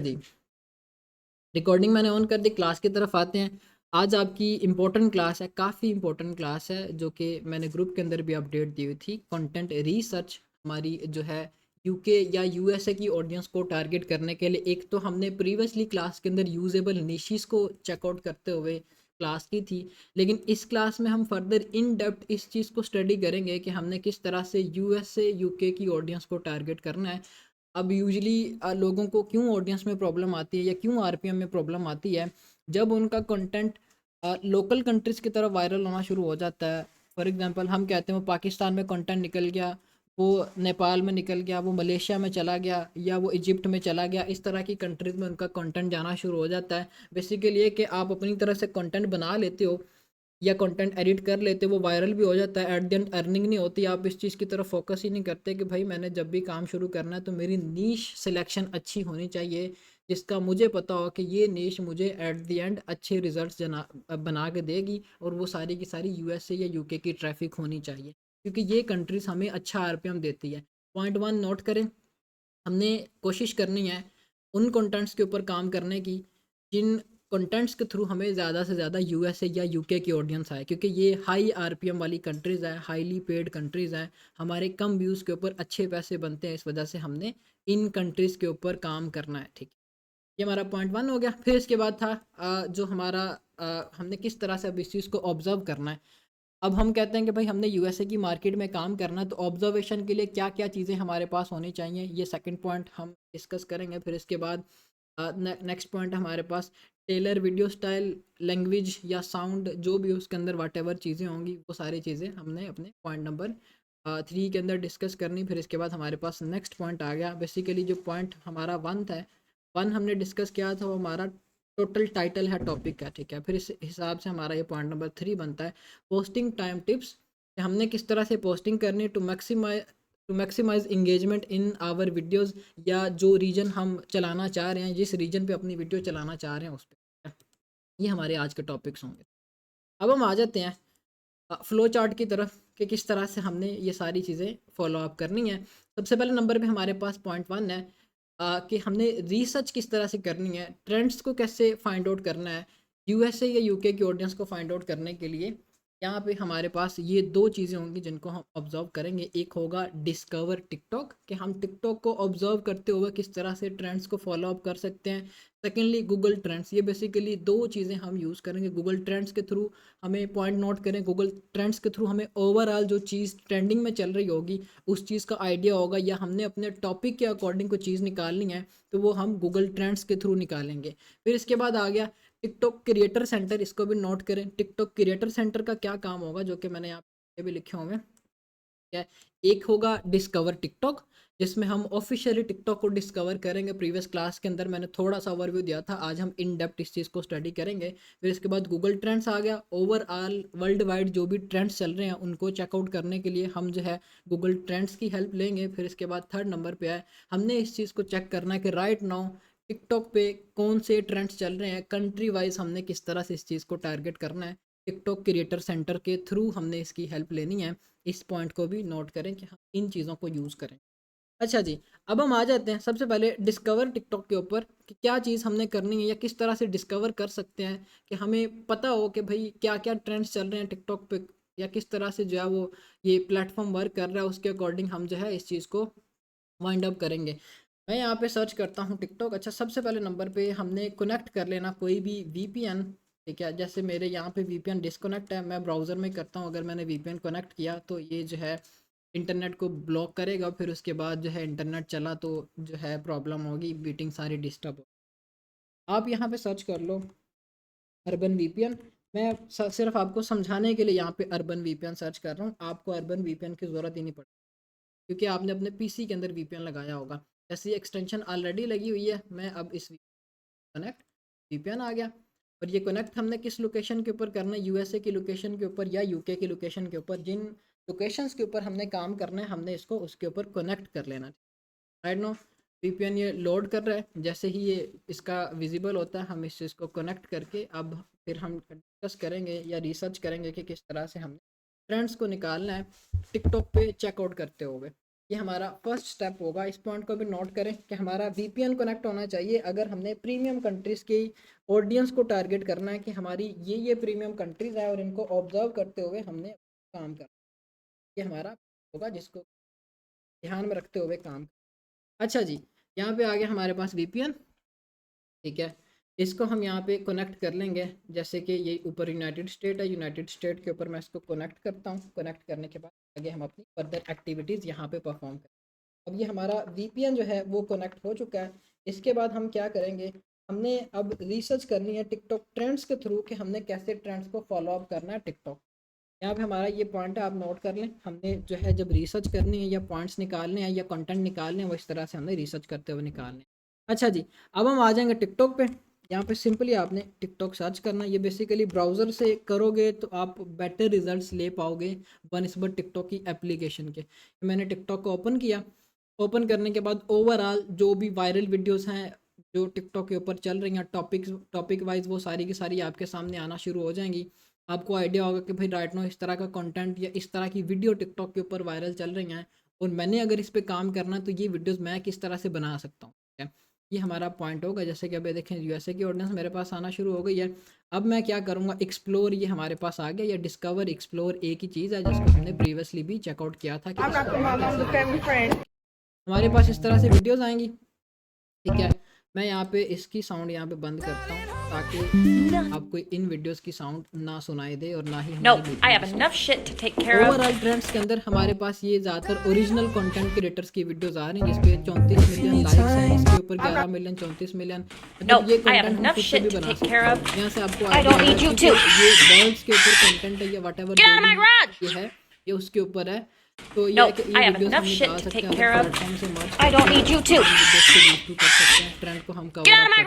जी, recording मैंने on कर दी। Class की तरफ आते हैं। आज आपकी इम्पोर्टेंट क्लास है, काफ़ी इम्पोर्टेंट क्लास है, जो कि मैंने ग्रुप के अंदर भी अपडेट दी हुई थी। कंटेंट रिसर्च हमारी जो है यूके या यूएसए की ऑडियंस को टारगेट करने के लिए, एक तो हमने प्रीवियसली क्लास के अंदर यूजेबल निशीज़ को चेकआउट करते हुए क्लास की थी, लेकिन इस क्लास में हम फर्दर इन डेप्थ इस चीज़ को स्टडी करेंगे कि हमने किस तरह से यूएसए यूके की ऑडियंस को टारगेट करना है। अब यूजुअली लोगों को क्यों ऑडियंस में प्रॉब्लम आती है या क्यों आरपीएम में प्रॉब्लम आती है, जब उनका कंटेंट लोकल कंट्रीज़ की तरफ वायरल होना शुरू हो जाता है। फॉर एग्जांपल हम कहते हैं वो पाकिस्तान में कंटेंट निकल गया, वो नेपाल में निकल गया, वो मलेशिया में चला गया या वो इजिप्ट में चला गया, इस तरह की कंट्रीज़ में उनका कंटेंट जाना शुरू हो जाता है। बेसिकली ये कि आप अपनी तरह से कंटेंट बना लेते हो या कंटेंट एडिट कर लेते, वो वायरल भी हो जाता है, एट द एंड अर्निंग नहीं होती। आप इस चीज़ की तरफ फोकस ही नहीं करते कि भाई मैंने जब भी काम शुरू करना है तो मेरी नीश सिलेक्शन अच्छी होनी चाहिए, जिसका मुझे पता हो कि ये नीश मुझे एट द एंड अच्छे रिजल्ट्स जना बना के देगी, और वो सारी की सारी यूएसए या यूके की ट्रैफिक होनी चाहिए, क्योंकि ये कंट्रीज हमें अच्छा आरपीएम देती है। पॉइंट वन नोट करें, हमने कोशिश करनी है उन कंटेंट्स के ऊपर काम करने की जिन कंटेंट्स के थ्रू हमें ज़्यादा से ज़्यादा यूएसए या यूके की ऑडियंस आए, क्योंकि ये हाई आरपीएम वाली कंट्रीज़ है, हाईली पेड कंट्रीज़ हैं। हमारे कम व्यूज़ के ऊपर अच्छे पैसे बनते हैं, इस वजह से हमने इन कंट्रीज़ के ऊपर काम करना है। ठीक, ये हमारा पॉइंट वन हो गया। फिर इसके बाद था जो हमारा हमने किस तरह से अब इस चीज़ को ऑब्जर्व करना है। अब हम कहते हैं कि भाई हमने यूएसए की मार्केट में काम करना है, तो ऑब्जर्वेशन के लिए क्या क्या चीज़ें हमारे पास होनी चाहिए, ये सेकंड पॉइंट हम डिस्कस करेंगे। फिर इसके बाद नेक्स्ट पॉइंट हमारे पास टेलर वीडियो स्टाइल, लैंग्वेज या साउंड, जो भी उसके अंदर वाट एवर चीज़ें होंगी, वो सारी चीज़ें हमने अपने पॉइंट नंबर 3 के अंदर डिस्कस करनी। फिर इसके बाद हमारे पास नेक्स्ट पॉइंट आ गया। बेसिकली जो पॉइंट हमारा वन था, वन हमने डिस्कस किया था, वो हमारा टोटल टाइटल है टॉपिक का। ठीक है, फिर इस हिसाब से हमारा ये पॉइंट नंबर 3 बनता है पोस्टिंग टाइम टिप्स, कि हमने किस तरह से पोस्टिंग करनी है to maximise engagement in our videos, या जो रीजन हम चलाना चाह रहे हैं, जिस रीजन पे अपनी वीडियो चलाना चाह रहे हैं उस पर। ये हमारे आज के टॉपिक्स होंगे। अब हम आ जाते हैं फ़्लो चार्ट की तरफ, कि किस तरह से हमने ये सारी चीज़ें फ़ॉलो अप करनी है। सबसे पहले नंबर पे हमारे पास पॉइंट वन है कि हमने रिसर्च किस तरह से करनी है, ट्रेंड्स को कैसे फाइंड आउट करना है। यूएसए या यूके की ऑडियंस को फाइंड आउट करने के लिए यहाँ पे हमारे पास ये दो चीज़ें होंगी जिनको हम ऑब्जर्व करेंगे। एक होगा डिस्कवर टिकटॉक, कि हम टिकटॉक को ऑब्जर्व करते हुए किस तरह से ट्रेंड्स को फॉलो अप कर सकते हैं। सेकेंडली गूगल ट्रेंड्स, ये बेसिकली दो चीज़ें हम यूज़ करेंगे। गूगल ट्रेंड्स के थ्रू हमें पॉइंट नोट करें, गूगल ट्रेंड्स के थ्रू हमें ओवरऑल जो चीज़ ट्रेंडिंग में चल रही होगी उस चीज़ का आइडिया होगा, या हमने अपने टॉपिक के अकॉर्डिंग कोई चीज़ निकालनी है तो वो हम गूगल ट्रेंड्स के थ्रू निकालेंगे। फिर इसके बाद आ गया टिकटॉक क्रिएटर सेंटर, इसको भी नोट करें। टिकटॉक क्रिएटर सेंटर का क्या काम होगा, जो कि मैंने यहाँ पे भी लिखे होंगे। क्या, एक होगा डिस्कवर टिकटॉक, जिसमें हम ऑफिशियली टिकटॉक को डिस्कवर करेंगे। प्रीवियस क्लास के अंदर मैंने थोड़ा सा ओवरव्यू दिया था, आज हम इन डेप्थ इस चीज़ को स्टडी करेंगे। फिर इसके बाद गूगल ट्रेंड्स आ गया, ओवरऑल वर्ल्ड वाइड जो भी ट्रेंड्स चल रहे हैं उनको चेकआउट करने के लिए हम जो है गूगल ट्रेंड्स की हेल्प लेंगे। फिर इसके बाद थर्ड नंबर पे है, हमने इस चीज़ को चेक करना है कि राइट नाउ टिकटॉक पे कौन से ट्रेंड्स चल रहे हैं, कंट्री वाइज हमने किस तरह से इस चीज़ को टारगेट करना है। टिकटॉक क्रिएटर सेंटर के थ्रू हमने इसकी हेल्प लेनी है। इस पॉइंट को भी नोट करें कि हम इन चीज़ों को यूज़ करें। अच्छा जी, अब हम आ जाते हैं सबसे पहले डिस्कवर टिकटॉक के ऊपर, कि क्या चीज़ हमने करनी है या किस तरह से डिस्कवर कर सकते हैं, कि हमें पता हो कि भाई क्या क्या ट्रेंड्स चल रहे हैं टिकटॉक पे, या किस तरह से जो है वो ये प्लेटफॉर्म वर्क कर रहा है, उसके अकॉर्डिंग हम जो है इस चीज़ को वाइंड अप करेंगे। मैं यहाँ पे सर्च करता हूँ टिकटॉक। अच्छा, सबसे पहले नंबर पे हमने कनेक्ट कर लेना कोई भी वीपीएन। ठीक है, जैसे मेरे यहाँ पे वीपीएन डिस्कनेक्ट है, मैं ब्राउज़र में करता हूँ। अगर मैंने वीपीएन कनेक्ट किया तो ये जो है इंटरनेट को ब्लॉक करेगा, फिर उसके बाद जो है इंटरनेट चला तो जो है प्रॉब्लम होगी, मीटिंग सारी डिस्टर्ब हो। आप यहाँ पे सर्च कर लो अर्बन वीपीएन। मैं सिर्फ आपको समझाने के लिए यहाँ पे अर्बन वीपीएन सर्च कर रहा हूँ, आपको अर्बन वीपीएन की ज़रूरत ही नहीं पड़ती, क्योंकि आपने अपने पीसी के अंदर वीपीएन लगाया होगा। ऐसी एक्सटेंशन ऑलरेडी लगी हुई है। मैं अब इस कनेक्ट, वीपीएन आ गया। और ये कनेक्ट हमने किस लोकेशन के ऊपर करना है, यूएसए की लोकेशन के ऊपर या यूके की लोकेशन के ऊपर। जिन लोकेशंस के ऊपर हमने काम करना है हमने इसको उसके ऊपर कनेक्ट कर लेना। राइट नो, वीपीएन ये लोड कर रहा है। जैसे ही ये इसका विजिबल होता है हम इस चीज़ को कनेक्ट करके अब फिर हम डिस्कस करेंगे या रिसर्च करेंगे कि किस तरह से हमने ट्रेंड्स को निकालना है टिकटॉक पे चेकआउट करते हुए। ये हमारा फर्स्ट स्टेप होगा। इस पॉइंट को भी नोट करें कि हमारा वीपीएन कनेक्ट होना चाहिए अगर हमने प्रीमियम कंट्रीज़ की ऑडियंस को टारगेट करना है कि हमारी ये प्रीमियम कंट्रीज़ है और इनको ऑब्जर्व करते हुए हमने काम करना। ये हमारा होगा जिसको ध्यान में रखते हुए काम। अच्छा जी, यहाँ पे आ गया हमारे पास वीपीएन, ठीक है। इसको हम यहाँ पे कनेक्ट कर लेंगे, जैसे कि ये ऊपर यूनाइटेड स्टेट है, यूनाइटेड स्टेट के ऊपर मैं इसको कनेक्ट करता हूँ। कनेक्ट करने के बाद आगे हम अपनी फर्दर एक्टिविटीज़ यहाँ पे परफॉर्म करें। अब ये हमारा वीपीएन जो है वो कनेक्ट हो चुका है। इसके बाद हम क्या करेंगे, हमने अब रिसर्च करनी है टिकटॉक ट्रेंड्स के थ्रू कि हमने कैसे ट्रेंड्स को फॉलो अप करना है टिकटॉक। यहाँ पे हमारा ये पॉइंट है, आप नोट कर लें। हमने जो है जब रिसर्च करनी है या पॉइंट्स निकालने हैं या कंटेंट निकालने हैं, वो इस तरह से हमने रिसर्च करते हुए निकालने हैं। अच्छा जी, अब हम आ जाएंगे टिकटॉक पे। यहाँ पे सिंपली आपने टिकटॉक सर्च करना। ये बेसिकली ब्राउज़र से करोगे तो आप बेटर रिजल्ट्स ले पाओगे बनस्बत टिकटॉक की एप्लीकेशन के। मैंने टिकटॉक को ओपन किया। ओपन करने के बाद ओवरऑल जो भी वायरल वीडियोस हैं जो टिकटॉक के ऊपर चल रही हैं टॉपिक वाइज, वो सारी की सारी आपके सामने आना शुरू हो जाएंगी। आपको आइडिया होगा कि भाई राइट नो इस तरह का कंटेंट या इस तरह की वीडियो टिकटॉक के ऊपर वायरल चल रही हैं और मैंने अगर इस पे काम करना तो ये वीडियोस मैं किस तरह से बना सकता हूँ, ठीक है। ये हमारा पॉइंट होगा। जैसे कि अभी देखें यूएसए की ऑडियंस मेरे पास आना शुरू हो गई है। अब मैं क्या करूँगा, एक्सप्लोर ये हमारे पास आ गया, या डिस्कवर एक्सप्लोर एक ही चीज़ है जिसको हमने प्रीवियसली भी चेकआउट किया था कि हमारे पास इस तरह से वीडियोज़ आएंगी, ठीक है। मैं यहाँ पे इसकी साउंड यहाँ पे बंद करता हूँ ताकि आपको इन वीडियोस की साउंड ना सुनाई दे और ना ही ओवरऑल ट्रेंड्स के अंदर हमारे पास ये ज़्यादातर ओरिजिनल कंटेंट क्रिएटर्स की वीडियोस आ रही हैं जिसपे 34 मिलियन लाइक्स हैं, इसके ऊपर 11 मिलियन 34 मिलियन। मतलब ये कंटेंट हम खुद से भी बना सकते हैं। यहाँ से आपको आइडिया है कि ये बर्ड्स के ऊपर कंटेंट है या व्हाटएवर ये है, ये उसके ऊपर है। तो ये वीडियोस हम निकाल सकते हैं प्लेटफॉर्म से मर्ज कर सकते हैं, ट्रेंड को हम कवर कर सकते हैं।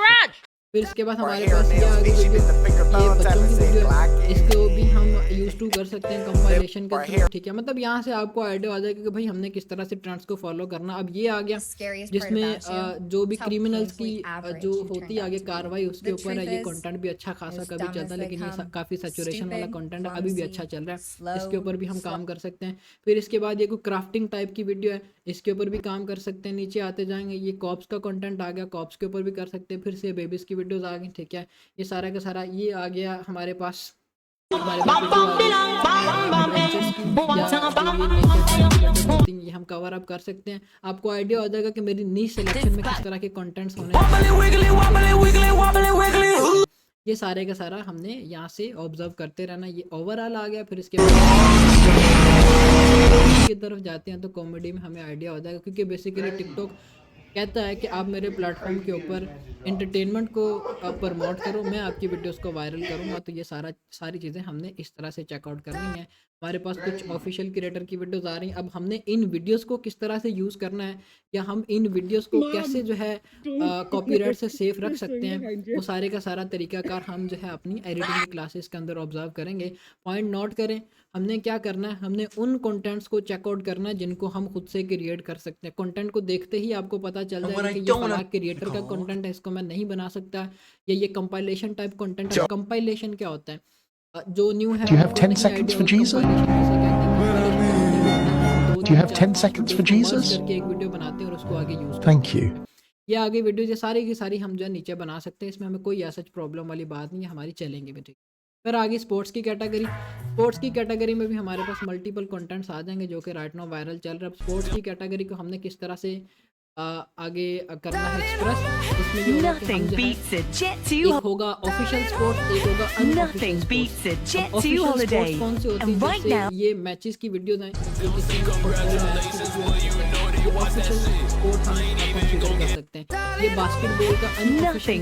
फिर इसके बाद हमारे पास ये आ गई वीडियो, ये बच्चों की वीडियो है, इसको भी हम यूज़ टू कर सकते हैं कंपाइलेशन के थ्रू, ठीक है। मतलब यहाँ से आपको आइडिया आ जाएगा कि भाई हमने किस तरह से ट्रेंड्स को फॉलो करना। अब ये आ गया जिसमें जो भी क्रिमिनल्स की जो होती है आगे कार्रवाई उसके ऊपर है। ये कंटेंट भी अच्छा खासा कभी चलता है, लेकिन ये काफ़ी सैचुरेशन वाला कंटेंट अभी भी अच्छा चल रहा है, इसके ऊपर भी हम काम कर सकते हैं। फिर इसके बाद ये कोई क्राफ्टिंग टाइप की वीडियो है, इसके ऊपर भी काम कर सकते हैं। नीचे आते जाएंगे, ये कॉप्स का कंटेंट आ गया, कॉप्स के ऊपर भी कर सकते हैं। फिर से बेबीज़ की वीडियोस आ गई, ठीक है। ये सारा का सारा ये आ गया हमारे पास ये हम कवर अप कर सकते हैं। आपको आइडिया हो जाएगा कि मेरी नीश सिलेक्शन में किस तरह के कंटेंट्स होने हैं। ये सारे का सारा हमने यहाँ से ऑब्जर्व करते रहना। ये ओवरऑल आ गया। फिर इसके बाद की तरफ जाते हैं तो कॉमेडी में हमें आइडिया हो जाएगा, क्योंकि बेसिकली टिकटॉक कहता है कि आप मेरे प्लेटफॉर्म के ऊपर एंटरटेनमेंट को प्रमोट करो, मैं आपकी वीडियोस को वायरल करूंगा। तो ये सारी चीज़ें हमने इस तरह से चेकआउट करनी है। हमारे पास कुछ ऑफिशियल क्रिएटर की वीडियोस आ रही हैं। अब हमने इन वीडियोस को किस तरह से यूज़ करना है या हम इन वीडियोस को कैसे जो है कॉपीराइट से सेफ रख सकते हैं, वो सारे का सारा तरीकाकार हम जो है अपनी एडिटिंग की क्लासेस के अंदर ऑब्जर्व करेंगे। पॉइंट नोट करें, हमने क्या करना है, हमने उन कंटेंट्स को चेकआउट करना है जिनको हम खुद से क्रिएट कर सकते हैं। कंटेंट को देखते ही आपको पता चल जाएगा कि ये फलां क्रिएटर का कंटेंट है, इसको मैं नहीं बना सकता, या ये कंपाइलेशन टाइप कंटेंट है। कंपाइलेशन क्या होता है, जो न्यू है, Do you have 10 seconds for Jesus? Do you have 10 seconds for Jesus? करके एक वीडियो बनाते हैं और उसको आगे यूज Thank you. ये आगे वीडियो ये सारी की सारी हम जो है नीचे बना सकते हैं। इसमें हमें कोई ऐसा प्रॉब्लम वाली बात नहीं है, हमारी चलेंगे भी, ठीक। फिर आगे स्पोर्ट्स की कैटेगरी में भी हमारे पास मल्टीपल कंटेंट्स आ जाएंगे जो कि राइट नाउ वायरल चल रहा है। अब स्पोर्ट्स की कैटेगरी को हमने किस तरह से आगे करना है एक्सप्रेस, इसमें जो एक होगा ऑफिशियल स्पोर्ट्स, एक होगा अनऑफिशियल स्पोर्ट्स। ऑफिशियल स्पोर्ट्स कौन से होती है, जैसे ये मैचेस की वीडियोस हैं, ये ऑफिशियल स्पोर्ट हम कंसीडर कर सकते हैं। ये बास्केटबॉल का अनऑफिशियल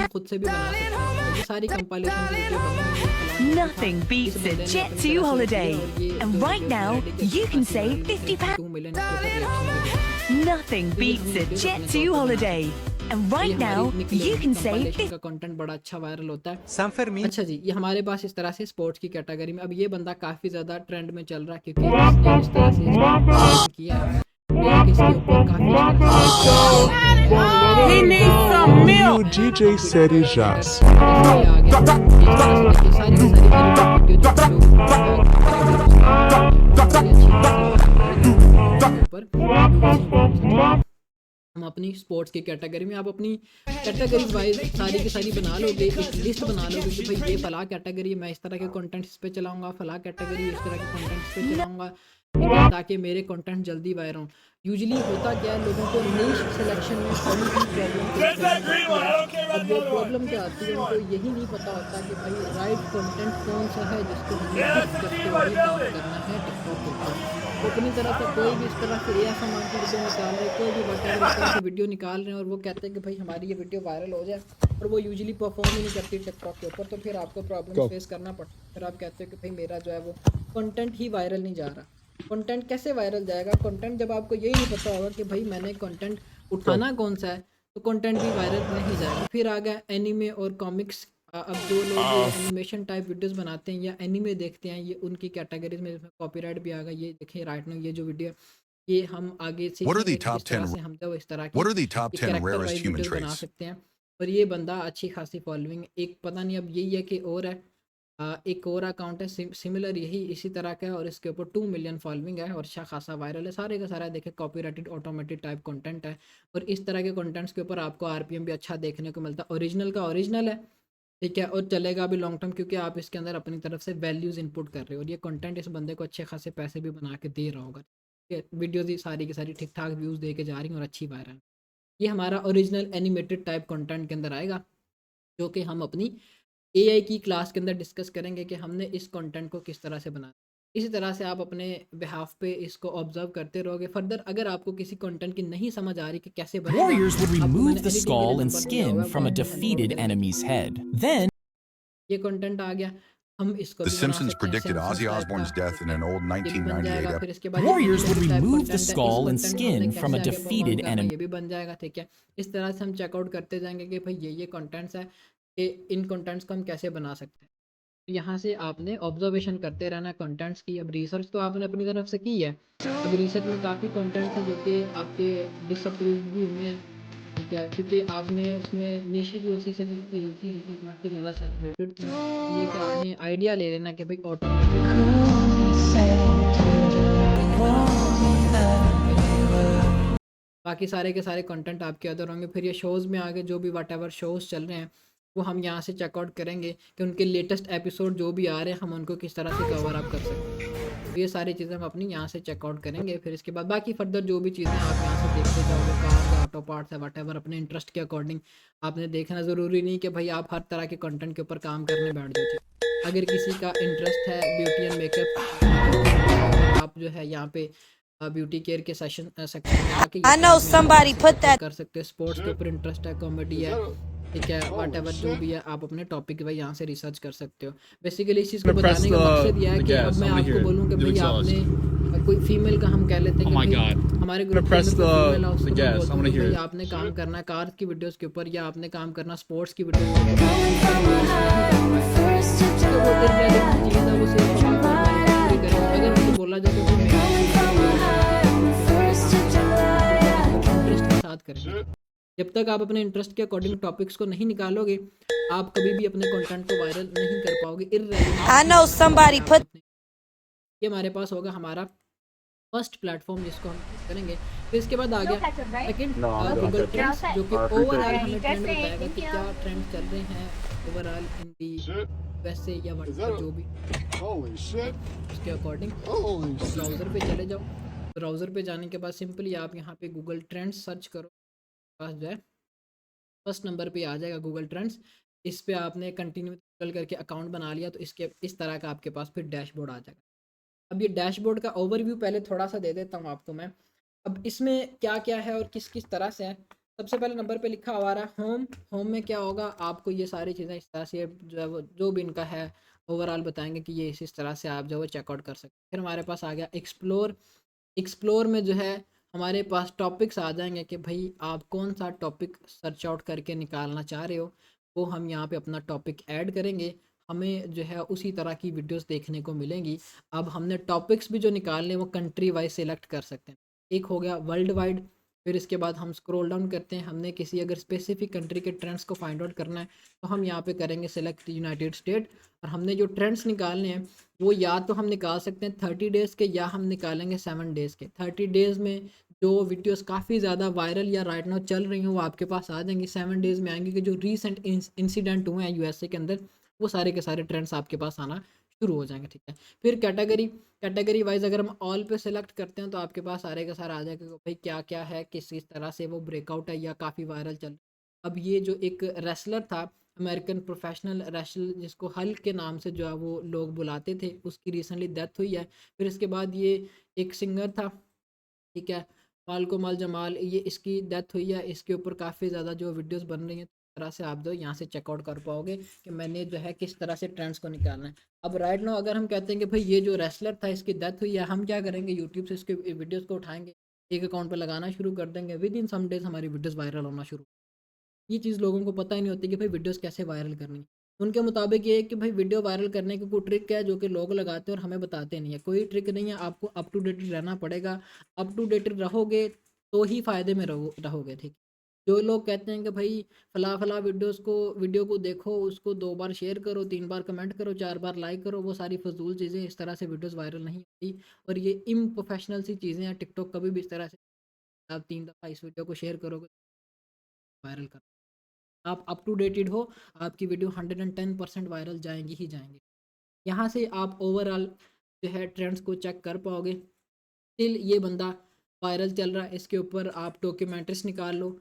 खुद से भी बना सकते हैं। ये सारी कंपाइलेशन की वीडियो बनी। Nothing beats a Jet2 holiday. And right now, you can save £50. Nothing beats a Jet2 holiday. And right now, you can save का कंटेंट बड़ा अच्छा वायरल होता है। अच्छा जी, ये हमारे पास इस तरह से स्पोर्ट्स की कैटेगरी में अब ये बंदा काफ़ी ज़्यादा ट्रेंड में चल रहा है, क्योंकि इसने इस तरह से किया है, इसके ऊपर काफ़ी He needs some milk. You DJ Serijas. हम अपनी स्पोर्ट्स की कैटेगरी में आप अपनी कैटेगरी वाइज सारी की सारी बना लोगे, एक लिस्ट बना लोगे कि भाई ये फला कैटेगरी मैं इस तरह के कंटेंट इस पे चलाऊंगा, फला कैटेगरी इस तरह के कंटेंट इस पे चलाऊंगा, ठीक है, ताकि मेरे कंटेंट जल्दी वायरल हों। यूजुअली होता क्या है, लोगों को नीश सिलेक्शन में थोड़ी सी अब वो प्रॉब्लम क्या आती है, उनको यही नहीं पता होता कि भाई राइट कंटेंट कौन सा है जिसको हमें करते हुए काम करना है टिकटॉक के ऊपर। तो अपनी तरफ से कोई भी इस तरह से ऐसा मान के वीडियो निकाल रहे हैं, कोई भी वटेवर इस तरह से वीडियो निकाल रहे हैं और वो कहते हैं कि भाई हमारी ये वीडियो वायरल हो जाए, और वो यूजुअली परफॉर्म ही नहीं करती टिकटॉक के ऊपर, तो फिर आपको प्रॉब्लम फेस करना पड़ता है। फिर आप कहते हो कि भाई मेरा जो है वो कंटेंट ही वायरल नहीं जा रहा। कंटेंट कैसे वायरल जाएगा? कंटेंट जब आपको यही नहीं पता होगा कि भाई मैंने कंटेंट उठाना कौन सा है, तो कंटेंट भी वायरल नहीं जाएगा। फिर आ गया एनीमे और कॉमिक्स। अब जो लोग एनिमेशन टाइप वीडियोस बनाते हैं या एनीमे देखते हैं, ये उनकी कैटेगरीज में कॉपीराइट भी आ गया। ये देखिए राइट नाउ ये जो वीडियो ये हम आगे से What are the इस top तरह 10 से हम जब इस तरह की What are the top 10 character rarest wise human videos बना traits? सकते हैं। और ये बंदा अच्छी खासी फॉलोइंग, एक पता नहीं अब यही है कि और है, एक और अकाउंट है सिमिलर यही इसी तरह का है और इसके ऊपर 2 मिलियन फॉलोइंग है और अच्छा खासा वायरल है। सारे का सारा देखे कॉपीराइटेड ऑटोमेटेड टाइप कंटेंट है और इस तरह के कंटेंट्स के ऊपर आपको आरपीएम भी अच्छा देखने को मिलता है। ओरिजिनल का ओरिजिनल है, ठीक है, और चलेगा भी लॉन्ग टर्म क्योंकि आप इसके अंदर अपनी तरफ से वैल्यूज़ इनपुट कर रहे हो और ये कंटेंट इस बंदे को अच्छे खासे पैसे भी बना के दे रहा होगा। ठीक है, वीडियोज़ ही सारी की सारी ठीक ठाक व्यूज़ दे के जा रही हैं और अच्छी वायरल। ये हमारा ओरिजिनल एनिमेटेड टाइप कंटेंट के अंदर आएगा, जो कि हम अपनी एआई की क्लास के अंदर डिस्कस करेंगे कि हमने इस कंटेंट को किस तरह से बनाना। इसी तरह से आप अपने बिहाफ पे इसको ऑब्जर्व करते रहोगे। फर्दर अगर आपको किसी कंटेंट की नहीं समझ आ रही कि कैसे बनेगा, Warriors would आपको remove मैंने the editing के लिए skull and नंबर दिया skin हुआ है, from a वो defeated हम enemy's head. Then, ये कंटेंट आ गया, हम इसको The भी बना Simpsons सकते हैं predicted Simpsons Ozzy type Osbourne's का। death in an old ये भी बन 1998 जाएगा। फिर इसके बाद ये Warriors would edited type remove the content है, इस skull and content को skin हमने from a कैसे आगे defeated perform करना है, enemy. ये भी बन जाएगा। ठीक है, इस तरह से हम चेकआउट करते जाएंगे कि भाई ये कंटेंट्स है कि इन कंटेंट्स को हम कैसे बना सकते हैं। यहाँ से आपने ऑब्जर्वेशन करते रहना कंटेंट्स की। अब रिसर्च तो आपने अपनी तरफ से की है, अब रिसर्च में काफ़ी कंटेंट्स हैं जो कि आपके डिसअप्रूव भी हुए हैं, ठीक है, क्योंकि आपने उसमें निश्चित उसी से ये कि आपने आइडिया ले लेना कि भाई बाकी सारे के सारे कंटेंट आपके अदर होंगे। फिर ये शोज़ में आगे जो भी वट एवर शोज़ चल रहे हैं वो हम यहाँ से चेकआउट करेंगे कि उनके लेटेस्ट एपिसोड जो भी आ रहे हैं हम उनको किस तरह से कवर अप कर सकते हैं। तो ये सारी चीज़ें हम अपनी यहाँ से चेकआउट करेंगे। फिर इसके बाद बाकी फर्दर जो भी चीज़ें आप यहाँ से देखते जाओगे, कार्स है, ऑटो पार्ट्स है, वट एवर, अपने इंटरेस्ट के अकॉर्डिंग आपने देखना। ज़रूरी नहीं कि भाई आप हर तरह के कंटेंट के ऊपर काम करने बैठ जाओ। अगर किसी का इंटरेस्ट है ब्यूटी एंड मेकअप, आप जो है यहाँ पे ब्यूटी केयर के सेक्शन में आके I know somebody put that कर सकते हो। स्पोर्ट्स के ऊपर इंटरेस्ट है, कॉमेडी है, ठीक है, वट एवर जो भी है आप अपने टॉपिक भाई यहाँ से रिसर्च कर सकते हो। बेसिकली इस चीज़ को बताने का मकसद यह है कि अब मैं आपको बोलूँ कि भाई आपने कोई फीमेल का हम कह लेते हैं कि भाई हमारे ग्रुप में फीमेल हाउस में भाई आपने काम करना है कार्स की वीडियोस के ऊपर या आपने काम करना स्पोर्ट्स की वीडियो के ऊपर, तो वो इररिलेवेंट चीज़ है, वो सिर्फ अपनी फॉर्मेलिटी पूरी करेंगे। अगर मुझे बोला जाए तो इंटरेस्ट के साथ करेंगे। जब तक आप अपने इंटरेस्ट के अकॉर्डिंग टॉपिक्स को नहीं निकालोगे आप कभी भी अपने कंटेंट को वायरल नहीं कर पाओगे। I know somebody put ये हमारे पास होगा हमारा फर्स्ट प्लेटफॉर्म जिसको हम करेंगे। फिर इसके बाद आ गया सेकंड गूगल ट्रेंड्स, जो कि ओवरऑल हमें ट्रेंड बताएगा कि क्या ट्रेंड चल रहे हैं ओवरऑल इन दी वैसे या व्हाट्सएप जो भी उसके अकॉर्डिंग। ब्राउज़र पे चले जाओ, ब्राउज़र पे जाने के बाद सिंपली आप यहाँ पे गूगल ट्रेंड्स सर्च करो, पास जो है फर्स्ट नंबर पे आ जाएगा गूगल ट्रेंड्स। इस पे आपने कंटिन्यू गूगल करके अकाउंट बना लिया तो इसके इस तरह का आपके पास फिर डैशबोर्ड आ जाएगा। अब ये डैशबोर्ड का ओवरव्यू पहले थोड़ा सा दे देता हूँ आपको मैं। अब इसमें क्या क्या है और किस किस तरह से है। सबसे पहले नंबर पे लिखा हुआ रहा होम। होम में क्या होगा, आपको ये सारी चीज़ें इस तरह से जो है वो जो भी इनका है ओवरऑल बताएंगे कि ये इस तरह से आप जो है चेकआउट कर सकते हैं। फिर हमारे पास आ गया एक्सप्लोर। एक्सप्लोर में जो है हमारे पास टॉपिक्स आ जाएंगे कि भाई आप कौन सा टॉपिक सर्च आउट करके निकालना चाह रहे हो, वो हम यहाँ पे अपना टॉपिक ऐड करेंगे, हमें जो है उसी तरह की वीडियोस देखने को मिलेंगी। अब हमने टॉपिक्स भी जो निकालने वो कंट्री वाइज सेलेक्ट कर सकते हैं। एक हो गया वर्ल्ड वाइड, फिर इसके बाद हम स्क्रॉल डाउन करते हैं, हमने किसी अगर स्पेसिफिक कंट्री के ट्रेंड्स को फाइंड आउट करना है तो हम यहाँ पे करेंगे सेलेक्ट यूनाइटेड स्टेट, और हमने जो ट्रेंड्स निकालने हैं वो या तो हम निकाल सकते हैं 30 डेज़ के, या हम निकालेंगे 7 डेज़ के। 30 डेज़ में जो वीडियोस काफ़ी ज़्यादा वायरल या राइट नाउ चल रही हैं वो आपके पास आ जाएंगी। 7 डेज़ में आएंगे कि जो रीसेंट इंसिडेंट हुए हैं यूएसए के अंदर, वो सारे के सारे ट्रेंड्स आपके पास आना शुरू हो जाएंगे, ठीक है। फिर कैटेगरी वाइज अगर हम ऑल पे सेलेक्ट करते हैं तो आपके पास सारे का सारा आ जाएगा कि भाई क्या क्या है, किस किस तरह से वो ब्रेकआउट है या काफ़ी वायरल चल। अब ये जो एक रेसलर था, अमेरिकन प्रोफेशनल रेसलर जिसको हल्क के नाम से जो है वो लोग बुलाते थे, उसकी रिसेंटली डेथ हुई है। फिर इसके बाद ये एक सिंगर था, ठीक है, मालको माल जमाल, ये इसकी डेथ हुई है। इसके ऊपर काफ़ी ज़्यादा जो वीडियोस बन रही हैं, इस तरह से आप जो यहाँ से चेकआउट कर पाओगे कि मैंने जो है किस तरह से ट्रेंड्स को निकालना है। अब राइट नाउ अगर हम कहते हैं कि भाई ये जो रेसलर था इसकी डेथ हुई है, हम क्या करेंगे, यूट्यूब से इसके वीडियोज़ को उठाएंगे, एक अकाउंट पर लगाना शुरू कर देंगे, विद इन सम डेज हमारी वीडियोज़ वायरल होना शुरू। ये चीज़ लोगों को पता ही नहीं होती कि भाई वीडियोस कैसे वायरल करनी है। उनके मुताबिक ये है कि भाई वीडियो वायरल करने की कोई ट्रिक है जो कि लोग लगाते हैं और हमें बताते नहीं है। कोई ट्रिक नहीं है, आपको अप टू डेटेड रहना पड़ेगा। अप टू डेटेड रहोगे तो ही फ़ायदे में रहोगे, ठीक। जो लोग कहते हैं कि भाई फला वीडियो को देखो, उसको 2 बार शेयर करो, 3 बार कमेंट करो, 4 बार लाइक करो, वो सारी फ़ज़ूल चीज़ें, इस तरह से वीडियोज़ वायरल नहीं होती। और ये इम्प्रोफेशनल सी चीज़ें हैं। टिकटॉक कभी भी इस तरह से आप 3 दफ़ा इस वीडियो को शेयर करोगे, वायरल कर, आप अप टू डेटेड हो, आपकी वीडियो 110% वायरल जाएँगी ही जाएँगी। यहाँ से आप ओवरऑल जो है ट्रेंड्स को चेक कर पाओगे। स्टिल ये बंदा वायरल चल रहा है, इसके ऊपर आप डॉक्यूमेंट्रीज़ निकाल लो,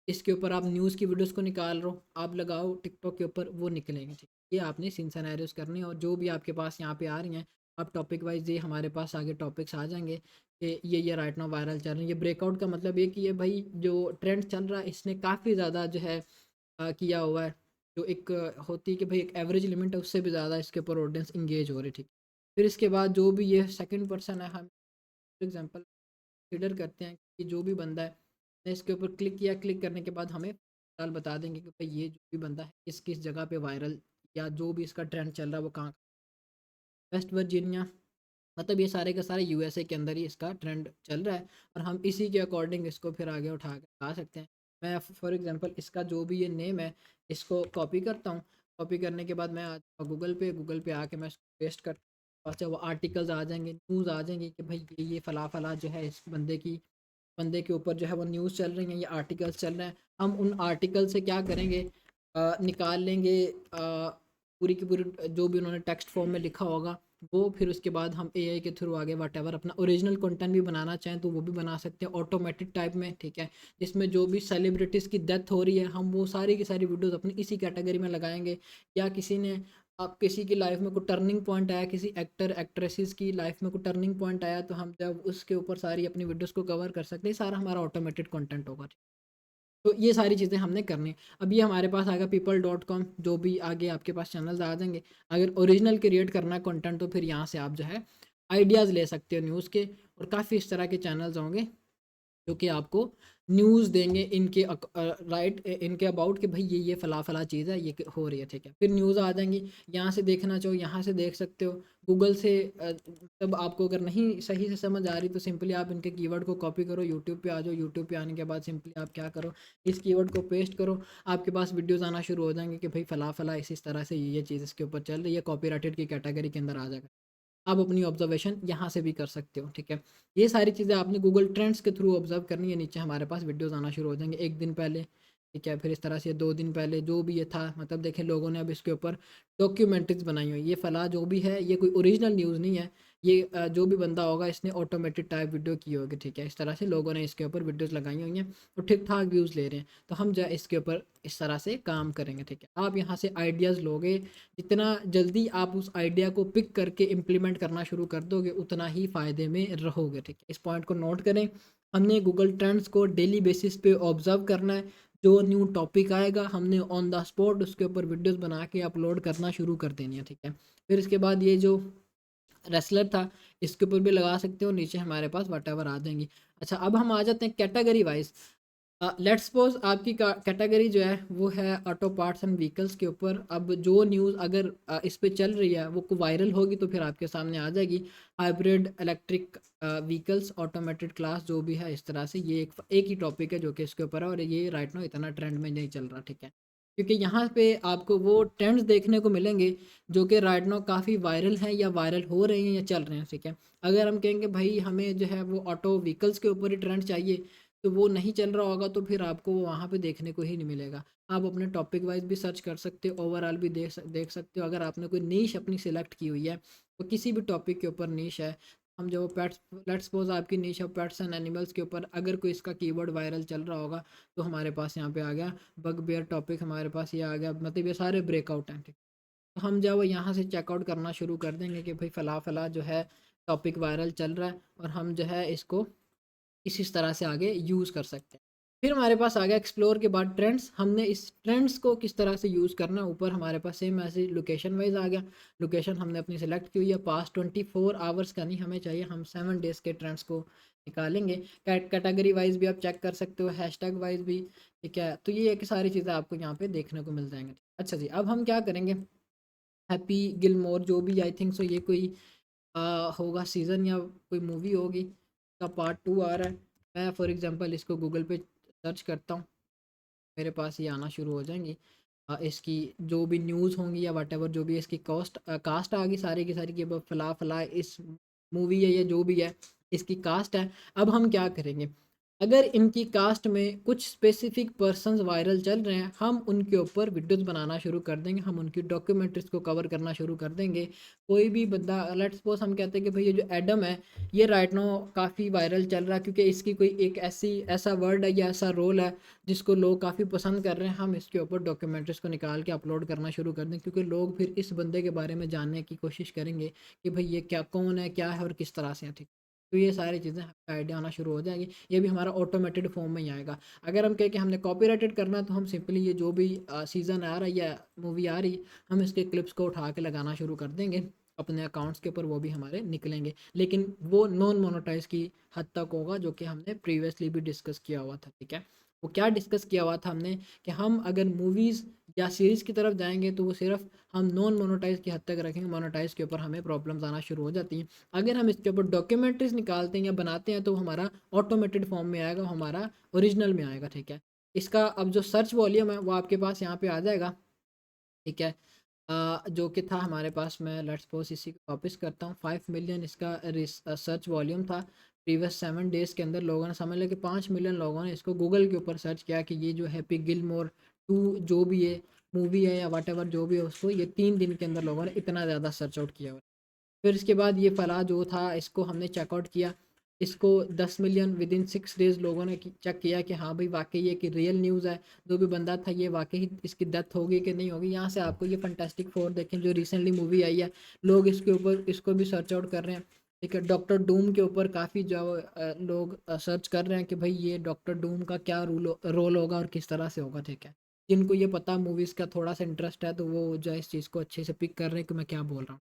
इसके ऊपर आप न्यूज़ की वीडियोज़ को निकाल लो, आप लगाओ टिकटॉक के ऊपर, वो निकलेंगे, ठीक। ये आपने सीन सिनेरियोज़ करने हैं, और जो भी आपके पास यहाँ पे आ रही हैं, आप टॉपिक वाइज़ ये हमारे पास आगे टॉपिक्स आ जाएँगे कि ये राइट नाउ वायरल चल रहे हैं। ये ब्रेकआउट का मतलब ये कि ये भाई जो ट्रेंड चल रहा है इसने काफ़ी ज़्यादा जो है किया हुआ है। जो एक होती है कि भाई एक एवरेज लिमिट है, उससे भी ज़्यादा इसके ऊपर ऑडियंस इंगेज हो रही है, ठीक। फिर इसके बाद जो भी ये सेकंड पर्सन है, हम फॉर एग्जांपल कंसिडर करते हैं कि जो भी बंदा है, ने इसके ऊपर क्लिक किया, क्लिक करने के बाद हमें फिलहाल बता देंगे कि भाई ये जो भी बंदा है किस किस जगह पे वायरल, या जो भी इसका ट्रेंड चल रहा है वो कहाँ, वेस्ट वर्जीनिया, मतलब ये सारे का सारे यूएसए के अंदर ही इसका ट्रेंड चल रहा है, और हम इसी के अकॉर्डिंग इसको फिर आगे उठा के ला सकते हैं। मैं फॉर एग्जांपल इसका जो भी ये नेम है इसको कॉपी करता हूँ। कॉपी करने के बाद मैं आ गूगल पे आके मैं इसको पेस्ट करता हूँ। अच्छा, वो आर्टिकल्स आ जाएंगे, न्यूज़ आ जाएंगी कि भाई ये फ़ला फ़ला जो है इस बंदे के ऊपर जो है वो न्यूज़ चल रही हैं, ये आर्टिकल्स चल रहे हैं। हम उन आर्टिकल से क्या करेंगे, निकाल लेंगे पूरी की पूरी जो भी उन्होंने टेक्स्ट फॉर्म में लिखा होगा वो, फिर उसके बाद हम एआई के थ्रू आगे वटेवर अपना ओरिजिनल कंटेंट भी बनाना चाहें तो वो भी बना सकते हैं ऑटोमेटिक टाइप में, ठीक है। जिसमें जो भी सेलिब्रिटीज़ की डेथ हो रही है हम वो सारी की सारी वीडियोस अपनी इसी कैटेगरी में लगाएंगे। या किसी ने आप किसी की लाइफ में कोई टर्निंग पॉइंट आया, किसी एक्टर एक्ट्रेसेस की लाइफ में कोई टर्निंग पॉइंट आया, तो हम जब उसके ऊपर सारी अपनी वीडियोस को कवर कर सकते हैं। सारा हमारा ऑटोमेटेड कंटेंट होगा। तो ये सारी चीज़ें हमने करनी है। अब ये हमारे पास आएगा people.com, जो भी आगे आपके पास चैनल्स आ जाएंगे। अगर ओरिजिनल क्रिएट करना है कंटेंट तो फिर यहाँ से आप जो है आइडियाज़ ले सकते हो न्यूज़ के, और काफ़ी इस तरह के चैनल्स होंगे जो कि आपको न्यूज़ देंगे इनके इनके अबाउट कि भाई ये फ़ला फ़ला चीज़ है, ये हो रही है, ठीक है। फिर न्यूज़ आ जाएंगी, यहाँ से देखना चाहो यहाँ से देख सकते हो। गूगल से तब आपको अगर नहीं सही से समझ आ रही तो सिंपली आप इनके कीवर्ड को कॉपी करो, यूट्यूब पे आ जाओ। यूट्यूब पे आने के बाद सिंपली आप क्या करो, इस कीवर्ड को पेस्ट करो, आपके पास वीडियोज़ आना शुरू हो जाएंगे कि भाई फ़ला फ़ला इस तरह से ये चीज़ इसके ऊपर चल रही है, कॉपीराइटेड की कैटेगरी के अंदर आ जाएगा। आप अपनी ऑब्जर्वेशन यहाँ से भी कर सकते हो, ठीक है। ये सारी चीज़ें आपने गूगल ट्रेंड्स के थ्रू ऑब्जर्व करनी है। नीचे हमारे पास वीडियोस आना शुरू हो जाएंगे 1 दिन पहले, ठीक है। फिर इस तरह से 2 दिन पहले जो भी ये था, मतलब देखें लोगों ने अब इसके ऊपर डॉक्यूमेंट्रीज बनाई हुई। ये फ़ला जो भी है ये कोई ओरिजिनल न्यूज़ नहीं है, ये जो भी बंदा होगा इसने ऑटोमेटेड टाइप वीडियो की होगी, ठीक है। इस तरह से लोगों ने इसके ऊपर वीडियोज़ लगाई हुई हैं और ठीक ठाक व्यूज़ ले रहे हैं। तो हम जो इसके ऊपर इस तरह से काम करेंगे, ठीक है। आप यहाँ से आइडियाज़ लोगे, जितना जल्दी आप उस आइडिया को पिक करके इम्प्लीमेंट करना शुरू कर दोगे उतना ही फ़ायदे में रहोगे, ठीक है। इस पॉइंट को नोट करें। हमने गूगल ट्रेंड्स को डेली बेसिस पे ऑब्जर्व करना है। जो न्यू टॉपिक आएगा हमने ऑन द स्पॉट उसके ऊपर वीडियोस बना के अपलोड करना शुरू कर देनी है, ठीक है। फिर इसके बाद ये जो रेसलर था इसके ऊपर भी लगा सकते हो, नीचे हमारे पास वटेवर आ जाएंगी। अच्छा, अब हम आ जाते हैं कैटेगरी वाइज। लेट्स सपोज आपकी कैटेगरी जो है वो है ऑटो पार्ट्स एंड व्हीकल्स के ऊपर। अब जो न्यूज़ अगर इस पे चल रही है वो वायरल होगी तो फिर आपके सामने आ जाएगी hybrid electric vehicles automated class जो भी है। इस तरह से ये एक ही टॉपिक है जो कि इसके ऊपर है, और ये राइट नो इतना ट्रेंड में नहीं चल रहा, ठीक है। क्योंकि यहाँ पे आपको वो ट्रेंड्स देखने को मिलेंगे जो कि राइट नो काफ़ी वायरल हैं या वायरल हो रहे हैं या चल रहे हैं, ठीक है। अगर हम कहेंगे भाई हमें जो है वो ऑटो व्हीकल्स के ऊपर ही ट्रेंड चाहिए, तो वो नहीं चल रहा होगा तो फिर आपको वो वहाँ पे देखने को ही नहीं मिलेगा। आप अपने टॉपिक वाइज भी सर्च कर सकते हो, ओवरऑल भी देख सकते हो। अगर आपने कोई नीश अपनी सिलेक्ट की हुई है तो किसी भी टॉपिक के ऊपर नीश है, हम जो पेट्स, लेट्स सपोज आपकी नीश है पेट्स एंड एनिमल्स के ऊपर, अगर कोई इसका कीवर्ड वायरल चल रहा होगा तो हमारे पास यहाँ पे आ गया बग बेयर टॉपिक, हमारे पास ये आ गया, मतलब ये सारे ब्रेकआउट हैं, ठीक। तो हम जब यहाँ से चेकआउट करना शुरू कर देंगे कि भाई फ़ला फ़ला जो है टॉपिक वायरल चल रहा है, और हम जो है इसको इस तरह से आगे यूज़ कर सकते हैं। फिर हमारे पास आ गया एक्सप्लोर के बाद ट्रेंड्स। हमने इस ट्रेंड्स को किस तरह से यूज़ करना है, ऊपर हमारे पास सेम ऐसे लोकेशन वाइज आ गया। लोकेशन हमने अपनी सेलेक्ट की हुई है, पास 24 आवर्स का नहीं हमें चाहिए, हम 7 डेज़ के ट्रेंड्स को निकालेंगे। कैटेगरी वाइज भी आप चेक कर सकते हो, हैशटैग वाइज भी, ठीक है। तो ये एक सारी चीज़ें आपको यहाँ पे देखने को मिल जाएंगे। अच्छा जी, अब हम क्या करेंगे, हैप्पी गिलमोर जो भी, आई थिंक सो ये कोई होगा सीज़न या कोई मूवी होगी, का पार्ट 2 आ रहा है। मैं फॉर एग्जांपल इसको गूगल पे सर्च करता हूँ, मेरे पास ये आना शुरू हो जाएंगी। इसकी जो भी न्यूज़ होंगी या वटेवर जो भी इसकी कास्ट आ गई सारी की सारी, कि अब फ़ला फ़ला इस मूवी है या जो भी है इसकी कास्ट है। अब हम क्या करेंगे, अगर इनकी कास्ट में कुछ स्पेसिफिक पर्सन्स वायरल चल रहे हैं, हम उनके ऊपर वीडियोस बनाना शुरू कर देंगे, हम उनकी डॉक्यूमेंट्रीज को कवर करना शुरू कर देंगे। कोई भी बंदा, लेट्स सपोज हम कहते हैं कि भाई ये जो एडम है ये राइट नो काफ़ी वायरल चल रहा है क्योंकि इसकी कोई एक ऐसा वर्ड है या ऐसा रोल है जिसको लोग काफ़ी पसंद कर रहे हैं, हम इसके ऊपर डॉक्यूमेंट्रीज को निकाल के अपलोड करना शुरू कर दें, क्योंकि लोग फिर इस बंदे के बारे में जानने की कोशिश करेंगे कि भाई ये क्या, कौन है, क्या है और किस तरह से है, ठीक। तो ये सारी चीज़ें आइडिया आना शुरू हो जाएगी। ये भी हमारा ऑटोमेटेड फॉर्म में ही आएगा। अगर हम कहें कि हमने कॉपीराइटेड करना है तो हम सिंपली ये जो भी सीज़न आ रहा है या मूवी आ रही, हम इसके क्लिप्स को उठा के लगाना शुरू कर देंगे अपने अकाउंट्स के ऊपर, वो भी हमारे निकलेंगे। लेकिन वो नॉन मोनेटाइज की हद तक होगा, जो कि हमने प्रीवियसली भी डिस्कस किया हुआ था, ठीक है। वो क्या डिस्कस किया हुआ था हमने, कि हम अगर मूवीज़ या सीरीज़ की तरफ जाएंगे तो वो सिर्फ हम नॉन मोनेटाइज की हद तक रखेंगे, मोनेटाइज के ऊपर हमें प्रॉब्लम्स आना शुरू हो जाती हैं। अगर हम इसके ऊपर डॉक्यूमेंट्रीज निकालते हैं या बनाते हैं तो हमारा ऑटोमेटेड फॉर्म में आएगा, हमारा ओरिजिनल में आएगा, ठीक है। इसका अब जो सर्च वॉल्यूम है वो आपके पास यहाँ पे आ जाएगा, ठीक है। जो कि था हमारे पास, मैं लेट्स सपोज इसी को वापस करता हूँ, 5 मिलियन इसका सर्च वॉल्यूम था प्रीवियस 7 डेज़ के अंदर। लोगों ने समझ लिया कि 5 मिलियन लोगों ने इसको गूगल के ऊपर सर्च किया कि ये जो हैप्पी गिलमोर 2 जो भी ये मूवी है या वट एवर जो भी है, उसको ये 3 दिन के अंदर लोगों ने इतना ज़्यादा सर्च आउट किया हुआ। फिर इसके बाद ये फ़ला जो था इसको हमने चेकआउट किया, इसको 10 मिलियन विद इन 6 डेज़ लोगों ने चेक किया कि हाँ भाई वाकई ये कि रियल न्यूज़ है, जो भी बंदा था ये वाकई इसकी डेथ होगी कि नहीं होगी। यहाँ से आपको ये फंटास्टिक फोर देखें जो रिसेंटली मूवी आई है, लोग इसके ऊपर इसको भी सर्च आउट कर रहे हैं, ठीक है। डॉक्टर डूम के ऊपर काफ़ी जो लोग सर्च कर रहे हैं कि भाई ये डॉक्टर डूम का क्या रोल होगा और किस तरह से होगा, ठीक है। जिनको ये पता मूवीज़ का थोड़ा सा इंटरेस्ट है तो वो जो है इस चीज़ को अच्छे से पिक कर रहे हैं कि मैं क्या बोल रहा हूँ।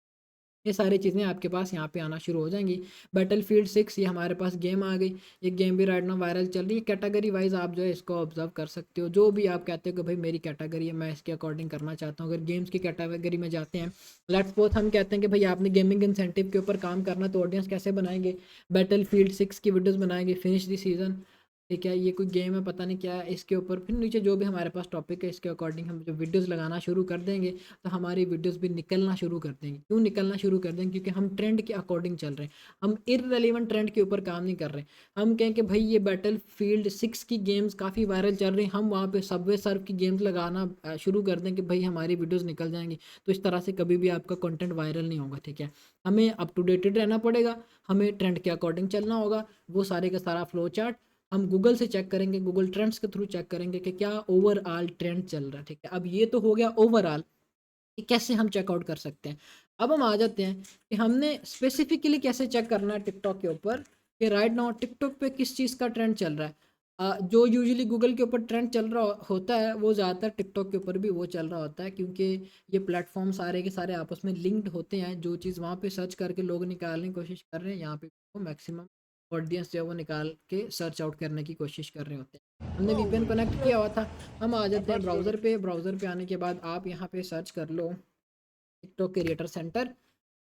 ये सारी चीज़ें आपके पास यहाँ पे आना शुरू हो जाएंगी। बैटलफील्ड 6 ये हमारे पास गेम आ गई, ये गेम भी राइट नाउ वायरल चल रही है। कैटेगरी वाइज आप जो है इसको ऑब्जर्व कर सकते हो, जो भी आप कहते हो कि भाई मेरी कैटेगरी है, मैं इसके अकॉर्डिंग करना चाहता हूँ। अगर गेम्स की कैटेगरी में जाते हैं, लेट्स सपोज हम कहते हैं कि भाई आपने गेमिंग इंसेंटिव के ऊपर काम करना, तो ऑडियंस कैसे बनाएंगे, बैटलफील्ड 6 की वीडियोज़ बनाएंगे, फिनिश द सीज़न, ठीक है। ये कोई गेम है पता नहीं क्या है, इसके ऊपर फिर नीचे जो भी हमारे पास टॉपिक है इसके अकॉर्डिंग हम जो वीडियोस लगाना शुरू कर देंगे, तो हमारी वीडियोस भी निकलना शुरू कर देंगे। क्यों निकलना शुरू कर देंगे, क्योंकि हम ट्रेंड के अकॉर्डिंग चल रहे हैं, हम इररेलेवेंट ट्रेंड के ऊपर काम नहीं कर रहे हैं। हम कहें कि भाई ये बैटलफील्ड 6 की गेम्स काफ़ी वायरल चल रही हैं, हम वहाँ पे सबवे सर्फ की गेम्स लगाना शुरू कर दें कि भाई हमारी वीडियोज़ निकल जाएंगी। तो इस तरह से कभी भी आपका कंटेंट वायरल नहीं होगा, ठीक है। हमें अप टू डेटेड रहना पड़ेगा, हमें ट्रेंड के अकॉर्डिंग चलना होगा। वो सारे का सारा फ्लो चार्ट हम गूगल से चेक करेंगे, गूगल ट्रेंड्स के थ्रू चेक करेंगे कि क्या ओवरऑल ट्रेंड चल रहा है, ठीक है। अब ये तो हो गया ओवरऑल कि कैसे हम चेकआउट कर सकते हैं। अब हम आ जाते हैं कि हमने स्पेसिफिकली कैसे चेक करना है टिकटॉक के ऊपर, कि राइट नाउ टिकटॉक पे किस चीज़ का ट्रेंड चल रहा है। जो यूजुअली गूगल के ऊपर ट्रेंड चल रहा होता है वो ज़्यादातर टिकटॉक के ऊपर भी वो चल रहा होता है, क्योंकि ये प्लेटफॉर्म सारे के सारे आपस में लिंक्ड होते हैं। जो चीज़ वहाँ पे सर्च करके लोग निकालने की कोशिश कर रहे हैं, यहाँ पे मैक्सिमम ऑडियंस जो है वो निकाल के सर्च आउट करने की कोशिश कर रहे होते हैं। हमने वीपीएन कनेक्ट किया हुआ था, हम आ जाते हैं ब्राउज़र पे आने के बाद आप यहाँ पे सर्च कर लो टिकटॉक क्रिएटर सेंटर।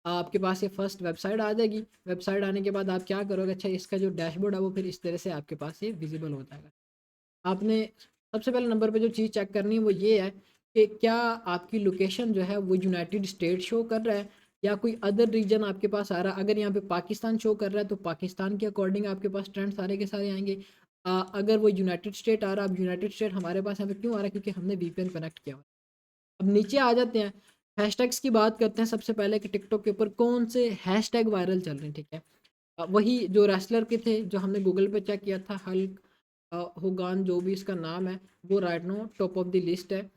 आपके पास ये फर्स्ट वेबसाइट आ जाएगी। वेबसाइट आने के बाद आप क्या करोगे, अच्छा इसका जो डैशबोर्ड है वो फिर इस तरह से आपके पास ये विजिबल हो जाएगा। आपने सबसे पहले नंबर पे जो चीज़ चेक करनी है वो ये है कि क्या आपकी लोकेशन जो है वो यूनाइटेड स्टेट शो कर रहा है या कोई अदर रीजन आपके पास आ रहा है। अगर यहाँ पे पाकिस्तान शो कर रहा है तो पाकिस्तान के अकॉर्डिंग आपके पास ट्रेंड सारे के सारे आएंगे। अगर वो यूनाइटेड स्टेट आ रहा है, अब यूनाइटेड स्टेट हमारे पास यहाँ पे क्यों आ रहा है, क्योंकि हमने वीपीएन कनेक्ट किया हुआ है। अब नीचे आ जाते हैं, हैशटैग्स की बात करते हैं सबसे पहले कि टिकटॉक के ऊपर कौन से हैशटैग वायरल चल रहे हैं। ठीक है, वही जो रेसलर के थे जो हमने गूगल पे चेक किया था, हल्क होगान जो भी इसका नाम है, वो right know top of the list है,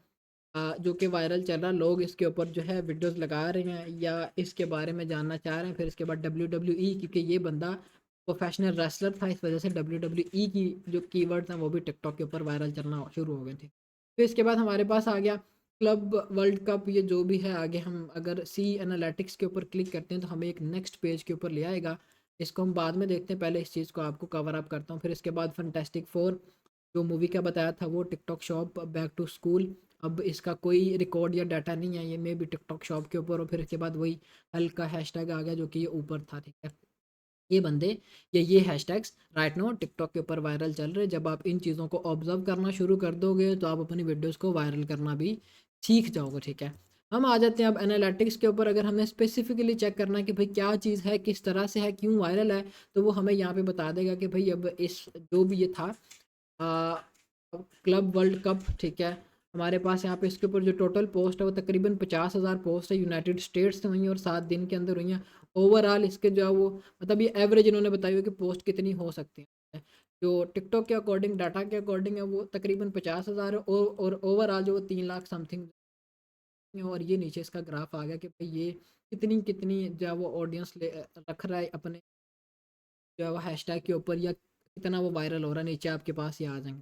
जो कि वायरल चल रहा। लोग इसके ऊपर जो है वीडियोस लगा रहे हैं या इसके बारे में जानना चाह रहे हैं। फिर इसके बाद WWE, क्योंकि ये बंदा प्रोफेशनल रेसलर था, इस वजह से WWE की जो कीवर्ड्स हैं वो भी टिकटॉक के ऊपर वायरल चलना शुरू हो गए थे। फिर इसके बाद हमारे पास आ गया क्लब वर्ल्ड कप, ये जो भी है आगे हम अगर सी एनालिटिक्स के ऊपर क्लिक करते हैं तो हमें एक नेक्स्ट पेज के ऊपर ले आएगा। इसको हम बाद में देखते हैं, पहले इस चीज़ को आपको कवर अप करता हूँ। फिर इसके बाद फैंटास्टिक फोर जो मूवी का बताया था वो TikTok shop back to school, अब इसका कोई रिकॉर्ड या डाटा नहीं है, ये मे भी टिकटॉक शॉप के ऊपर। और फिर इसके बाद वही हल्का हैशटैग आ गया जो कि ये ऊपर था। ठीक है, ये बंदे ये हैशटैग्स राइट नो टिकटॉक के ऊपर वायरल चल रहे हैं। जब आप इन चीज़ों को ऑब्जर्व करना शुरू कर दोगे तो आप अपनी वीडियोस को वायरल करना भी सीख जाओगे। ठीक है, हम आ जाते हैं अब एनालिटिक्स के ऊपर। अगर हमें स्पेसिफिकली चेक करना है कि भाई क्या चीज़ है, किस तरह से है, क्यों वायरल है, तो वो हमें यहाँ पे बता देगा कि भाई अब इस जो भी ये था क्लब वर्ल्ड कप। ठीक है, हमारे पास यहाँ पे इसके ऊपर जो टोटल पोस्ट है वो तकरीबन 50,000 पोस्ट है, यूनाइटेड स्टेट्स से हुई हैं और 7 दिन के अंदर हुई हैं। ओवरऑल इसके जो है वो मतलब ये एवरेज इन्होंने बताई हुई कि पोस्ट कितनी हो सकती है, जो टिकटॉक के अकॉर्डिंग डाटा के अकॉर्डिंग है वो तकरीबन 50,000 है और ओवरऑल जो 3 लाख समथिंग। और ये नीचे इसका ग्राफ आ गया कि भाई ये कितनी कितनी जो है वो ऑडियंस रख रहा है अपने जो है वो हैशटैग के ऊपर, या कितना वो वायरल हो रहा है, नीचे आपके पास ये आ जाएंगे।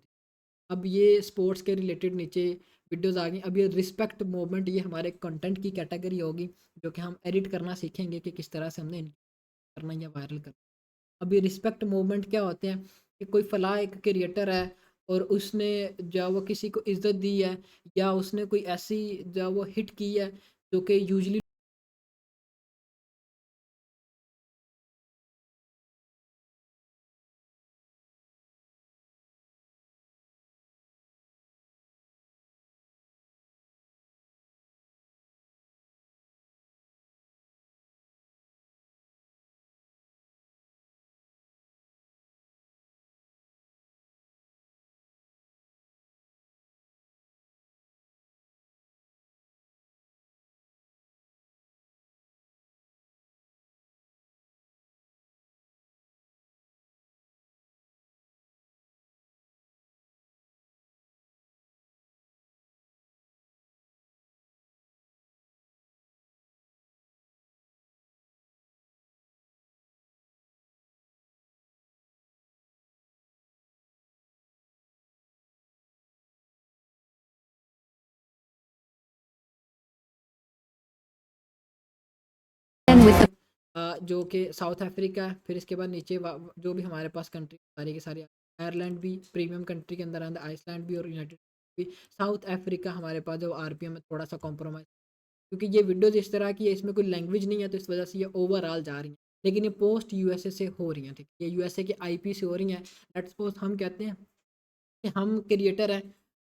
अब ये स्पोर्ट्स के रिलेटेड नीचे वीडियोस आ गई। अब ये रिस्पेक्ट मूवमेंट, ये हमारे कंटेंट की कैटेगरी होगी जो कि हम एडिट करना सीखेंगे कि किस तरह से हमने करना या वायरल करना। अब ये रिस्पेक्ट मूवमेंट क्या होते हैं कि कोई फला एक क्रिएटर है और उसने जो वो किसी को इज्जत दी है या उसने कोई ऐसी जो वो हिट की है जो कि यूजली जो कि साउथ अफ्रीका है। फिर इसके बाद नीचे जो भी हमारे पास कंट्री सारी की सारी, आयरलैंड भी प्रीमियम कंट्री के अंदर आंदा, आइसलैंड भी और यूनाइटेड भी। साउथ अफ्रीका हमारे पास जो आरपीएम में थोड़ा सा कॉम्प्रोमाइज़, क्योंकि ये वीडियोज़ इस तरह की है, इसमें कोई लैंग्वेज नहीं है तो इस वजह से ये ओवरऑल जा रही हैं। लेकिन ये पोस्ट यूएसए से हो रही हैं। ठीक है, ये यूएसए के आईपी से हो रही हैं। लेट्स सपोज हम कहते हैं कि हम क्रिएटर हैं,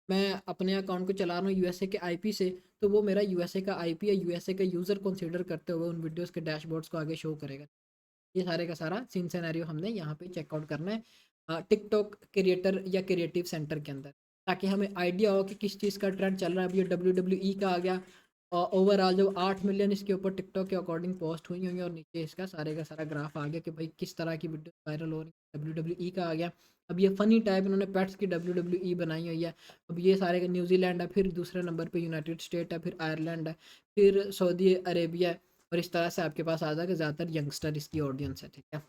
मैं अपने अकाउंट को चला रहा हूँ यूएसए के आईपी से, तो वो मेरा यूएसए का आईपी या यूएसए का यूज़र कंसीडर करते हुए उन वीडियोस के डैशबोर्ड्स को आगे शो करेगा। ये सारे का सारा सीन सिनेरियो हमने यहाँ पे चेकआउट करना है टिकटॉक क्रिएटर या क्रिएटिव सेंटर के अंदर, ताकि हमें आइडिया हो कि किस चीज़ का ट्रेंड चल रहा है। अब ये WWE का आ गया, और ओवरऑल जो 8 मिलियन इसके ऊपर टिकटॉक के अकॉर्डिंग पोस्ट हुई हुई है और नीचे इसका सारे का सारा ग्राफ आ गया कि भाई किस तरह की वीडियो वायरल हो रही है। WWE का आ गया। अब ये फ़नी टाइप इन्होंने पेट्स की WWE बनाई हुई है। अब ये सारे का न्यूजीलैंड है, फिर दूसरे नंबर पे यूनाइटेड स्टेट है, फिर आयरलैंड है, फिर सऊदी अरेबिया है। और इस तरह से आपके पास आ जाएगा ज़्यादातर यंगस्टर इसकी ऑडियंस है। ठीक है,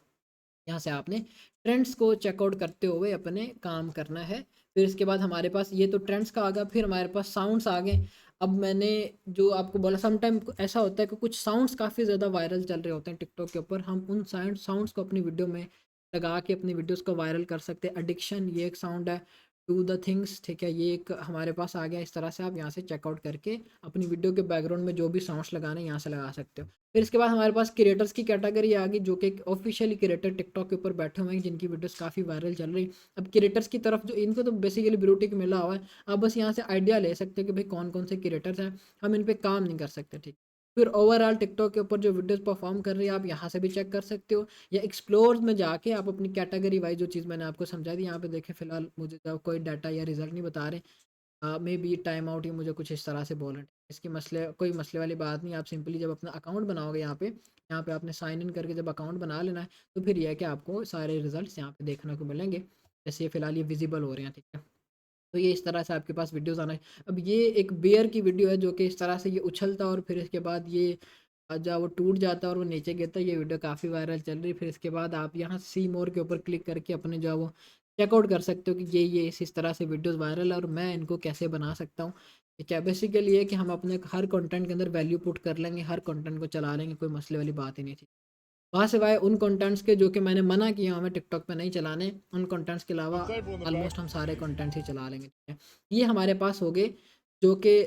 यहाँ से आपने ट्रेंड्स को चेकआउट करते हुए अपने काम करना है। फिर इसके बाद हमारे पास ये तो ट्रेंड्स का आ गया, फिर हमारे पास साउंड्स आ गए। अब मैंने जो आपको बोला, सम टाइम ऐसा होता है कि कुछ साउंड्स काफ़ी ज़्यादा वायरल चल रहे होते हैं टिकटॉक के ऊपर, हम उन साउंड्स को अपनी वीडियो में लगा के अपनी वीडियोस को वायरल कर सकते हैं। एडिक्शन ये एक साउंड है, डू द थिंग्स, ठीक है, ये एक हमारे पास आ गया। इस तरह से आप यहाँ से चेकआउट करके अपनी वीडियो के बैकग्राउंड में जो भी साउंड्स लगाने यहाँ से लगा सकते हो। फिर इसके बाद हमारे पास क्रिएटर्स की कैटेगरी आ गई, जो कि ऑफिशियली क्रिएटर टिकटॉक के ऊपर बैठे हुए हैं जिनकी वीडियोस काफ़ी वायरल चल रही। अब क्रिएटर्स की तरफ जो इनको तो बेसिकली ब्लू टिक मिला हुआ है, आप बस यहाँ से आइडिया ले सकते हो कि भाई कौन कौन से क्रिएटर्स हैं, हम इन पे काम नहीं कर सकते, ठीक। फिर ओवरऑल टिकटॉक के ऊपर जो वीडियोस परफॉर्म कर रही है आप यहाँ से भी चेक कर सकते हो, या एक्सप्लोर में जाके आप अपनी कैटेगरी वाइज जो चीज़ मैंने आपको समझा दी यहाँ पे देखें। फिलहाल मुझे तो कोई डाटा या रिजल्ट नहीं बता रहे, मे बी टाइम आउट ही मुझे कुछ इस तरह से बोल रहे हैं। इसकी मसले कोई मसले वाली बात नहीं, आप सिंपली जब अपना अकाउंट बनाओगे यहाँ पे आपने साइन इन करके जब अकाउंट बना लेना है, तो फिर यह है कि आपको सारे रिजल्ट्स यहाँ पे देखने को मिलेंगे। जैसे ये फिलहाल ये विजिबल हो रहे हैं, ठीक है। तो ये इस तरह से आपके पास वीडियोस आना है। अब ये एक बेयर की वीडियो है जो कि इस तरह से ये उछलता और फिर इसके बाद ये जब वो टूट जाता है और वो नीचे गिरता है, ये वीडियो काफ़ी वायरल चल रही है। फिर इसके बाद आप यहाँ सी मोर के ऊपर क्लिक करके अपने जो है वो चेकआउट कर सकते हो कि ये इस तरह से वीडियोस वायरल है और मैं इनको कैसे बना सकता हूँ। क्या बेसिकली ये कि हम अपने हर कंटेंट के अंदर वैल्यू पुट कर लेंगे, हर कंटेंट को चला लेंगे, कोई मसले वाली बात ही नहीं थी। वहाँ सिवाय उन कंटेंट्स के जो कि मैंने मना किया हमें टिकटॉक पे नहीं चलाने, उन कंटेंट्स के अलावा ऑलमोस्ट हम सारे कंटेंट्स ही चला लेंगे, ठीक है। ये हमारे पास हो गए जो कि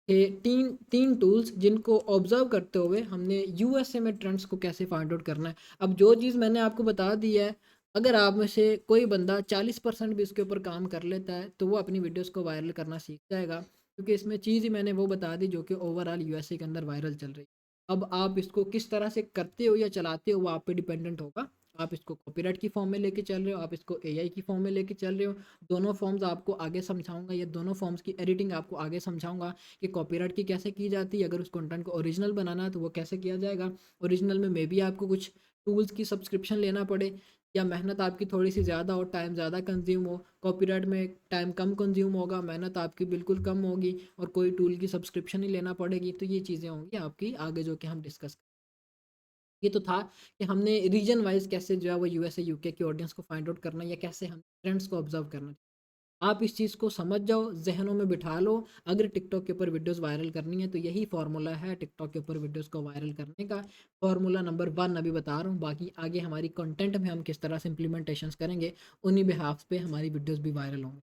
थे तीन तीन टूल्स जिनको ऑब्जर्व करते हुए हमने यूएसए में ट्रेंड्स को कैसे फाइंड आउट करना है। अब जो चीज़ मैंने आपको बता दी है, अगर आप में से कोई बंदा 40% भी इसके ऊपर काम कर लेता है तो वो अपनी वीडियोस को वायरल करना सीख जाएगा, क्योंकि इसमें चीज़ ही मैंने वो बता दी जो कि ओवरऑल यूएसए के अंदर वायरल चल रही है। अब आप इसको किस तरह से करते हो या चलाते हो वो आप पे डिपेंडेंट होगा। आप इसको कॉपीराइट की फॉर्म में लेके चल रहे हो, आप इसको एआई की फॉर्म में लेके चल रहे हो, दोनों फॉर्म्स आपको आगे समझाऊंगा, या दोनों फॉर्म्स की एडिटिंग आपको आगे समझाऊंगा कि कॉपीराइट की कैसे की जाती है। अगर उस कंटेंट को ओरिजिनल बनाना है तो वो कैसे किया जाएगा। ओरिजिनल में मे बी आपको कुछ टूल्स की सब्सक्रिप्शन लेना पड़े, या मेहनत आपकी थोड़ी सी ज़्यादा हो, टाइम ज़्यादा कंज्यूम हो। कॉपीराइट में टाइम कम कंज्यूम होगा, मेहनत आपकी बिल्कुल कम होगी और कोई टूल की सब्सक्रिप्शन ही लेना पड़ेगी। तो ये चीज़ें होंगी आपकी आगे जो कि हम डिस्कस। ये तो था कि हमने रीजन वाइज कैसे जो है वो यूएसए यूके की ऑडियंस को फाइंड आउट करना, या कैसे हम ट्रेंड्स को ऑब्जर्व करना। आप इस चीज़ को समझ जाओ, जहनों में बिठा लो। अगर टिकटॉक के ऊपर वीडियोस वायरल करनी है तो यही फार्मूला है टिकटॉक के ऊपर वीडियोस को वायरल करने का। फार्मूला नंबर 1 अभी बता रहा हूँ, बाकी आगे हमारी कंटेंट में हम किस तरह से इम्प्लीमेंटेशंस करेंगे, उन्हीं बिहाफ पे हमारी वीडियोस भी वायरल होंगे।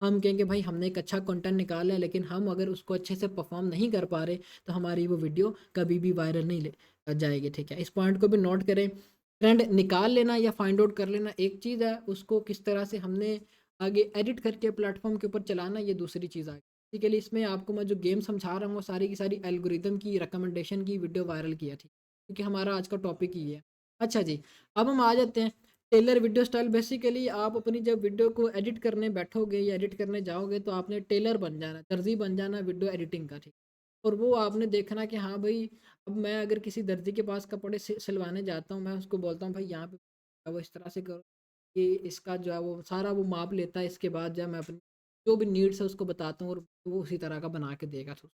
हम कहेंगे भाई हमने एक अच्छा कंटेंट निकाला है, लेकिन हम अगर उसको अच्छे से परफॉर्म नहीं कर पा रहे तो हमारी वो वीडियो कभी भी वायरल नहीं ले जाएगी, ठीक है। इस पॉइंट को भी नोट करें। ट्रेंड निकाल लेना या फाइंड आउट कर लेना एक चीज़ है, उसको किस तरह से हमने आगे एडिट करके प्लेटफॉर्म के ऊपर चलाना ये दूसरी चीज़ आ गई। बेसिकली इसमें आपको मैं जो गेम समझा रहा हूँ वो सारी की सारी एल्गोरिदम की रिकमेंडेशन की वीडियो वायरल किया थी, क्योंकि हमारा आज का टॉपिक ही है। अच्छा जी, अब हम आ जाते हैं टेलर वीडियो स्टाइल। बेसिकली आप अपनी जब वीडियो को एडिट करने बैठोगे या एडिट करने जाओगे तो आपने टेलर बन जाना, दर्जी बन जाना वीडियो एडिटिंग का, ठीक। और वो आपने देखना कि हाँ भाई, अब मैं अगर किसी दर्जी के पास कपड़े सिलवाने जाता हूँ, मैं उसको बोलता हूँ भाई यहाँ पे वो इस तरह से करो, कि इसका जो है वो सारा वो माप लेता है। इसके बाद जो है मैं अपनी जो भी नीड्स है उसको बताता हूँ और वो उसी तरह का बना के देगा। तो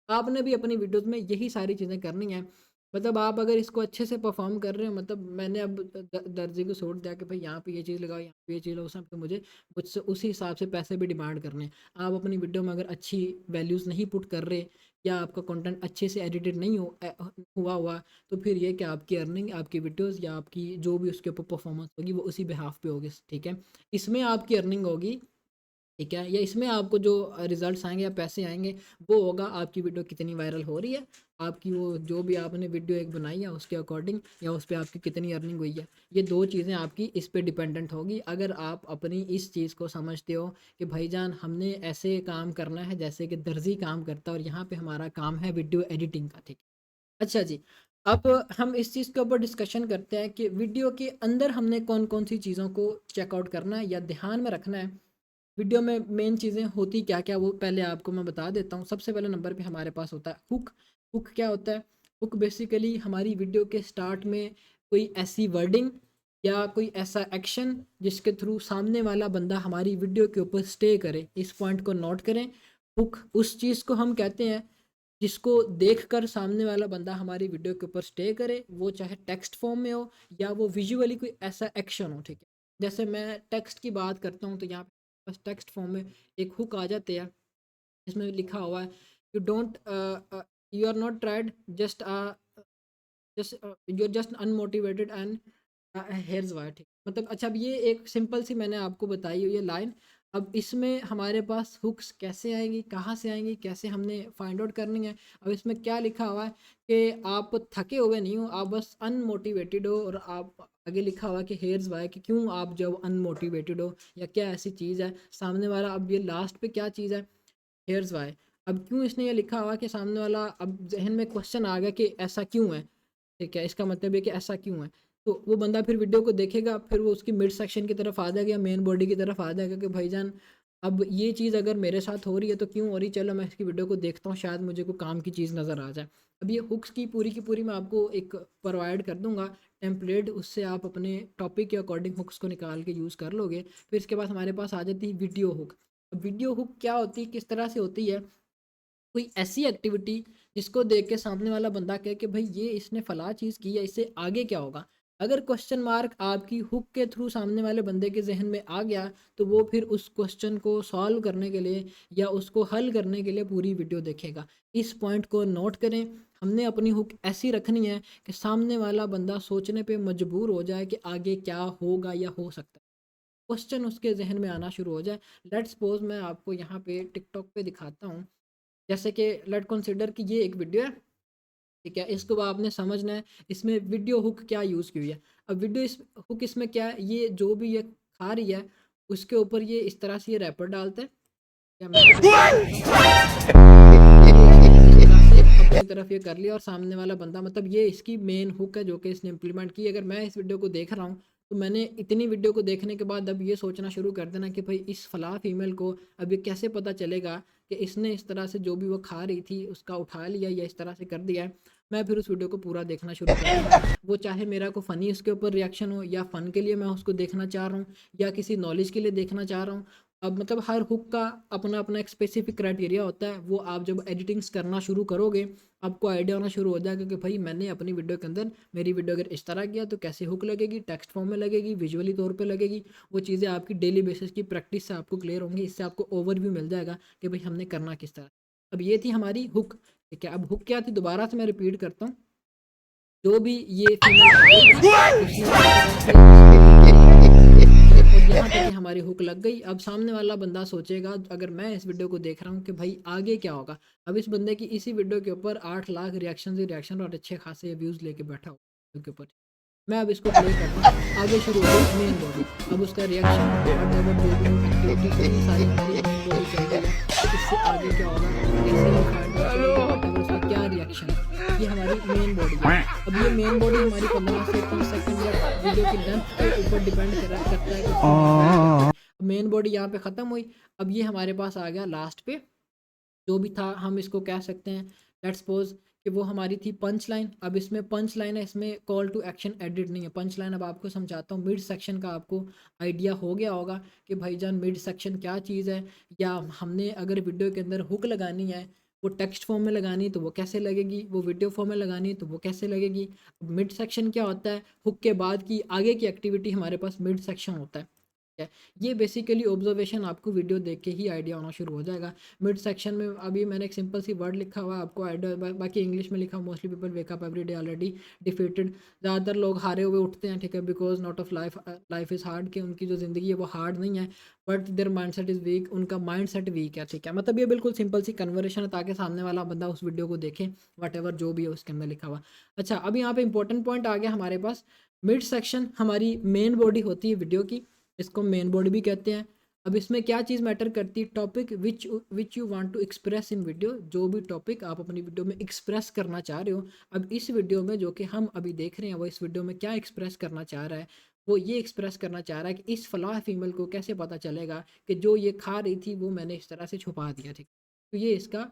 आपने भी अपनी वीडियोज़ में यही सारी चीज़ें करनी है। मतलब आप अगर इसको अच्छे से परफ़ॉर्म कर रहे हो, मतलब मैंने अब दर्जी को छोड़ दिया कि भाई यहाँ पे ये चीज़ लगाओ, यहाँ पे ये चीज़ लगाओ, उसमें पे मुझे मुझसे उसी हिसाब से पैसे भी डिमांड करने हैं। आप अपनी वीडियो में अगर अच्छी वैल्यूज़ नहीं पुट कर रहे, या आपका कंटेंट अच्छे से एडिटेड नहीं हुआ, तो फिर ये कि आपकी अर्निंग, आपकी वीडियोज़ या आपकी जो भी उसके ऊपर परफ़ॉर्मेंस होगी वो उसी बिहाफ़ पे होगी, ठीक है। इसमें आपकी अर्निंग होगी, ठीक है, या इसमें आपको जो रिजल्ट्स आएँगे या पैसे आएँगे वो होगा आपकी वीडियो कितनी वायरल हो रही है, आपकी वो जो भी आपने वीडियो एक बनाई है उसके अकॉर्डिंग, या उस पे आपकी कितनी अर्निंग हुई है। ये 2 चीज़ें आपकी इस पे डिपेंडेंट होगी। अगर आप अपनी इस चीज़ को समझते हो कि भाईजान हमने ऐसे काम करना है जैसे कि दर्जी काम करता है और यहाँ पे हमारा काम है वीडियो एडिटिंग का, ठीक है। अच्छा जी, अब हम इस चीज़ के ऊपर डिस्कशन करते हैं कि वीडियो के अंदर हमने कौन-कौन सी चीज़ों को चेकआउट करना है या ध्यान में रखना है। वीडियो में मेन चीज़ें होती क्या-क्या वो पहले आपको मैं बता देता हूँ। सबसे पहले नंबर पे हमारे पास होता है हुक। हुक क्या होता है? हुक बेसिकली हमारी वीडियो के स्टार्ट में कोई ऐसी वर्डिंग या कोई ऐसा एक्शन जिसके थ्रू सामने वाला बंदा हमारी वीडियो के ऊपर स्टे करे। इस पॉइंट को नोट करें। हुक उस चीज़ को हम कहते हैं जिसको देखकर सामने वाला बंदा हमारी वीडियो के ऊपर स्टे करे, वो चाहे टेक्स्ट फॉर्म में हो या वो विजुअली कोई ऐसा एक्शन हो, ठीक है। जैसे मैं टेक्स्ट की बात करता हूँ तो यहाँ बस टेक्स्ट फॉर्म में एक हुक आ जाते हैं जिसमें लिखा हुआ है you don't you are not tried just just you are just unmotivated and here's why, ठीक। मतलब अच्छा, अब ये एक सिंपल सी मैंने आपको बताई हुई है लाइन। अब इसमें हमारे पास हुक्स कैसे आएंगी, कहाँ से आएंगी, कैसे हमने फाइंड आउट करनी है। अब इसमें क्या लिखा हुआ है कि आप थके हुए नहीं हो, आप बस अनमोटिवेटेड हो, और आप आगे लिखा हुआ है कि हेयर्स वाई, कि क्यों आप जब अनमोटिवेटेड हो या क्या ऐसी चीज़ है सामने वाला। अब ये लास्ट पे क्या चीज़ है, हेयर्स वाई। अब क्यों इसने ये लिखा हुआ कि सामने वाला, अब जहन में क्वेश्चन आ गया कि ऐसा क्यों है, ठीक है, इसका मतलब ये कि ऐसा क्यों है। तो वो बंदा फिर वीडियो को देखेगा, फिर वो उसकी मिड सेक्शन की तरफ आ जाएगा या मेन बॉडी की तरफ आ जाएगा कि भाईजान अब ये चीज़ अगर मेरे साथ हो रही है तो क्यों हो रही, चलो मैं इसकी वीडियो को देखता हूँ, शायद मुझे कोई काम की चीज़ नज़र आ जाए। अब ये हुक्स की पूरी मैं आपको एक प्रोवाइड कर दूंगा टेम्पलेट, उससे आप अपने टॉपिक के अकॉर्डिंग हुक्स को निकाल के यूज़ कर लोगे। फिर इसके बाद हमारे पास आ जाती है वीडियो हुक। वीडियो हुक क्या होती है, किस तरह से होती है, कोई ऐसी एक्टिविटी जिसको देख के सामने वाला बंदा कहे कि भाई ये इसने फला चीज़ की है, इससे आगे क्या होगा। अगर क्वेश्चन मार्क आपकी हुक के थ्रू सामने वाले बंदे के जहन में आ गया, तो वो फिर उस क्वेश्चन को सॉल्व करने के लिए या उसको हल करने के लिए पूरी वीडियो देखेगा। इस पॉइंट को नोट करें। हमने अपनी हुक ऐसी रखनी है कि सामने वाला बंदा सोचने पे मजबूर हो जाए कि आगे क्या होगा या हो सकता है, क्वेश्चन उसके जहन में आना शुरू हो जाए। लेट्स सपोज मैं आपको यहाँ पे टिकटॉक पे दिखाता हूँ। जैसे कि लेट कंसिडर कि ये एक वीडियो है, ठीक है, इसको आपने समझना है इसमें वीडियो हुक क्या यूज़ की हुई है। अब वीडियो इस हुक इसमें क्या है, ये जो भी ये खा रही है उसके ऊपर ये इस तरह से ये रैपर डालता है, या मैं आपको अपनी तरफ ये कर लिया और सामने वाला बंदा, मतलब ये इसकी मेन हुक है जो कि इसने इम्प्लीमेंट की। अगर मैं इस वीडियो को देख रहा हूँ तो मैंने इतनी वीडियो को देखने के बाद अब ये सोचना शुरू कर देना कि भाई इस फला फीमेल को अब ये कैसे पता चलेगा कि इसने इस तरह से जो भी वो खा रही थी उसका उठा लिया या इस तरह से कर दिया है। मैं फिर उस वीडियो को पूरा देखना शुरू कर दूँगा। वो चाहे मेरा को फ़नी उसके ऊपर रिएक्शन हो, या फ़न के लिए मैं उसको देखना चाह रहा हूँ, या किसी नॉलेज के लिए देखना चाह रहा हूँ। अब मतलब हर हुक का अपना अपना एक स्पेसिफिक क्राइटेरिया होता है। वो आप जब एडिटिंग्स करना शुरू करोगे आपको आइडिया होना शुरू हो जाएगा कि भाई मैंने अपनी वीडियो के अंदर, मेरी वीडियो अगर इस तरह किया तो कैसे हुक लगेगी, टेक्स्ट फॉर्म में लगेगी, विजुअली तौर पे लगेगी। वो चीज़ें आपकी डेली बेसिस की प्रैक्टिस से आपको क्लियर होंगी। इससे आपको ओवरव्यू मिल जाएगा कि भाई हमने करना किस तरह। अब ये थी हमारी हुक, ठीक है। अब हुक क्या थी, दोबारा से मैं रिपीट करता हूँ। जो भी ये फीमेल और यहाँ तक हमारी हुक लग गई। अब सामने वाला बंदा सोचेगा, अगर मैं इस वीडियो को देख रहा हूँ कि भाई आगे क्या होगा। अब इस बंदे की इसी वीडियो के ऊपर 8 लाख रिएक्शन ही रिएक्शन और अच्छे खासे व्यूज़ लेके बैठा हो के ऊपर। मैं अब इसको प्ले करता हूँ, आगे शुरू हो गई मेन बॉडी। अब उसका रिएक्शन वट जो भी एक्टिविटी सारी हमारी मेन बॉडी चल रही है। इससे आगे क्या होगा, कैसे हम फाइंड आउट करेंगे, वट उसका क्या रिएक्शन है, ये हमारी मेन बॉडी है। अब ये मेन बॉडी हमारी 15 से 30 सेकंड या वीडियो की लेंथ के ऊपर डिपेंड करता है कि मेन बॉडी यहाँ पे ख़त्म हुई। अब ये हमारे पास आ गया लास्ट पे, जो भी था हम इसको कह सकते हैं लेट्स सपोज कि वो हमारी थी पंच लाइन। अब इसमें पंच लाइन है, इसमें कॉल टू एक्शन एडिट नहीं है। पंच लाइन अब आपको समझाता हूँ। मिड सेक्शन का आपको आइडिया हो गया होगा कि भाईजान मिड सेक्शन क्या चीज़ है, या हमने अगर वीडियो के अंदर हुक लगानी है, वो टेक्स्ट फॉर्म में लगानी है तो वो कैसे लगेगी, वो वीडियो फॉर्म में लगानी है तो वो कैसे लगेगी। मिड सेक्शन क्या होता है, हुक के बाद की आगे की एक्टिविटी हमारे पास मिड सेक्शन होता है। है। ये बेसिकली ऑब्जर्वेशन आपको वीडियो देख के ही आइडिया होना शुरू हो जाएगा। मिड सेक्शन में अभी मैंने एक सिंपल सी वर्ड लिखा हुआ है, आपको आइडिया बाकी इंग्लिश में लिखा, mostly people wake up every day already defeated. ज़्यादातर लोग हारे हुए उठते हैं, ठीक है, because not of life is hard, कि उनकी जो ज़िंदगी है वो हार्ड नहीं है, but their mind set is week, उनका माइंड सेट वीक है, ठीक है। मतलब ये बिल्कुल सिंपल सी कन्वर्सेशन है ताकि सामने वाला बंदा उस वीडियो को देखे, वट एवर जो भी है उसके अंदर लिखा हुआ। अच्छा, अब यहाँ पे इंपॉर्टेंट पॉइंट आ गया हमारे पास। मिड सेक्शन हमारी मेन बॉडी होती है वीडियो की, इसको मेन बॉडी भी कहते हैं। अब इसमें क्या चीज़ मैटर करती है, topic which you want to express in video, जो भी टॉपिक आप अपनी वीडियो में एक्सप्रेस करना चाह रहे हो। अब इस वीडियो में जो कि हम अभी देख रहे हैं, वो इस वीडियो में क्या एक्सप्रेस करना चाह रहा है, वो ये एक्सप्रेस करना चाह रहा है कि इस फलाह फीमेल को कैसे पता चलेगा कि जो ये खा रही थी वो मैंने इस तरह से छुपा दिया, ठीक। तो ये इसका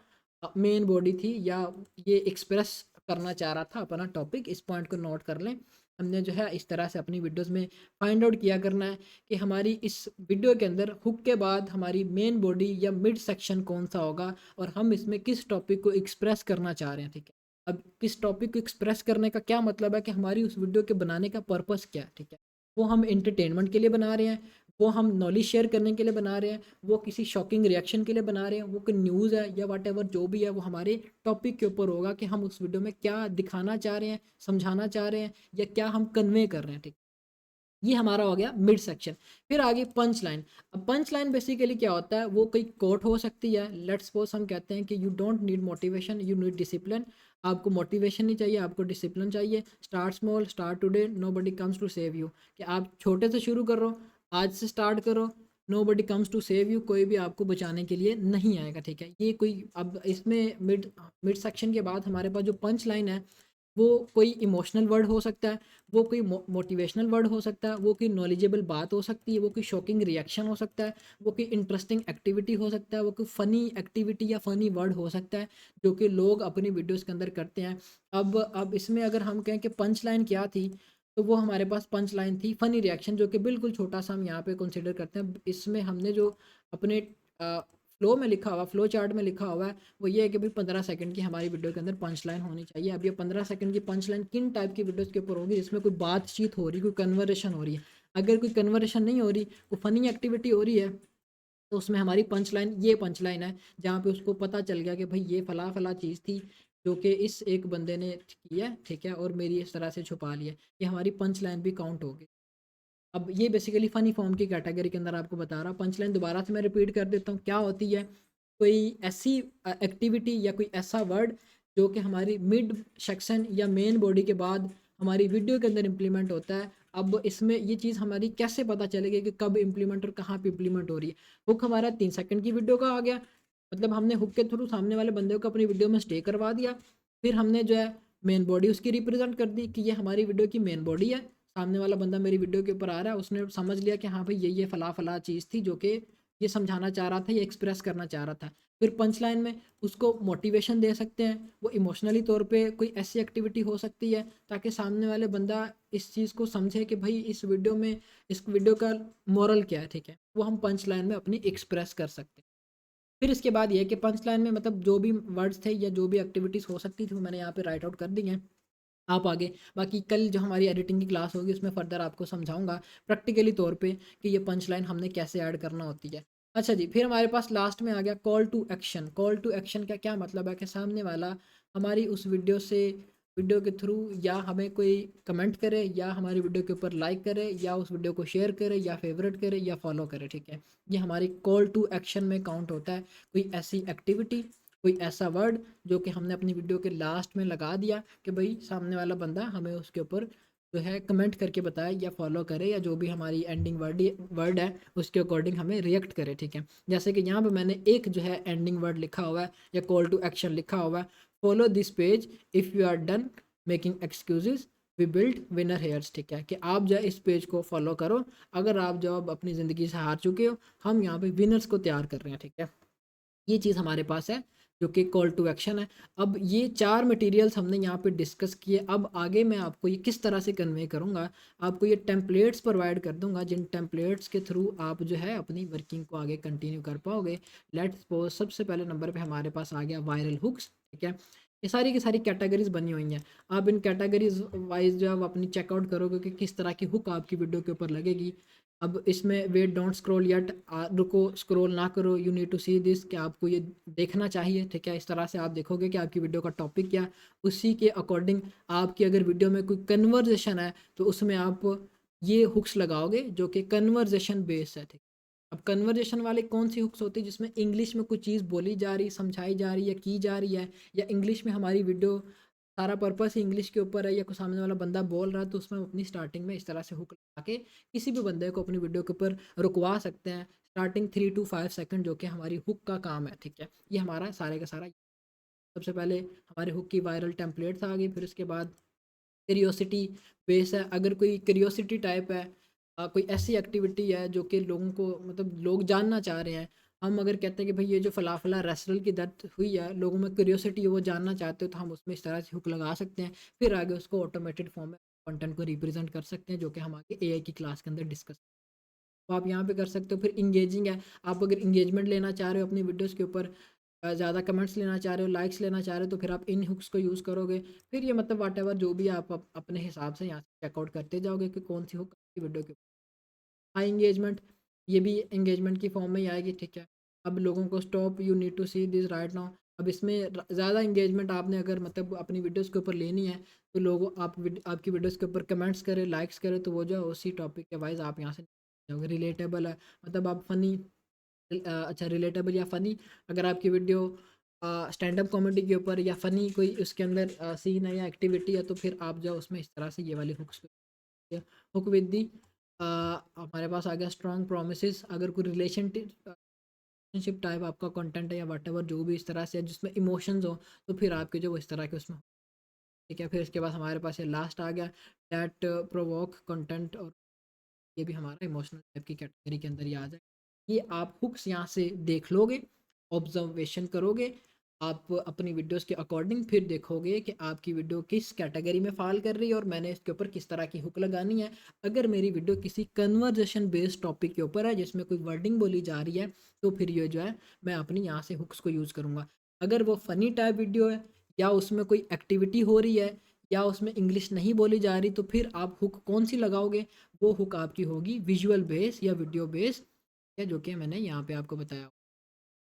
मेन बॉडी थी, या ये एक्सप्रेस करना चाह रहा था अपना टॉपिक। इस पॉइंट को नोट कर लें। हमने जो है इस तरह से अपनी वीडियोस में फाइंड आउट किया करना है कि हमारी इस वीडियो के अंदर हुक के बाद हमारी मेन बॉडी या मिड सेक्शन कौन सा होगा, और हम इसमें किस टॉपिक को एक्सप्रेस करना चाह रहे हैं, ठीक है। अब किस टॉपिक को एक्सप्रेस करने का क्या मतलब है कि हमारी उस वीडियो के बनाने का पर्पस क्या है, ठीक है। वो हम इंटरटेनमेंट के लिए बना रहे हैं, वो हम नॉलेज शेयर करने के लिए बना रहे हैं, वो किसी शॉकिंग रिएक्शन के लिए बना रहे हैं, वो कोई न्यूज़ है या वट एवर जो भी है, वो हमारे टॉपिक के ऊपर होगा कि हम उस वीडियो में क्या दिखाना चाह रहे हैं, समझाना चाह रहे हैं, या क्या हम कन्वे कर रहे हैं, ठीक। ये हमारा हो गया मिड सेक्शन। फिर आगे पंच लाइन। अब पंच लाइन बेसिकली क्या होता है, वो कोई कोट हो सकती है। लेट्स सपोज हम कहते हैं कि you don't need motivation, you need discipline. आपको मोटिवेशन नहीं चाहिए, आपको डिसिप्लिन चाहिए। Start small, start today, nobody comes to save you. कि आप छोटे से शुरू करो, आज से स्टार्ट करो, nobody comes to save you, कोई भी आपको बचाने के लिए नहीं आएगा, ठीक है। ये कोई, अब इसमें मिड मिड सेक्शन के बाद हमारे पास जो पंच लाइन है, वो कोई इमोशनल वर्ड हो सकता है, वो कोई मोटिवेशनल वर्ड हो सकता है, वो कोई नॉलेजेबल बात हो सकती है, वो कोई शॉकिंग रिएक्शन हो सकता है, वो कोई इंटरेस्टिंग एक्टिविटी हो सकता है, वो कोई फ़नी एक्टिविटी या फ़नी वर्ड हो सकता है जो कि लोग अपनी वीडियोस के अंदर करते हैं। अब इसमें अगर हम कहें कि पंच लाइन क्या थी, तो वो हमारे पास पंच लाइन थी फ़नी रिएक्शन, जो कि बिल्कुल छोटा सा हम यहाँ पे कंसिडर करते हैं। इसमें हमने जो अपने फ्लो में लिखा हुआ, फ्लो चार्ट में लिखा हुआ है, वो ये है कि भाई 15 सेकंड की हमारी वीडियो के अंदर पंच लाइन होनी चाहिए। अब ये 15 सेकंड की पंच लाइन किन टाइप की वीडियोस के ऊपर होगी, जिसमें कोई बातचीत हो रही, कोई कन्वर्सेशन हो रही है। अगर कोई कन्वर्सेशन नहीं हो रही, कोई फ़नी एक्टिविटी हो रही है, तो उसमें हमारी पंच लाइन ये पंच लाइन है, जहाँ पे उसको पता चल गया कि भाई ये फ़ला फ़ला चीज़ थी जो कि इस एक बंदे ने की है, ठीक है, और मेरी इस तरह से छुपा लिया। ये हमारी पंच लाइन भी काउंट होगी। अब ये बेसिकली फ़नी फॉर्म की कैटेगरी के अंदर आपको बता रहा हूँ। पंच लाइन दोबारा से मैं रिपीट कर देता हूँ, क्या होती है, कोई ऐसी एक्टिविटी या कोई ऐसा वर्ड जो कि हमारी मिड सेक्शन या मेन बॉडी के बाद हमारी वीडियो के अंदर इम्प्लीमेंट होता है। अब इसमें ये चीज़ हमारी कैसे पता चलेगी कि कब इम्प्लीमेंट और कहाँ पे इम्प्लीमेंट हो रही है। हुक हमारा 3 सेकंड की वीडियो का आ गया, मतलब हमने हुक के थ्रू सामने वाले बंदे को अपनी वीडियो में स्टे करवा दिया। फिर हमने जो है मेन बॉडी उसकी रिप्रेजेंट कर दी कि ये हमारी वीडियो की मेन बॉडी है। सामने वाला बंदा मेरी वीडियो के ऊपर आ रहा है, उसने समझ लिया कि हाँ भाई ये फ़ला फ़ला चीज़ थी जो कि ये समझाना चाह रहा था, ये एक्सप्रेस करना चाह रहा था। फिर पंच लाइन में उसको मोटिवेशन दे सकते हैं, वो इमोशनली तौर पे कोई ऐसी एक्टिविटी हो सकती है ताकि सामने वाले बंदा इस चीज़ को समझे कि भाई इस वीडियो में, इस वीडियो का मोरल क्या है, ठीक है, वो हम पंच लाइन में अपनी एक्सप्रेस कर सकते हैं। फिर इसके बाद ये है कि पंच लाइन में मतलब जो भी वर्ड्स थे या जो भी एक्टिविटीज़ हो सकती थी वो मैंने यहाँ पे राइट आउट कर दी हैं। आप आगे बाकी कल जो हमारी एडिटिंग की क्लास होगी उसमें फ़र्दर आपको समझाऊंगा प्रैक्टिकली तौर पे कि ये पंच लाइन हमने कैसे ऐड करना होती है। अच्छा जी, फिर हमारे पास लास्ट में आ गया call to action. Call to action का क्या मतलब है कि सामने वाला हमारी उस वीडियो से, वीडियो के थ्रू या हमें कोई कमेंट करे या हमारी वीडियो के ऊपर लाइक करे या उस वीडियो को शेयर करे या फेवरेट करे या फॉलो करे, ठीक है। ये हमारी कॉल टू एक्शन में काउंट होता है। कोई ऐसी एक्टिविटी, कोई ऐसा वर्ड जो कि हमने अपनी वीडियो के लास्ट में लगा दिया कि भाई सामने वाला बंदा हमें उसके ऊपर जो है कमेंट करके बताए या फॉलो करे या जो भी हमारी एंडिंग वर्ड है उसके अकॉर्डिंग हमें रिएक्ट करे, ठीक है। जैसे कि यहाँ पे मैंने एक जो है एंडिंग वर्ड लिखा हुआ है या कॉल टू एक्शन लिखा हुआ है, follow this page if you are done making excuses we build winner here's, ठीक है, कि आप जो है इस पेज को फॉलो करो अगर आप जो अब अपनी ज़िंदगी से हार चुके हो, हम यहाँ पे विनर्स को तैयार कर रहे हैं, ठीक है। ये चीज़ हमारे पास है जो कि कॉल टू एक्शन है। अब ये 4 मटेरियल्स हमने यहाँ पे डिस्कस किए। अब आगे मैं आपको ये किस तरह से कन्वे करूँगा, आपको ये टेम्पलेट्स प्रोवाइड कर दूँगा जिन टेम्पलेट्स के थ्रू आप जो है अपनी वर्किंग को आगे कंटिन्यू कर पाओगे। लेट्स सपोज सबसे पहले नंबर पे हमारे पास आ गया वायरल हुक्स, ठीक है। ये सारी की सारी कैटेगरीज बनी हुई हैं। आप इन कैटेगरीज वाइज जो है वो अपनी चेकआउट करोगे कि किस तरह की हुक आपकी वीडियो के ऊपर लगेगी। अब इसमें वेट डोंट स्क्रॉल येट, रुको स्क्रॉल ना करो, you need to see this, कि आपको ये देखना चाहिए, ठीक है। इस तरह से आप देखोगे कि आपकी वीडियो का टॉपिक क्या, उसी के अकॉर्डिंग आपकी अगर वीडियो में कोई कन्वर्जेशन है तो उसमें आप ये हुक्स लगाओगे जो कि कन्वर्जेशन बेस्ड है, ठीक। अब कन्वर्जेशन वाले कौन सी हुक्स होती है जिसमें इंग्लिश में कुछ चीज़ बोली जा रही, समझाई जा रही है, की जा रही है, या इंग्लिश में हमारी वीडियो सारा पर्पस ही इंग्लिश के ऊपर है या कोई सामने वाला बंदा बोल रहा है, तो उसमें अपनी स्टार्टिंग में इस तरह से हुक लगा के किसी भी बंदे को अपनी वीडियो के ऊपर रुकवा सकते हैं। स्टार्टिंग 3 to 5 सेकंड जो कि हमारी हुक का काम है, ठीक है। ये हमारा सारे का सारा। सबसे पहले हमारे हुक की वायरल टेम्पलेट्स आ गई, फिर उसके बाद क्यूरियोसिटी बेस है। अगर कोई क्यूरियोसिटी टाइप है, कोई ऐसी एक्टिविटी है जो कि लोगों को मतलब लोग जानना चाह रहे हैं, हम अगर कहते हैं कि भाई ये जो फला फला रेस्टोरेंट की डेथ हुई है, लोगों में क्यूरियोसिटी है, वो जानना चाहते हो, तो हम उसमें इस तरह से हुक लगा सकते हैं। फिर आगे उसको ऑटोमेटेड फॉर्म में कंटेंट को रिप्रेजेंट कर सकते हैं जो कि हम आगे एआई की क्लास के अंदर डिस्कस, तो आप यहाँ पे कर सकते हो। फिर इंगेजिंग है, आप अगर इंगेजमेंट लेना चाह रहे हो अपनी वीडियोज़ के ऊपर, ज़्यादा कमेंट्स लेना चाह रहे हो, लाइक्स लेना चाह रहे हो, तो फिर आप इन हुक्स को यूज़ करोगे। फिर ये मतलब व्हाटएवर जो भी आप अपने हिसाब से यहाँ से चेकआउट करते जाओगे कि कौन सी हुक आपकी वीडियो के। हाई एंगेजमेंट, ये भी एंगेजमेंट की फॉर्म में ही आएगी, ठीक है। अब लोगों को stop, you need to see this right now, अब इसमें ज़्यादा इंगेजमेंट आपने अगर मतलब अपनी वीडियोस के ऊपर लेनी है तो लोगों आपकी वीडियोस के ऊपर कमेंट्स करें, लाइक्स करें, तो वो जो है उसी टॉपिक के वाइज आप यहाँ से जाओगे। रिलेटेबल है, मतलब आप फ़नी, अच्छा रिलेटेबल या फ़नी, अगर आपकी वीडियो स्टैंड अप कॉमेडी के ऊपर या फ़नी कोई उसके अंदर सीन है या एक्टिविटी है, तो फिर आप जो है उसमें इस तरह से ये वाली हुक्स, हुक विद दी हमारे पास आ गया स्ट्रॉन्ग प्रोमिसेस। अगर कोई रिलेशनशिप टाइप आपका कंटेंट है या व्हाटएवर जो भी इस तरह से है जिसमें इमोशंस हो, तो फिर आपके जो वो इस तरह के उसमें, ठीक है। फिर इसके बाद हमारे पास ये लास्ट आ गया दैट प्रोवोक कंटेंट, और ये भी हमारा इमोशनल टाइप की कैटेगरी के अंदर ही आ जाए। ये आप हुक्स यहाँ से देख लोगे, ऑब्जर्वेशन करोगे आप अपनी वीडियोस के अकॉर्डिंग, फिर देखोगे कि आपकी वीडियो किस कैटेगरी में फ़ॉल कर रही है और मैंने इसके ऊपर किस तरह की हुक लगानी है। अगर मेरी वीडियो किसी कन्वर्जेशन बेस्ड टॉपिक के ऊपर है जिसमें कोई वर्डिंग बोली जा रही है, तो फिर ये जो है मैं अपनी यहाँ से हुक्स को यूज़ करूँगा। अगर वो फ़नी टाइप वीडियो है या उसमें कोई एक्टिविटी हो रही है या उसमें इंग्लिश नहीं बोली जा रही, तो फिर आप हुक कौन सी लगाओगे, वो हुक आपकी होगी विजुअल बेस या वीडियो बेस, है जो कि मैंने यहाँ पे आपको बताया।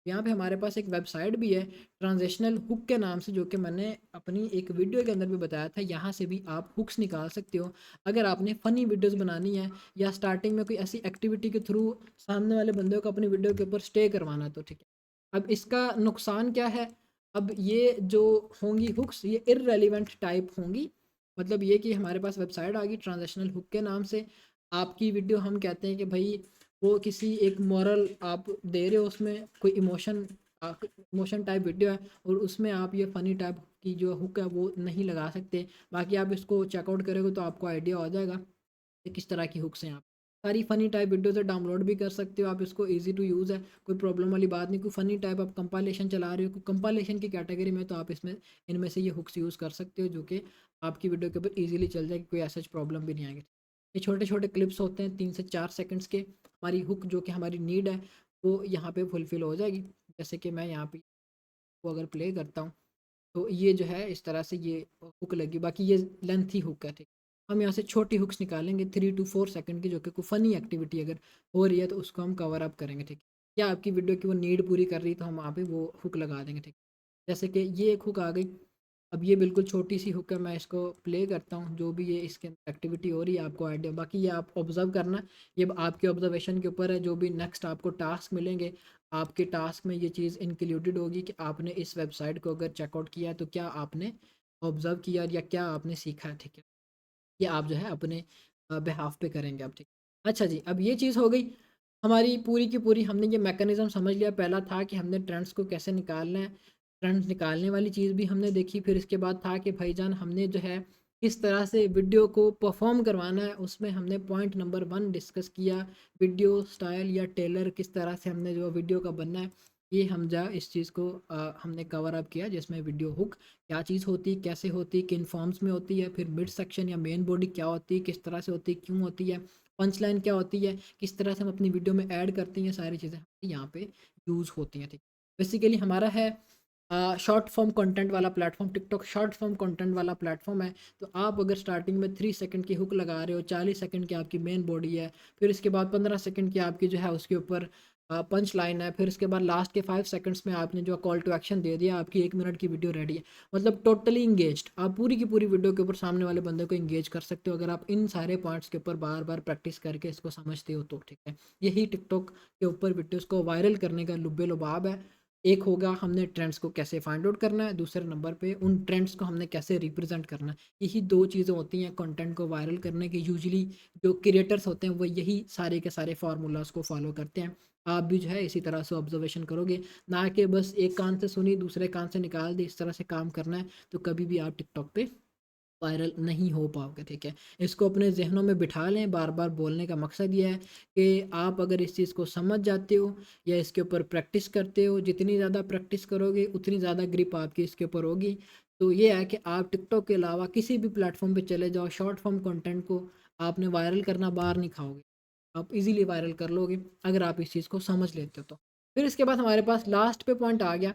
यहाँ पे हमारे पास एक वेबसाइट भी है ट्रांजेक्शनल हुक के नाम से, जो कि मैंने अपनी एक वीडियो के अंदर भी बताया था। यहाँ से भी आप हुक्स निकाल सकते हो अगर आपने फ़नी वीडियोस बनानी है या स्टार्टिंग में कोई ऐसी एक्टिविटी के थ्रू सामने वाले बंदे को अपनी वीडियो के ऊपर स्टे करवाना, तो ठीक है। अब इसका नुकसान क्या है, अब ये जो होंगी हुक्स ये इररेलेवेंट टाइप होंगी, मतलब ये कि हमारे पास वेबसाइट आ गई ट्रांजेक्शनल हुक के नाम से। आपकी वीडियो हम कहते हैं कि भाई वो किसी एक मॉरल आप दे रहे हो, उसमें कोई इमोशन टाइप वीडियो है और उसमें आप ये फ़नी टाइप की जो हुक है वो नहीं लगा सकते। बाकी आप इसको चेकआउट करोगे तो आपको आइडिया हो जाएगा कि किस तरह की हुक्स हैं। आप सारी फ़नी टाइप वीडियो से डाउनलोड भी कर सकते हो आप इसको, ईजी टू यूज़ है, कोई प्रॉब्लम वाली बात नहीं। कोई फ़नी टाइप आप कंपाइलेशन चला रहे हो, कोई कंपाइलेशन की कैटेगरी में, तो आप इसमें इनमें से ये हुक्स यूज़ कर सकते हो जो कि आपकी वीडियो के ऊपर ईजिली चल जाएगी, कोई ऐसा प्रॉब्लम भी नहीं आएगी। ये छोटे छोटे क्लिप्स होते हैं 3 से 4 सेकंड्स के, हमारी हुक जो कि हमारी नीड है वो यहाँ पे फुलफ़िल हो जाएगी। जैसे कि मैं यहाँ पे वो अगर प्ले करता हूँ तो ये जो है इस तरह से ये हुक लगी, बाकी ये लेंथी हुक है, ठीक। हम यहाँ से छोटी हुक्स निकालेंगे 3 to 4 सेकंड की, जो कि कोई फ़नी एक्टिविटी अगर हो रही है तो उसको हम कवर अप करेंगे, ठीक। या आपकी वीडियो की वो नीड पूरी कर रही है तो हम वहाँ पे वो हुक लगा देंगे, ठीक। जैसे कि ये एक हुक आ गई, अब ये बिल्कुल छोटी सी हुक है, मैं इसको प्ले करता हूँ, जो भी ये इसके अंदर एक्टिविटी हो रही है आपको आइडिया, बाकी ये आप ऑब्ज़र्व करना, ये आपके ऑब्जर्वेशन के ऊपर है। जो भी नेक्स्ट आपको टास्क मिलेंगे, आपके टास्क में ये चीज़ इंक्लूडेड होगी कि आपने इस वेबसाइट को अगर चेकआउट किया तो क्या आपने ऑब्ज़र्व किया या क्या आपने सीखा है, ठीक है। ये आप जो है अपने बिहाफ़ पे करेंगे आप, ठीक। अच्छा जी, अब ये चीज़ हो गई हमारी पूरी की पूरी, हमने ये मैकेनिज़्म समझ लिया। पहला था कि हमने ट्रेंड्स को कैसे निकालना है, ट्रेंड्स निकालने वाली चीज़ भी हमने देखी। फिर इसके बाद था कि भाईजान हमने जो है किस तरह से वीडियो को परफ़ॉर्म करवाना है, उसमें हमने पॉइंट नंबर 1 डिस्कस किया, वीडियो स्टाइल या टेलर किस तरह से हमने जो वीडियो का बनना है, ये हम जा इस चीज़ को हमने कवर अप किया, जिसमें वीडियो हुक क्या चीज़ होती है, कैसे होती है, किन फॉर्म्स में होती है, फिर मिड सेक्शन या मेन बॉडी क्या होती है, किस तरह से होती है, क्यों होती है, पंच लाइन क्या होती है, किस तरह से हम अपनी वीडियो में ऐड करते हैं, सारी चीज़ें यहाँ पे यूज़ होती हैं, ठीक। बेसिकली हमारा है शॉर्ट फॉर्म कंटेंट वाला platform, TikTok short form content वाला प्लेटफॉर्म है। तो आप अगर स्टार्टिंग में 3 सेकंड की हुक लगा रहे हो, 40 सेकंड की आपकी मेन बॉडी है, फिर इसके बाद 15 सेकंड की आपकी जो है उसके ऊपर पंच लाइन है, फिर इसके बाद लास्ट के 5 सेकंड्स में आपने जो कॉल टू एक्शन दे दिया, आपकी 1 मिनट की वीडियो रेडी है। मतलब टोटली इंगेज्ड, आप पूरी की पूरी वीडियो के ऊपर सामने वाले बंदे को इंगेज कर सकते हो अगर आप इन सारे पॉइंट्स के ऊपर बार बार प्रैक्टिस करके इसको समझते हो तो, ठीक है। यही टिकटॉक के ऊपर वीडियोज़ को वायरल करने का लुब्बे लुबाब है। एक होगा हमने ट्रेंड्स को कैसे फाइंड आउट करना है, दूसरे नंबर पे उन ट्रेंड्स को हमने कैसे रिप्रेजेंट करना है। यही 2 चीज़ें होती हैं कंटेंट को वायरल करने की। यूजुअली जो क्रिएटर्स होते हैं वो यही सारे के सारे फार्मूलाज को फॉलो करते हैं। आप भी जो है इसी तरह से ऑब्जर्वेशन करोगे, ना कि बस एक कान से सुनी दूसरे कान से निकाल दी, इस तरह से काम करना है तो कभी भी आप टिकटॉक पे वायरल नहीं हो पाओगे, ठीक है। इसको अपने ज़हनों में बिठा लें। बार बार बोलने का मकसद ये है कि आप अगर इस चीज़ को समझ जाते हो या इसके ऊपर प्रैक्टिस करते हो, जितनी ज़्यादा प्रैक्टिस करोगे उतनी ज़्यादा ग्रिप आपकी इसके ऊपर होगी। तो ये है कि आप टिकटॉक के अलावा किसी भी प्लेटफॉर्म पे चले जाओ, शॉर्ट फॉर्म कंटेंट को आपने वायरल करना बाहर नहीं खाओगे, आप इजीली वायरल कर लोगे अगर आप इस चीज़ को समझ लेते हो तो। फिर इसके बाद हमारे पास लास्ट पे पॉइंट आ गया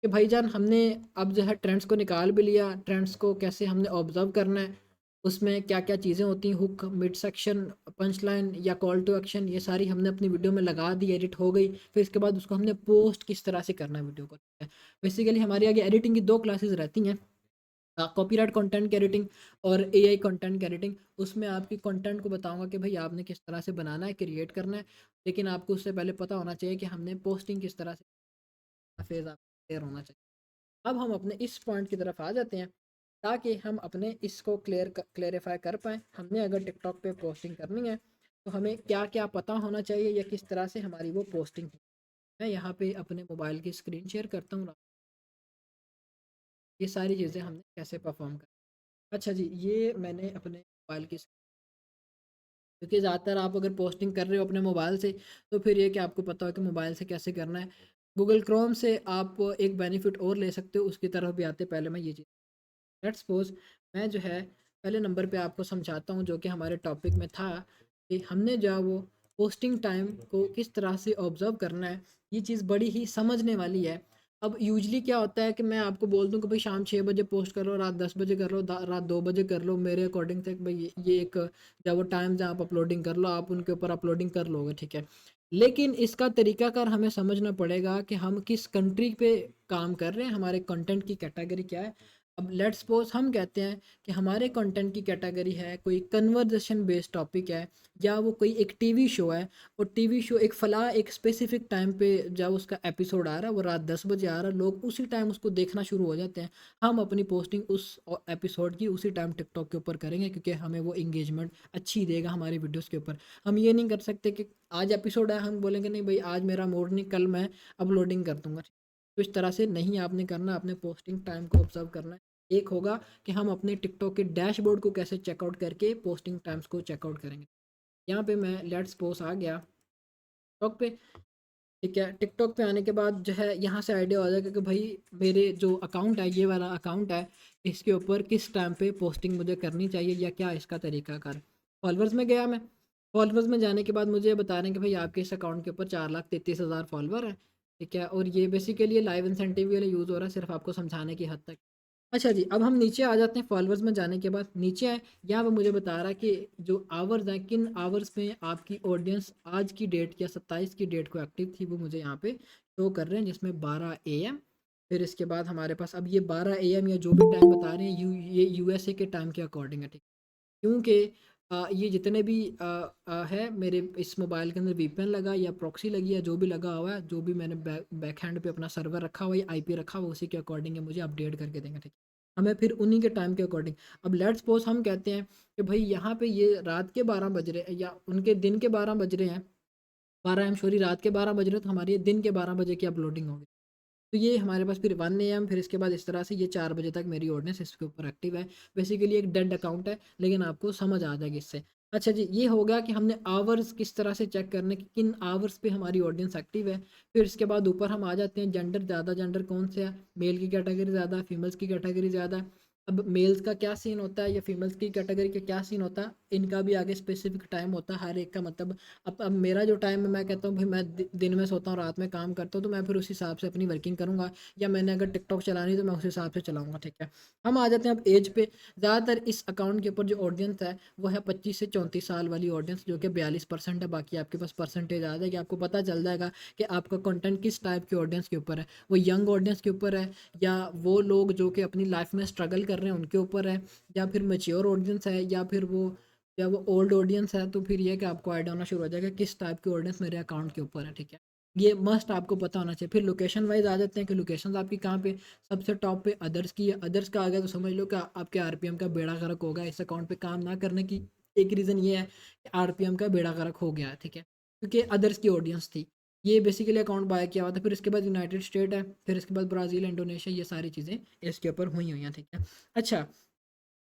कि भाईजान हमने अब जो है ट्रेंड्स को निकाल भी लिया, ट्रेंड्स को कैसे हमने ऑब्ज़र्व करना है। उसमें क्या-क्या चीज़ें होती हैं, hook, mid section, punch line या कॉल टू एक्शन, ये सारी हमने अपनी वीडियो में लगा दी, एडिट हो गई। फिर इसके बाद उसको हमने पोस्ट किस तरह से करना है वीडियो को। बेसिकली हमारी आगे एडिटिंग की 2 क्लासेस रहती हैं, कॉपीराइट कंटेंट की एडिटिंग और एआई कंटेंट की एडिटिंग। उसमें आपकी कंटेंट को बताऊँगा कि भई आपने किस तरह से बनाना है, क्रिएट करना है। लेकिन आपको उससे पहले पता होना चाहिए कि हमने पोस्टिंग किस तरह से, फेज़ आपको क्लियर होना चाहिए। अब हम अपने इस पॉइंट की तरफ आ जाते हैं, ताकि हम अपने इसको क्लेरिफ़ाई कर पाएँ। हमने अगर टिकटॉक पे पोस्टिंग करनी है, तो हमें क्या-क्या पता होना चाहिए या किस तरह से हमारी वो पोस्टिंग हो। मैं यहाँ पे अपने मोबाइल की स्क्रीन शेयर करता हूँ, ये सारी चीज़ें हमने कैसे परफ़ॉर्म कर। अच्छा जी, ये मैंने अपने मोबाइल की, क्योंकि ज़्यादातर आप अगर पोस्टिंग कर रहे हो अपने मोबाइल से, तो फिर ये कि आपको पता हो कि मोबाइल से कैसे करना है। गूगल क्रोम से आप एक बेनिफिट और ले सकते हो, उसकी तरफ भी आते पहले मैं ये चीज़, लेट्स सपोज़ मैं जो है पहले नंबर पे आपको समझाता हूँ जो कि हमारे टॉपिक में था, कि हमने जो है वो पोस्टिंग टाइम को किस तरह से ऑब्ज़र्व करना है। ये चीज़ बड़ी ही समझने वाली है। अब यूजुअली क्या होता है कि मैं आपको बोल दूँ कि भाई शाम 6 बजे पोस्ट कर लो, रात 10 बजे कर लो, रात 2 बजे कर लो, मेरे अकॉर्डिंग से भाई ये एक जब वो टाइम जहाँ आप अपलोडिंग कर लो, आप उनके ऊपर अपलोडिंग कर लोगे, ठीक है। लेकिन इसका तरीकाकार हमें समझना पड़ेगा कि हम किस कंट्री पे काम कर रहे हैं, हमारे कंटेंट की कैटेगरी क्या है। अब लेट्स सपोज हम कहते हैं कि हमारे कंटेंट की कैटेगरी है कोई कन्वर्सेशन बेस्ड टॉपिक है, या वो कोई एक टीवी शो है, और टीवी शो एक फ़लाँ एक स्पेसिफिक टाइम पे जब उसका एपिसोड आ रहा है, वो रात 10 बजे आ रहा है, लोग उसी टाइम उसको देखना शुरू हो जाते हैं। हम अपनी पोस्टिंग उस एपिसोड की उसी टाइम टिकटॉक के ऊपर करेंगे, क्योंकि हमें वो इंगेजमेंट अच्छी देगा हमारी वीडियोस के ऊपर। हम ये नहीं कर सकते कि आज एपिसोड है, हम बोलेंगे नहीं भाई आज मेरा मूड नहीं, कल मैं अपलोडिंग कर दूँगा। तो इस तरह से नहीं आपने करना, आपने पोस्टिंग टाइम को ऑब्ज़र्व करना है। एक होगा कि हम अपने टिकटॉक के डैशबोर्ड को कैसे चेकआउट करके पोस्टिंग टाइम्स को चेकआउट करेंगे। यहाँ पे मैं लेट्स सपोज़ आ गया टिकटॉक पे, ठीक है। टिकटॉक पे आने के बाद जो है यहाँ से आइडिया हो जाएगा कि भाई मेरे जो अकाउंट है, ये वाला अकाउंट है, इसके ऊपर किस टाइम पे पोस्टिंग मुझे करनी चाहिए या क्या इसका तरीकाकार। फॉलोअर्स में गया मैं, फॉलोअर्स में जाने के बाद मुझे बता रहे हैं कि भाई आपके इस अकाउंट के ऊपर 4,33,000 फॉलोअर है, ठीक है। और ये बेसिकली लाइव इंसेंटिव के लिए यूज़ हो रहा है, सिर्फ आपको समझाने की हद तक। अच्छा जी, अब हम नीचे आ जाते हैं, फॉलोअर्स में जाने के बाद नीचे आए, यहाँ पे मुझे बता रहा है कि जो आवर्स हैं, किन आवर्स में आपकी ऑडियंस आज की डेट या 27 की डेट को एक्टिव थी, वो मुझे यहाँ पे शो कर रहे हैं, जिसमें 12 AM। फिर इसके बाद हमारे पास अब ये 12 AM या जो भी टाइम बता रहे हैं, ये यूएसए के टाइम के अकॉर्डिंग है, ठीक। क्योंकि ये जितने भी है मेरे इस मोबाइल के अंदर वीपीएन लगा या प्रॉक्सी लगी है, जो भी लगा हुआ है, जो भी मैंने बैक हैंड पे अपना सर्वर रखा हुआ है, आईपी रखा हुआ है, उसी के अकॉर्डिंग है, मुझे अपडेट करके देंगे, ठीक है। हमें फिर उन्हीं के टाइम के अकॉर्डिंग, अब लेट्स सपोज हम कहते हैं कि भाई यहाँ पे ये रात के 12 बज रहे हैं या उनके दिन के 12 बज रहे हैं, 12 एम सॉरी रात के 12 बज रहे हैं, तो हमारी ये दिन के 12 बजे की अपलोडिंग होगी। तो ये हमारे पास फिर 1 AM, फिर इसके बाद इस तरह से ये 4 बजे तक मेरी ऑडियंस इसके ऊपर एक्टिव है। बेसिकली एक डेड अकाउंट है, लेकिन आपको समझ आ जाएगी इससे। अच्छा जी, ये हो गया कि हमने आवर्स किस तरह से चेक करने कि किन आवर्स पे हमारी ऑडियंस एक्टिव है। फिर इसके बाद ऊपर हम आ जाते हैं जेंडर, ज़्यादा जेंडर कौन से है, मेल की कैटेगरी ज़्यादा है, फीमेल्स की कैटेगरी ज़्यादा है। अब मेल्स का क्या सीन होता है या फीमेल्स की कैटेगरी का क्या सीन होता है, इनका भी आगे स्पेसिफिक टाइम होता है हर एक का। मतलब अब मेरा जो टाइम है, मैं कहता हूँ भाई मैं दिन में सोता हूँ, रात में काम करता हूँ, तो मैं फिर उस हिसाब से अपनी वर्किंग करूँगा, या मैंने अगर टिकटॉक चलानी तो मैं उस हिसाब से चलाऊँगा, ठीक है। हम आ जाते हैं अब एज पे। ज़्यादातर इस अकाउंट के ऊपर जो ऑडियंस है वो है 25 से 34 साल वाली ऑडियंस, जो कि 42% है। बाकी आपके पास परसेंटेज आ जाएगी, आपको पता चल जाएगा कि आपका कंटेंट किस टाइप की ऑडियंस के ऊपर है। वो यंग ऑडियंस के ऊपर है, या वो लोग जो कि अपनी लाइफ में स्ट्रगल कर रहे हैं उनके ऊपर है, या फिर मैच्योर ऑडियंस है, या वो ओल्ड ऑडियंस है। तो फिर ये कि आपको आइडिया होना शुरू हो जाएगा किस टाइप की ऑडियंस मेरे अकाउंट के ऊपर है, ठीक है। ये मस्ट आपको पता होना चाहिए। फिर लोकेशन वाइज आ जाते हैं कि लोकेशन आपकी कहाँ पे, सबसे टॉप पे अदर्स की है। अदर्स का आ गया तो समझ लो कि आपके आरपीएम का बेड़ा गर्क होगा। इस अकाउंट पे काम ना करने की एक रीज़न ये है कि आरपीएम का बेड़ा गर्क हो गया है, ठीक है, क्योंकि अदर्स की ऑडियंस थी। ये बेसिकली अकाउंट बाय किया हुआ था। फिर इसके बाद यूनाइटेड स्टेट है, फिर इसके बाद ब्राज़ील, इंडोनेशिया, ये सारी चीज़ें इसके ऊपर हुई हुई हैं, ठीक है। अच्छा,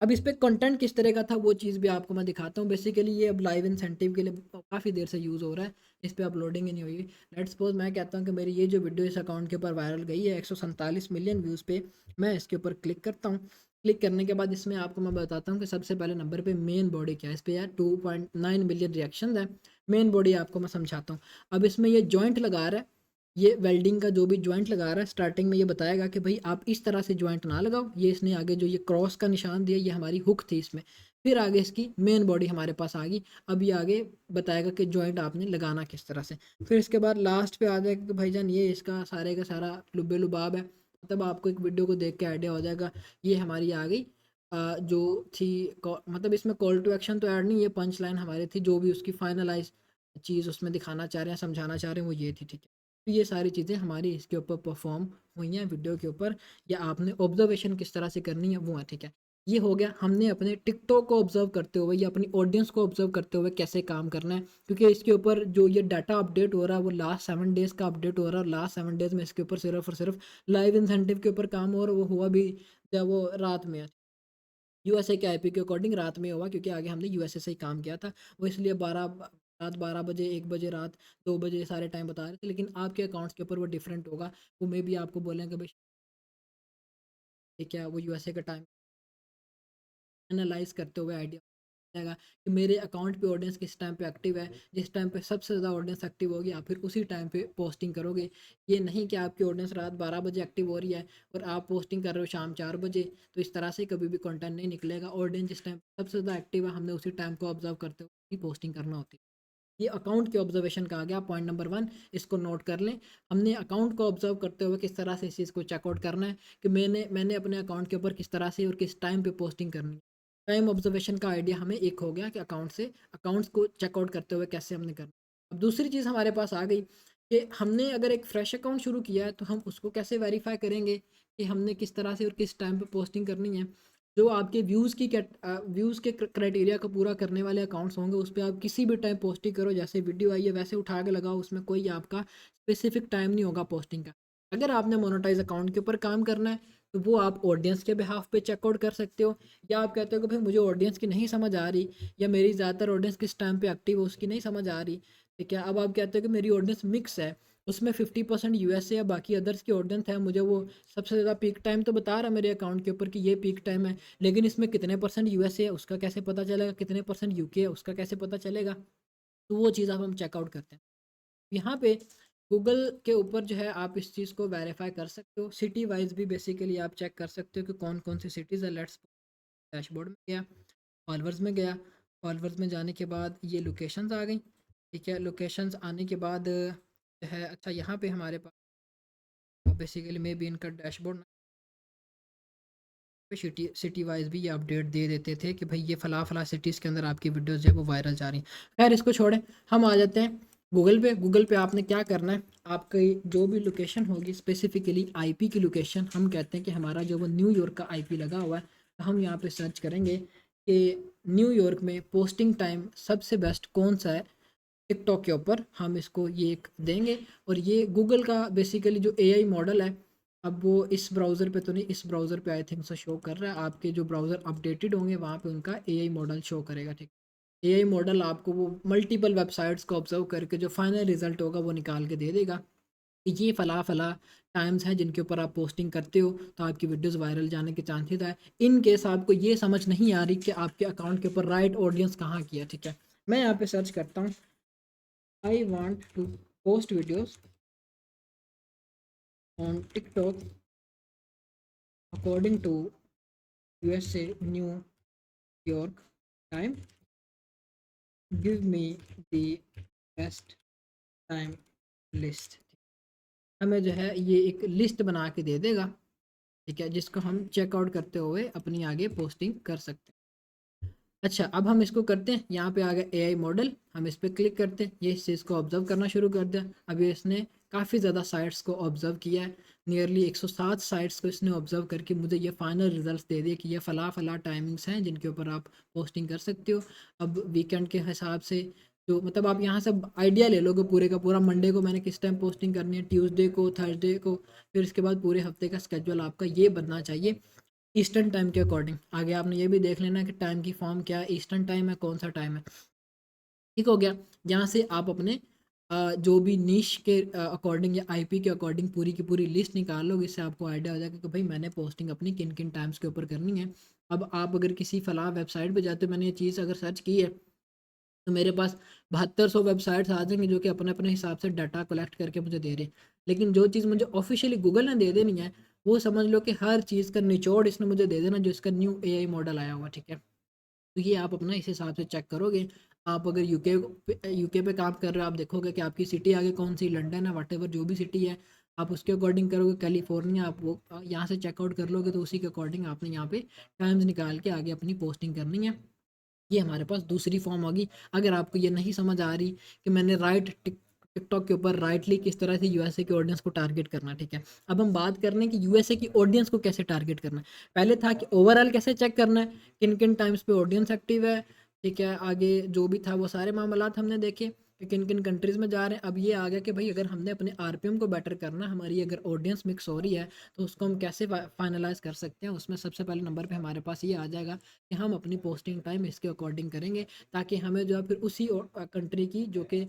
अब इस पे कंटेंट किस तरह का था वो चीज़ भी आपको मैं दिखाता हूँ। बेसिकली ये अब लाइव इंसेंटिव के लिए काफ़ी देर से यूज़ हो रहा है, इस पे अपलोडिंग ही नहीं हुई। लेट्स सपोज मैं कहता हूँ कि मेरी ये जो वीडियो इस अकाउंट के ऊपर वायरल गई है 147 मिलियन व्यूज़ पे, मैं इसके ऊपर क्लिक करता हूँ। क्लिक करने के बाद इसमें आपको मैं बताता हूँ कि सबसे पहले नंबर पे मेन बॉडी क्या है। इस पे यार 2.9 मिलियन रिएक्शन है। मेन बॉडी आपको मैं समझाता हूँ। अब इसमें ये जॉइंट लगा रहा है, ये वेल्डिंग का जो भी जॉइंट लगा रहा है, स्टार्टिंग में ये बताएगा कि भाई आप इस तरह से जॉइंट ना लगाओ। ये इसने आगे जो ये क्रॉस का निशान दिया, ये हमारी हुक थी इसमें। फिर आगे इसकी मेन बॉडी हमारे पास आ गई। अब ये आगे बताएगा कि जॉइंट आपने लगाना किस तरह से। फिर इसके बाद लास्ट पे आ जाएगा कि भाईजान ये इसका सारे का सारा लुब्बे लुबाब है। तब आपको एक वीडियो को देख के आइडिया हो जाएगा। ये हमारी आ गई जो थी मतलब इसमें कॉल टू एक्शन तो ऐड नहीं, ये पंच लाइन हमारी थी, जो भी उसकी फाइनलाइज चीज़ उसमें दिखाना चाह रहे हैं, समझाना चाह रहे हैं, वो ये थी, ठीक है। तो ये सारी चीज़ें हमारी इसके ऊपर परफॉर्म हुई हैं वीडियो के ऊपर, या आपने ऑब्जर्वेशन किस तरह से करनी है वो है, ठीक है। ये हो गया हमने अपने टिकटॉक को ऑब्जर्व करते हुए या अपनी ऑडियंस को ऑब्जर्व करते हुए कैसे काम करना है, क्योंकि इसके ऊपर जो ये डाटा अपडेट हो रहा है वो लास्ट 7 डेज़ का अपडेट हो रहा है, और लास्ट 7 डेज़ में इसके ऊपर सिर्फ और सिर्फ लाइव इंसेंटिव के ऊपर काम हो रहा है। वो हुआ भी जब वो रात में है, यूएसए के आईपी के अकॉर्डिंग रात में हुआ, क्योंकि आगे हमने यूएसए से ही काम किया था। वो इसलिए रात 12 बजे, 1 बजे, रात 2 बजे सारे टाइम बता रहे थे, लेकिन आपके अकाउंट्स के ऊपर वो डिफरेंट होगा। वो मे भी आपको बोलेंगे भाई ठीक है, वो यूएसए का टाइम एनालाइज करते हुए आइडिया जाएगा कि मेरे अकाउंट पे ऑडियंस किस टाइम पे एक्टिव है। जिस टाइम पे सबसे ज़्यादा ऑडियंस एक्टिव होगी आप फिर उसी टाइम पे पोस्टिंग करोगे। ये नहीं कि आपकी ऑडियंस रात 12 बजे एक्टिव हो रही है और आप पोस्टिंग कर रहे हो शाम 4 बजे, तो इस तरह से कभी भी कंटेंट नहीं निकलेगा। ऑडियंस जिस टाइम सबसे ज़्यादा एक्टिव है, हमने उसी टाइम को ऑब्जर्व करते हुए पोस्टिंग करना होती है। ये अकाउंट के ऑब्जर्वेशन का आ गया पॉइंट नंबर 1, इसको नोट कर लें। हमने अकाउंट को ऑब्जर्व करते हुए किस तरह से इस चीज़ को चेकआउट करना है कि मैंने अपने अकाउंट के ऊपर किस तरह से और किस टाइम पे पोस्टिंग करनी है। टाइम ऑब्जर्वेशन का आइडिया हमें एक हो गया कि अकाउंट्स को चेकआउट करते हुए कैसे हमने करना। अब दूसरी चीज़ हमारे पास आ गई कि हमने अगर एक फ्रेश अकाउंट शुरू किया है तो हम उसको कैसे वेरीफाई करेंगे कि हमने किस तरह से और किस टाइम पे पोस्टिंग करनी है। जो आपके व्यूज़ के क्राइटेरिया को पूरा करने वाले अकाउंट्स होंगे उस पे आप किसी भी टाइम पोस्टिंग करो, जैसे वीडियो आई है वैसे उठा के लगाओ, उसमें कोई आपका स्पेसिफिक टाइम नहीं होगा पोस्टिंग का। अगर आपने मोनेटाइज अकाउंट के ऊपर काम करना है तो वो आप ऑडियंस के बिहाफ पे चेकआउट कर सकते हो, या आप कहते हो कि भाई मुझे ऑडियंस की नहीं समझ आ रही, या मेरी ज़्यादातर ऑडियंस किस टाइम पे एक्टिव है उसकी नहीं समझ आ रही, ठीक है। अब आप कहते हो कि मेरी ऑडियंस मिक्स है, उसमें 50% यूएसए या बाकी अदर्स की ऑडियंस है, मुझे वो सबसे ज़्यादा पीक टाइम तो बता रहा है मेरे अकाउंट के ऊपर कि ये पीक टाइम है, लेकिन इसमें कितने परसेंट यूएसए है उसका कैसे पता चलेगा, कितने परसेंट यूके है उसका कैसे पता चलेगा। तो वो चीज़ अब हम चेकआउट करते हैं। यहाँ पे गूगल के ऊपर जो है आप इस चीज़ को वेरीफाई कर सकते हो। सिटी वाइज भी बेसिकली आप चेक कर सकते हो कि कौन कौन सी सिटीज़ है। लेट्स डैशबोर्ड में गया, फॉलोअर्स में गया, फॉलोअर्स में जाने के बाद ये लोकेशंस आ गई, ठीक है। लोकेशंस आने के बाद जो है अच्छा यहाँ पे हमारे पास बेसिकली मे भी इनका डैशबोर्ड पे सिटी वाइज भी ये अपडेट दे देते थे कि भाई ये फ़ला फ़ला सिटीज़ के अंदर आपकी वीडियोस जो है वो वायरल जा रही हैं। खैर इसको छोड़ें, हम आ जाते हैं गूगल पे आपने क्या करना है, आपकी जो भी लोकेशन होगी स्पेसिफिकली आईपी की लोकेशन, हम कहते हैं कि हमारा जो वो न्यूयॉर्क का आईपी लगा हुआ है, तो हम यहाँ पे सर्च करेंगे कि न्यूयॉर्क में पोस्टिंग टाइम सबसे बेस्ट कौन सा है टिकटॉक के ऊपर। हम इसको ये एक देंगे, और ये गूगल का बेसिकली जो एआई मॉडल है, अब वो इस ब्राउज़र पे तो नहीं, इस ब्राउज़र पे आई थिंक से शो कर रहा है। आपके जो ब्राउज़र अपडेटेड होंगे वहाँ पे उनका एआई मॉडल शो करेगा, ठीक। एआई मॉडल आपको वो मल्टीपल वेबसाइट्स को ऑब्जर्व करके जो फाइनल रिजल्ट होगा वो निकाल के दे देगा कि ये फ़ला फ़ला टाइम्स हैं जिनके ऊपर आप पोस्टिंग करते हो तो आपकी वीडियोस वायरल जाने के चांसेस है। इन केस आपको ये समझ नहीं आ रही कि आपके अकाउंट के ऊपर राइट ऑडियंस कहाँ की है, ठीक है। मैं यहाँ पे सर्च करता हूँ I want to post videos on TikTok according to USA New York time, give me the best time list। हमें जो है ये एक लिस्ट बना के दे देगा, ठीक है, जिसको हम चेकआउट करते हुए अपनी आगे पोस्टिंग कर सकते हैं। अच्छा अब हम इसको करते हैं, यहाँ पे आ गया एआई मॉडल, हम इस पर क्लिक करते हैं, ये इस चीज़ को ऑब्जर्व करना शुरू कर दिया। अब ये इसने काफ़ी ज़्यादा साइट्स को ऑब्जर्व किया है, नियरली 107 साइट्स को इसने ऑब्जर्व करके मुझे ये फाइनल रिजल्ट्स दे दिए कि ये फ़ला फ़ला टाइमिंग्स हैं जिनके ऊपर आप पोस्टिंग कर सकते हो। अब वीकेंड के हिसाब से जो मतलब आप यहाँ से आइडिया ले लोगे पूरे का पूरा, मंडे को मैंने किस टाइम पोस्टिंग करनी है, ट्यूसडे को, थर्सडे को, फिर इसके बाद पूरे हफ्ते का स्केड्यूल आपका ये बनना चाहिए ईस्टर्न टाइम के अकॉर्डिंग। आगे आपने ये भी देख लेना कि टाइम की फॉर्म क्या है, ईस्टर्न टाइम है, कौन सा टाइम है, ठीक हो गया। यहाँ से आप अपने जो भी नीश के अकॉर्डिंग या आईपी के अकॉर्डिंग पूरी की पूरी लिस्ट निकाल लोगे, इससे आपको आइडिया हो जाएगा कि भाई मैंने पोस्टिंग अपनी किन किन टाइम्स के ऊपर करनी है। अब आप अगर किसी फलाह वेबसाइट पे जाते हो, मैंने ये चीज़ अगर सर्च की है तो मेरे पास 7200 वेबसाइट्स आ जाएंगे जो कि अपने अपने हिसाब से डाटा कलेक्ट करके मुझे दे रहे हैं। लेकिन जो चीज़ मुझे ऑफिशियली गूगल ने दे देनी है वो समझ लो कि हर चीज़ का निचोड़ इसने मुझे दे देना जो इसका न्यू एआई मॉडल आया हुआ, ठीक है। तो ये आप अपना इस हिसाब से चेक करोगे। आप अगर यूके पे काम कर रहे हो, आप देखोगे कि आपकी सिटी आगे कौन सी, लंदन है, वट जो भी सिटी है, आप उसके अकॉर्डिंग करोगे। कैलिफोर्निया आप वो यहाँ से चेकआउट कर लोगे, तो उसी के अकॉर्डिंग आपने यहाँ पे टाइम्स निकाल के आगे अपनी पोस्टिंग करनी है। ये हमारे पास दूसरी फॉर्म होगी। अगर आपको ये नहीं समझ आ रही कि मैंने टिकटॉक के ऊपर राइटली किस तरह से यूएसए के ऑडियंस को टारगेट करना, ठीक है, अब हम बात कर रहे हैं कि यूएसए की ऑडियंस को कैसे टारगेट करना है। पहले था कि ओवरऑल कैसे चेक करना है, किन किन टाइम्स पे ऑडियंस एक्टिव है, ठीक है, आगे जो भी था वो सारे मामलात हमने देखे कि किन किन कंट्रीज़ में जा रहे हैं। अब ये आ गया कि भाई अगर हमने अपने आरपीएम को बेटर करना, हमारी अगर ऑडियंस मिक्स हो रही है, तो उसको हम कैसे फाइनलाइज कर सकते हैं। उसमें सबसे पहले नंबर पे हमारे पास ये आ जाएगा कि हम अपनी पोस्टिंग टाइम इसके अकॉर्डिंग करेंगे, ताकि हमें जो है फिर उसी कंट्री की जो कि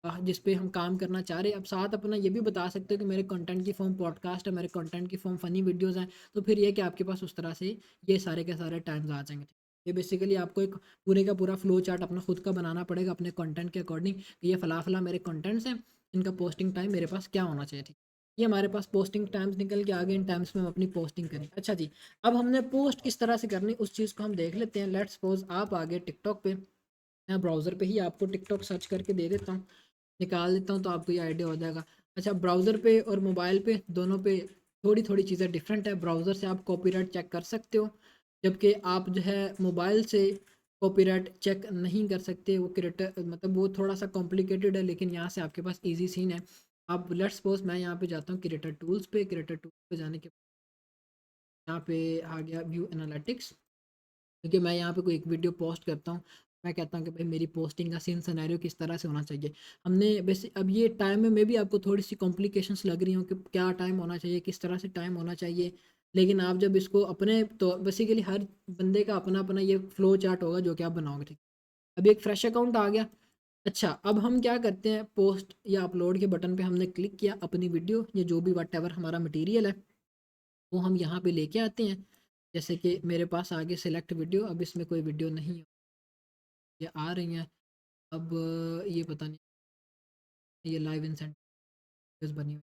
जिस पे हम काम करना चाह रहे हैं। अब साथ अपना ये भी बता सकते हो कि मेरे कंटेंट की फॉर्म पॉडकास्ट है, मेरे कंटेंट की फॉर्म फ़नी वीडियोज़ हैं, तो फिर ये कि आपके पास उस तरह से ये सारे के सारे टाइम्स आ जाएंगे। ये बेसिकली आपको एक पूरे का पूरा फ्लो चार्ट अपना खुद का बनाना पड़ेगा अपने कंटेंट के अकॉर्डिंग कि ये फ़ला फ़ला मेरे कंटेंट्स हैं, इनका पोस्टिंग टाइम मेरे पास क्या होना चाहिए, ठीक। ये हमारे पास पोस्टिंग टाइम्स निकल के आ गए, इन टाइम्स में हम अपनी पोस्टिंग करें। अच्छा जी, अब हमने पोस्ट किस तरह से करनी उस चीज़ को हम देख लेते हैं। लेट्स सपोज आप आ गए टिकटॉक पे, मैं ब्राउज़र पे ही आपको टिकटॉक सर्च करके दे देता हूँ, निकाल देता हूँ, तो आपको ये आइडिया हो जाएगा। अच्छा, ब्राउज़र पे और मोबाइल पे दोनों पे थोड़ी थोड़ी चीज़ें डिफरेंट है। ब्राउज़र से आप कॉपीराइट चेक कर सकते हो, जबकि आप जो है मोबाइल से कॉपीराइट चेक नहीं कर सकते। वो क्रिएटर मतलब वो थोड़ा सा कॉम्प्लिकेटेड है, लेकिन यहाँ से आपके पास ईजी सीन है। आप लेट्स सपोज मैं यहाँ पे जाता हूँ क्रिएटर टूल्स पे, क्रिएटर टूल्स पे जाने के यहाँ पे आ गया व्यू एनालिटिक्स, क्योंकि मैं यहाँ पे कोई एक वीडियो पोस्ट करता हूँ, मैं कहता हूँ कि भाई मेरी पोस्टिंग का सीन सिनेरियो किस तरह से होना चाहिए। हमने वैसे अब ये टाइम में भी आपको थोड़ी सी कॉम्प्लिकेशंस लग रही हो कि क्या टाइम होना चाहिए, किस तरह से टाइम होना चाहिए, लेकिन आप जब इसको अपने तो बेसिकली हर बंदे का अपना अपना ये फ्लो चार्ट होगा जो कि आप बनाओगे, ठीक। अभी एक फ्रेश अकाउंट आ गया। अच्छा, अब हम क्या करते हैं, पोस्ट या अपलोड के बटन पे हमने क्लिक किया, अपनी वीडियो या जो भी वट एवर हमारा मटीरियल है वो हम यहाँ पे लेके आते हैं। जैसे कि मेरे पास आगे सिलेक्ट वीडियो, अब इसमें कोई वीडियो नहीं है, ये आ रही हैं। अब ये पता नहीं, ये लाइव इंसेंटिव्स बनी हुई,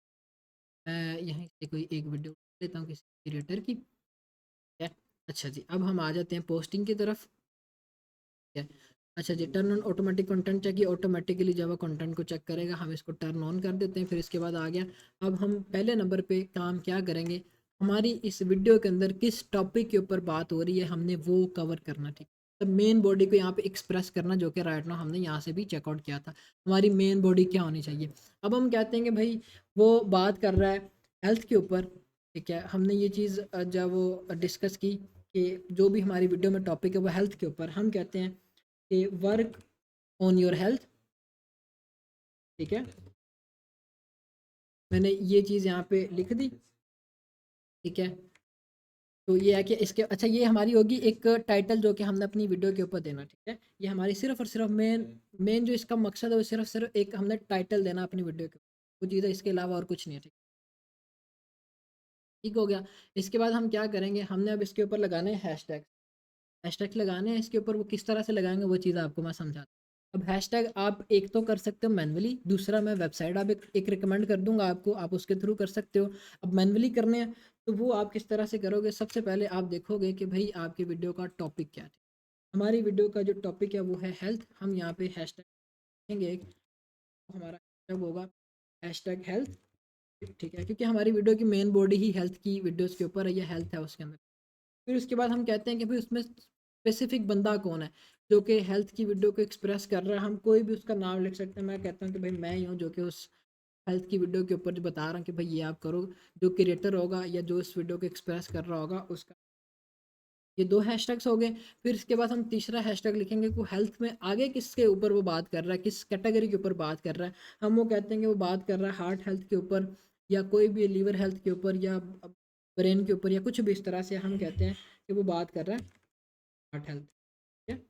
मैं यहीं से कोई एक वीडियो लेता हूँ किसी क्रिएटर की, ठीक है। अच्छा जी, अब हम आ जाते हैं पोस्टिंग की तरफ, ठीक है। अच्छा जी, turn on automatic content check, ये ऑटोमेटिकली जब वो कंटेंट को चेक करेगा, हम इसको टर्न ऑन कर देते हैं। फिर इसके बाद आ गया, अब हम पहले नंबर पे काम क्या करेंगे, हमारी इस वीडियो के अंदर किस टॉपिक के ऊपर बात हो रही है हमने वो कवर करना, ठीक। तो मेन बॉडी को यहाँ पे एक्सप्रेस करना, जो कि राइट नाउ हमने यहाँ से भी चेकआउट किया था। हमारी मेन बॉडी क्या होनी चाहिए। अब हम कहते हैं कि भाई वो बात कर रहा है हेल्थ के ऊपर, ठीक है। हमने ये चीज़ जब वो डिस्कस की कि जो भी हमारी वीडियो में टॉपिक है वो हेल्थ के ऊपर, हम कहते हैं कि वर्क ऑन योर हेल्थ, ठीक है। मैंने ये चीज़ यहाँ पे लिख दी, ठीक है। तो ये है कि इसके अच्छा ये हमारी होगी एक टाइटल जो कि हमने अपनी वीडियो के ऊपर देना, ठीक है। ये हमारी सिर्फ और सिर्फ मेन मेन जो इसका मकसद है वो सिर्फ सिर्फ एक हमने टाइटल देना अपनी वीडियो के ऊपर, वो चीज़ है, इसके अलावा और कुछ नहीं है, ठीक। ठीक हो गया। इसके बाद हम क्या करेंगे, हमने अब इसके ऊपर लगाने हैं हैशटैग, हैशटैग लगाने हैं इसके ऊपर। वो किस तरह से लगाएंगे वो चीज़ आपको मैं समझाता हूँ। अब हैशटैग आप एक तो कर सकते हो मैनुअली, दूसरा मैं वेबसाइट आप एक रिकमेंड कर दूंगा आपको, आप उसके थ्रू कर सकते हो। अब मैनुअली करने हैं तो वो आप किस तरह से करोगे, सबसे पहले आप देखोगे कि भाई आपकी वीडियो का टॉपिक क्या है। हमारी वीडियो का जो टॉपिक है वो है हेल्थ, हम यहाँ पे हैशटैग लिखेंगे एक, तो हमारा हैशटैग होगा हैशटैग हेल्थ, ठीक है, क्योंकि हमारी वीडियो की मेन बॉडी ही हेल्थ की वीडियोज़ के ऊपर है, या हेल्थ है उसके अंदर। फिर उसके बाद हम कहते हैं कि भाई उसमें स्पेसिफिक बंदा कौन है जो कि हेल्थ की वीडियो को एक्सप्रेस कर रहा है। हम कोई भी उसका नाम लिख सकते हैं, मैं कहता हूँ कि भाई मैं ही हूँ जो कि उस हेल्थ की वीडियो के ऊपर जो बता रहा हूँ कि भाई ये आप करो। जो क्रिएटर होगा या जो इस वीडियो को एक्सप्रेस कर रहा होगा उसका, ये दो हैशटैग्स हो गए। फिर इसके बाद हम तीसरा हैशटैग लिखेंगे कि हेल्थ में आगे किसके ऊपर वो बात कर रहा है, किस कैटेगरी के ऊपर बात कर रहा है। हम वो कहते हैं कि वो बात कर रहा है हार्ट हेल्थ के ऊपर, या कोई भी लीवर हेल्थ के ऊपर, या ब्रेन के ऊपर, या कुछ भी इस तरह से हम कहते हैं कि वो बात कर रहा है हार्ट हेल्थ, ठीक है।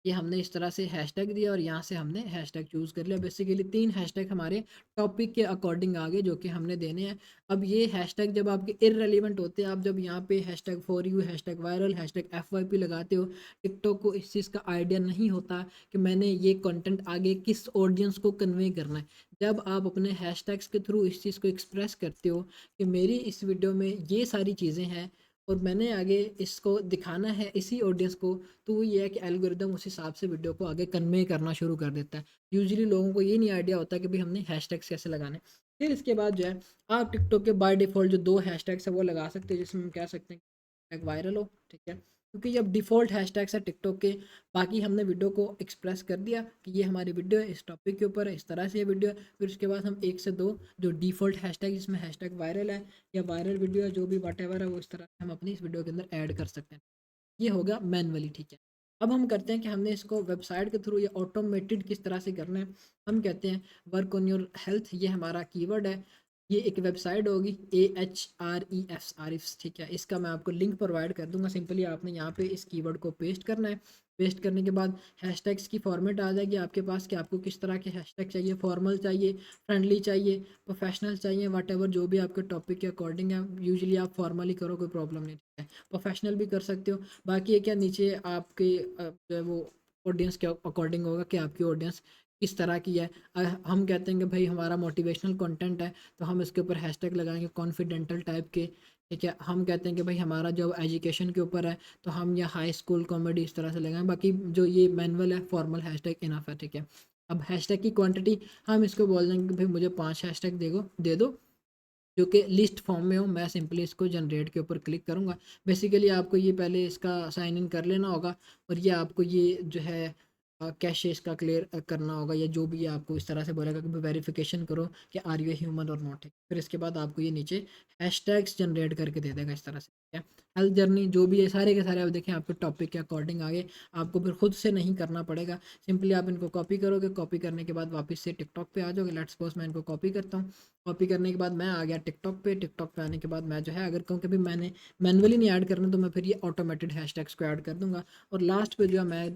ये हमने इस तरह से हैशटैग दिया और यहाँ से हमने हैशटैग चूज़ कर लिया। बेसिकली 3 हैशटैग हमारे टॉपिक के अकॉर्डिंग आ गए जो कि हमने देने हैं। अब ये हैशटैग जब आपके इररिलेवेंट होते हैं, आप जब यहाँ पे hashtag for you, hashtag viral, hashtag FYP लगाते हो, टिकटॉक को इस चीज़ का आइडिया नहीं होता कि मैंने ये कंटेंट आगे किस ऑडियंस को कन्वे करना है। जब आप अपने हैशटैग्स के थ्रू इस चीज़ को एक्सप्रेस करते हो कि मेरी इस वीडियो में ये सारी चीज़ें हैं, और मैंने आगे इसको दिखाना है इसी ऑडियंस को, तो वो ये है कि एल्गोरिदम उस हिसाब से वीडियो को आगे कन्वे करना शुरू कर देता है। यूजुअली लोगों को ये नहीं आइडिया होता कि भाई हमने हैशटैग्स कैसे लगाने। फिर इसके बाद जो है आप टिकटॉक के बाय डिफ़ॉल्ट जो 2 हैशटैग्स है वो लगा सकते हैं, जिसमें हम कह सकते हैं हैशटैग वायरल हो, ठीक है? क्योंकि जब डिफ़ॉल्ट हैशटैग्स है टिकटॉक के, बाकी हमने वीडियो को एक्सप्रेस कर दिया कि ये हमारी वीडियो है, इस टॉपिक के ऊपर है, इस तरह से ये वीडियो है। फिर उसके बाद हम 1 से 2 जो डिफ़ॉल्ट हैशटैग जिसमें हैशटैग वायरल है या वायरल वीडियो है, जो भी व्हाटएवर है, वो इस तरह से हम अपनी इस वीडियो के अंदर ऐड कर सकते हैं। ये होगा मैनुअली, ठीक है? अब हम करते हैं कि हमने इसको वेबसाइट के थ्रू या ऑटोमेटेड किस तरह से करना है। हम कहते हैं वर्क ऑन योर हेल्थ, ये हमारा कीवर्ड है। ये एक वेबसाइट होगी AHREFs, ठीक है? इसका मैं आपको लिंक प्रोवाइड कर दूंगा। सिंपली आपने यहाँ पे इस कीवर्ड को पेस्ट करना है। पेस्ट करने के बाद हैशटैग्स की फॉर्मेट आ जाएगी आपके पास कि आपको किस तरह के हैशटैग चाहिए, फॉर्मल चाहिए, फ्रेंडली चाहिए, प्रोफेशनल चाहिए, व्हाटएवर जो भी आपके टॉपिक के अकॉर्डिंग है। यूजुअली आप फॉर्मली करो, कोई प्रॉब्लम नहीं, ठीक है? प्रोफेशनल भी कर सकते हो। बाकी ये क्या नीचे आपके जो है वो ऑडियंस के अकॉर्डिंग होगा कि आपकी ऑडियंस किस तरह की है। हम कहते हैं कि भाई हमारा मोटिवेशनल कंटेंट है, तो हम इसके ऊपर हैशटैग लगाएंगे कॉन्फिडेंटल टाइप के, ठीक है? हम कहते हैं कि भाई हमारा जो एजुकेशन के ऊपर है, तो हम या हाई स्कूल कॉमेडी इस तरह से लगाएं। बाकी जो ये मैनुअल है फॉर्मल हैशटैग इनफ है, ठीक है? अब हैशटैग की क्वांटिटी हम इसको बोल देंगे कि भाई मुझे 5 हैशटैग दे दो जो कि लिस्ट फॉर्म में हो। मैं सिंपली इसको जनरेट के ऊपर क्लिक करूँगा। बेसिकली आपको ये पहले इसका साइन इन कर लेना होगा, और ये आपको ये जो है कैशे इसका क्लियर करना होगा, या जो भी है आपको इस तरह से बोलेगा कि वेरिफिकेशन करो कि आर यू ह्यूमन और नॉट है। फिर इसके बाद आपको ये नीचे हैशटैग्स जनरेट करके दे देगा इस तरह से, ठीक है? हेल्थ जर्नी जो भी है सारे के सारे आप देखें आपके टॉपिक के अकॉर्डिंग आगे आपको फिर खुद से नहीं करना पड़ेगा। सिंपली आप इनको कॉपी करोगे, कॉपी करने के बाद वापस से टिकटॉक पे आ जाओगे। लेट्स सपोज मैं इनको कॉपी करता हूँ। कॉपी करने के बाद मैं आ गया टिकटॉक पे। टिकटॉक पे आने के बाद मैं जो है अगर कहूँ कि भी मैंने मैनुअली नहीं ऐड करना, तो मैं फिर ये ऑटोमेटेड हैशटैग्स को ऐड कर दूंगा। और लास्ट पे जो है मैं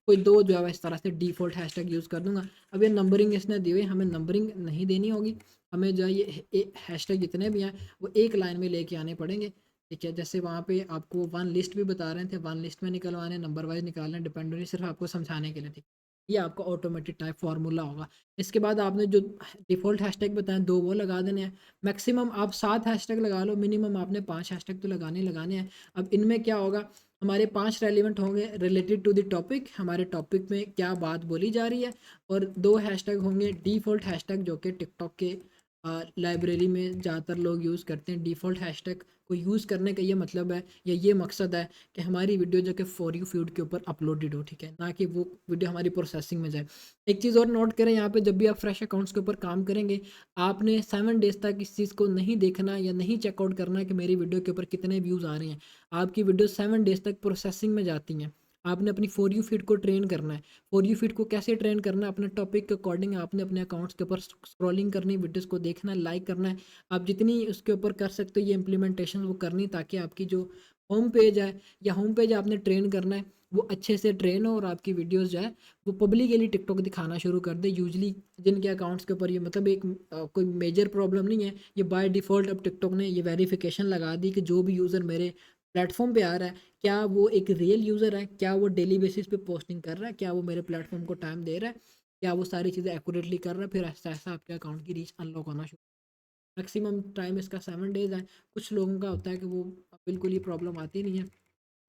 कोई 2 जो है इस तरह से डिफ़ॉल्ट हैशटैग यूज़ कर दूंगा। अब ये नंबरिंग इसने दी हुई, हमें नंबरिंग नहीं देनी होगी। हमें जो है ये हैशटैग जितने भी हैं वो एक लाइन में लेके आने पड़ेंगे, ठीक है? जैसे वहाँ पे आपको वन लिस्ट भी बता रहे थे, वन लिस्ट में निकलवाने, नंबर वाइज निकालना, डिपेंडेंट सिर्फ आपको समझाने के लिए थी। ये आपका ऑटोमेटेड टाइप फार्मूला होगा। इसके बाद आपने जो डिफ़ॉल्ट हैशटैग बताएं 2 वो लगा देने हैं। मैक्सिमम आप 7 हैशटैग लगा लो, मिनिमम आपने 5 हैशटैग तो लगाने ही लगाने हैं। अब इनमें क्या होगा, हमारे 5 रेलिवेंट होंगे रिलेटेड टू द टॉपिक, हमारे टॉपिक में क्या बात बोली जा रही है, और 2 हैशटैग होंगे डिफ़ॉल्ट हैशटैग जो कि टिकटॉक के लाइब्रेरी में ज़्यादातर लोग यूज़ करते हैं। डिफ़ॉल्ट हैशटैग को यूज़ करने का ये मतलब है या ये मकसद है कि हमारी वीडियो जो कि फॉर यू फीड के ऊपर अपलोडेड हो, ठीक है? ना कि वो वीडियो हमारी प्रोसेसिंग में जाए। एक चीज़ और नोट करें यहाँ पे, जब भी आप फ्रेश अकाउंट्स के ऊपर काम करेंगे, आपने 7 डेज़ तक इस चीज़ को नहीं देखना या नहीं चेकआउट करना कि मेरी वीडियो के ऊपर कितने व्यूज़ आ रहे हैं। आपकी वीडियो 7 डेज़ तक प्रोसेसिंग में जाती हैं। आपने अपनी फॉर यू फीड को ट्रेन करना है। फॉर यू फीड को कैसे ट्रेन करना है, अपने टॉपिक के अकॉर्डिंग आपने अपने अकाउंट्स के ऊपर स्क्रॉलिंग करनी, वीडियोस को देखना है, लाइक करना है। आप जितनी उसके ऊपर कर सकते हो ये इम्प्लीमेंटेशन वो करनी, ताकि आपकी जो होम पेज है या होम पेज आपने ट्रेन करना है वो अच्छे से ट्रेन हो, और आपकी वीडियोस जो है वो पब्लिकली टिकटॉक दिखाना शुरू कर दे। यूजली जिनके अकाउंट्स के ऊपर ये मतलब एक कोई मेजर प्रॉब्लम नहीं है, ये बाय डिफ़ॉल्ट अब टिकटॉक ने ये वेरिफिकेशन लगा दी कि जो भी यूज़र मेरे प्लेटफॉर्म पे आ रहा है, क्या वो एक रियल यूज़र है, क्या वो डेली बेसिस पे पोस्टिंग कर रहा है, क्या वो मेरे प्लेटफॉर्म को टाइम दे रहा है, क्या वो सारी चीज़ें एक्यूरेटली कर रहा है। फिर ऐसा ऐसा आपके अकाउंट की रीच अनलॉक होना शुरू। मैक्सिमम टाइम इसका 7 डेज़ है। कुछ लोगों का होता है कि वो बिल्कुल ये प्रॉब्लम आती नहीं है,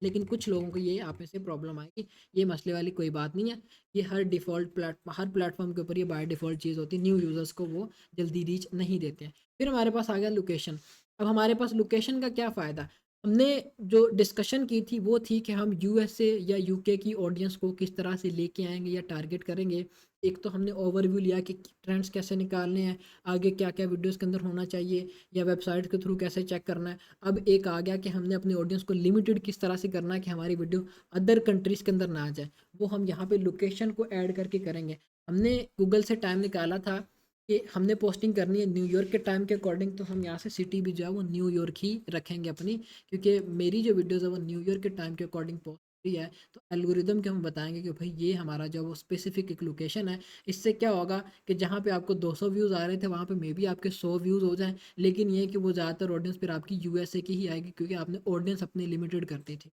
लेकिन कुछ लोगों को ये आप में से प्रॉब्लम आएगी। ये मसले वाली कोई बात नहीं है। ये हर प्लेटफॉर्म के ऊपर ये बाय डिफ़ॉल्ट चीज़ होती है। न्यू यूज़र्स को वो जल्दी रीच नहीं देते हैं। फिर हमारे पास आ गया लोकेशन। अब हमारे पास लोकेशन का क्या फ़ायदा? हमने जो डिस्कशन की थी वो थी कि हम यूएसए या यूके की ऑडियंस को किस तरह से लेके आएँगे या टारगेट करेंगे। एक तो हमने ओवरव्यू लिया कि ट्रेंड्स कैसे निकालने हैं, आगे क्या-क्या वीडियोज़ के अंदर होना चाहिए, या वेबसाइट के थ्रू कैसे चेक करना है। अब एक आ गया कि हमने अपनी ऑडियंस को लिमिटेड किस तरह से करना है कि हमारी वीडियो अदर कंट्रीज़ के अंदर ना आ जाए। वो हम यहाँ पे लोकेशन को ऐड करके करेंगे। हमने गूगल से टाइम निकाला था कि हमने पोस्टिंग करनी है न्यूयॉर्क के टाइम के अकॉर्डिंग, तो हम यहाँ से सिटी भी जो है वो न्यूयॉर्क ही रखेंगे अपनी, क्योंकि मेरी जो वीडियोज़ है वो न्यूयॉर्क के टाइम के अकॉर्डिंग पोस्ट हुई है। तो एल्गोरिदम के हम बताएंगे कि भाई ये हमारा जो वो स्पेसिफिक एक लोकेशन है। इससे क्या होगा कि जहाँ पे आपको 200 व्यूज़ आ रहे थे वहाँ पे मे बी आपके 100 व्यूज़ हो जाएँ, लेकिन ये कि वो ज़्यादातर ऑडियंस फिर आपकी यूएसए की ही आएगी, क्योंकि आपने ऑडियंस अपनी लिमिटेड कर दी थी।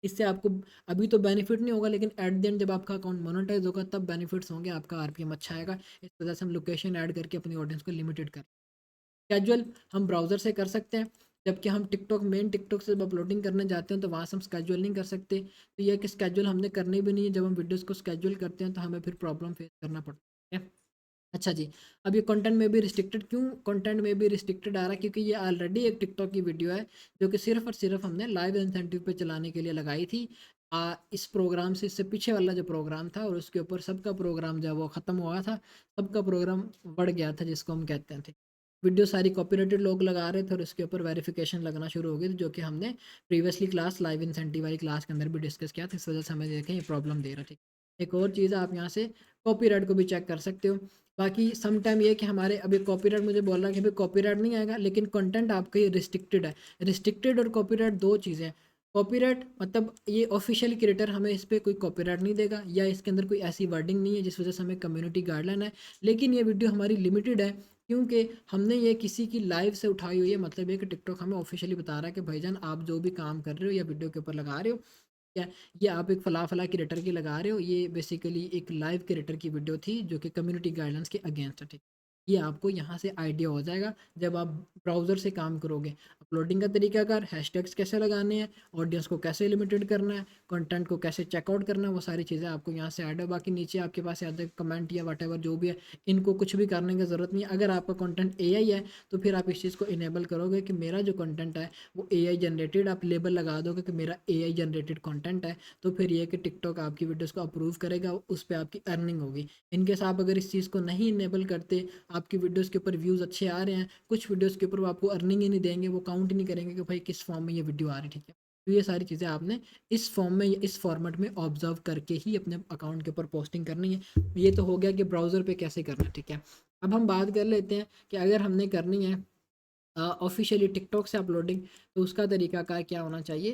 इससे आपको अभी तो बेनिफिट नहीं होगा, लेकिन एट द एंड जब आपका अकाउंट मोनेटाइज होगा तब बेनिफिट्स होंगे, आपका आरपीएम अच्छा आएगा। इस वजह से हम लोकेशन ऐड करके अपनी ऑडियंस को लिमिटेड कर। कैजुअल हम ब्राउज़र से कर सकते हैं। जबकि हम टिकटॉक मेन टिकटॉक से जब अपलोडिंग करने जाते हैं तो वहाँ से हम स्केड्यूल नहीं कर सकते। तो ये कि स्केड्यूल हमने करनी भी नहीं है, जब हम वीडियोज़ को स्केड्यूल करते हैं तो हमें फिर प्रॉब्लम फेस करना पड़ता है। अच्छा जी, अब ये कंटेंट में भी रिस्ट्रिक्टेड क्यों कंटेंट में भी रिस्ट्रिक्टेड आ रहा है? क्योंकि ये ऑलरेडी एक टिकटॉक की वीडियो है जो कि सिर्फ़ और सिर्फ़ हमने लाइव इंसेंटिव पे चलाने के लिए लगाई थी। इस प्रोग्राम से इससे पीछे वाला जो प्रोग्राम था और उसके ऊपर सबका प्रोग्राम जो है वो ख़त्म हुआ था, सबका प्रोग्राम बढ़ गया था जिसको हम कहते थे। वीडियो सारी कॉपीराइटेड लोग लगा रहे थे और उसके ऊपर वेरिफिकेशन लगना शुरू हो गई थी, जो कि हमने प्रीवियसली क्लास लाइव इंसेंटिव वाली क्लास के अंदर भी डिस्कस किया था। इस वजह से हमें देखें ये प्रॉब्लम दे रहा है, ठीक। एक और चीज़ है, आप यहाँ से कॉपीराइट को भी चेक कर सकते हो। बाकी सम टाइम ये कि हमारे अभी कॉपीराइट मुझे बोल रहा है कि भाई कॉपीराइट नहीं आएगा, लेकिन कंटेंट आपका ये रिस्ट्रिक्टेड है। रिस्ट्रिक्टेड और कॉपीराइट दो चीज़ें हैं। कॉपीराइट मतलब ये ऑफिशियल क्रिएटर हमें इस पे कोई कॉपीराइट नहीं देगा या इसके अंदर कोई ऐसी वर्डिंग नहीं है जिस वजह से हमें कम्युनिटी गाइडलाइन है। लेकिन ये वीडियो हमारी लिमिटेड है क्योंकि हमने ये किसी की लाइव से उठाई हुई है। मतलब ये कि टिकटॉक हमें ऑफिशियली बता रहा है कि भाईजान आप जो भी काम कर रहे हो या वीडियो के ऊपर लगा रहे हो, क्या ये आप एक फ़ला क्रिएटर की लगा रहे हो, ये बेसिकली एक लाइव क्रिएटर की वीडियो थी जो कि कम्युनिटी गाइडलाइंस के अगेंस्ट है, ठीक। ये आपको यहाँ से आइडिया हो जाएगा जब आप ब्राउज़र से काम करोगे। अपलोडिंग का तरीकाकार, हैशटैग्स कैसे लगाने हैं, ऑडियंस को कैसे लिमिटेड करना है, कंटेंट को कैसे चेकआउट करना है, वो सारी चीज़ें आपको यहाँ से ऐड है। बाकी नीचे आपके पास या कमेंट या वट जो भी है, इनको कुछ भी करने की ज़रूरत नहीं है। अगर आपका कंटेंट एआई है तो फिर आप इस चीज़ को इनेबल करोगे कि मेरा जो कंटेंट है वो एआई जनरेटेड, आप लेबल लगा दोगे कि मेरा एआई जनरेटेड कंटेंट है, तो फिर ये कि टिकटॉक आपकी वीडियोस को अप्रूव करेगा, उस पे आपकी अर्निंग होगी। इनकेस आप अगर इस चीज़ को नहीं इनेबल करते, आपकी वीडियोस के ऊपर व्यूज़ अच्छे आ रहे हैं, कुछ वीडियोस के ऊपर वो आपको अर्निंग ही नहीं देंगे, वो काउंट ही नहीं करेंगे कि भाई किस फॉर्म में ये वीडियो आ रही है, ठीक है। तो ये सारी चीज़ें आपने इस फॉर्म में इस फॉर्मेट में ऑब्जर्व करके ही अपने अकाउंट के ऊपर पोस्टिंग करनी है। ये तो हो गया कि ब्राउज़र पे कैसे करना है, ठीक है। अब हम बात कर लेते हैं कि अगर हमने करनी है ऑफ़िशियली टिकटॉक से अपलोडिंग, तो उसका तरीकाकार क्या होना चाहिए,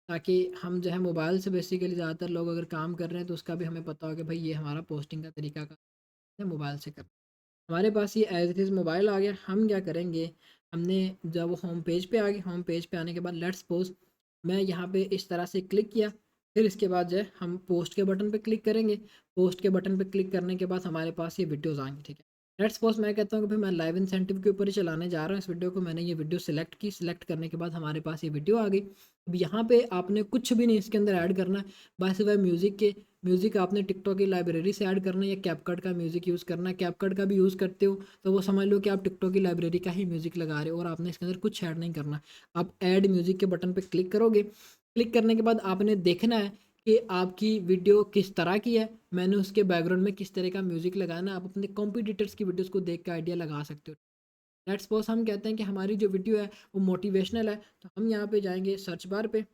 ताकि हम जो है मोबाइल से बेसिकली ज़्यादातर लोग अगर काम कर रहे हैं तो उसका भी हमें पता हो कि भाई ये हमारा पोस्टिंग का तरीकाकार है मोबाइल से करना। हमारे पास ये एज़ इट इज़ मोबाइल आ गया। हम क्या करेंगे, हमने जब होम पेज पे आ गए, होम पेज पे आने के बाद लेट्स सपोज़ मैं यहाँ पे इस तरह से क्लिक किया, फिर इसके बाद जो है हम पोस्ट के बटन पे क्लिक करेंगे। पोस्ट के बटन पे क्लिक करने के बाद हमारे पास ये वीडियोज़ आएँगी, ठीक है। लेट्स सपोज़ मैं कहता हूँ कि भाई मैं लाइव इंसेंटिव के ऊपर ही चलाने जा रहा हूँ इस वीडियो को। मैंने ये वीडियो सिलेक्ट की, सिलेक्ट करने के बाद हमारे पास ये वीडियो आ गई। अब यहाँ पे आपने कुछ भी नहीं इसके अंदर ऐड करना है, बस वह म्यूज़िक आपने टिकटॉक की लाइब्रेरी से ऐड करना है या कैपकट का म्यूज़िक यूज़ करना है। कैपकट का भी यूज़ करते हो तो वो समझ लो कि आप टिकटॉक की लाइब्रेरी का ही म्यूज़िक लगा रहे हो और आपने इसके अंदर कुछ ऐड नहीं करना। आप ऐड म्यूज़िक के बटन पे क्लिक करोगे, क्लिक करने के बाद आपने देखना है कि आपकी वीडियो किस तरह की है, मैंने उसके बैकग्राउंड में किस तरह का म्यूज़िक लगाना है। आप अपने कॉम्पिटिटर्स की वीडियोज़ को देख के आइडिया लगा सकते हो। लेट्स सपोज़ हम कहते हैं कि हमारी जो वीडियो है वो मोटिवेशनल है, तो हम यहाँ पे जाएँगे सर्च बार पे,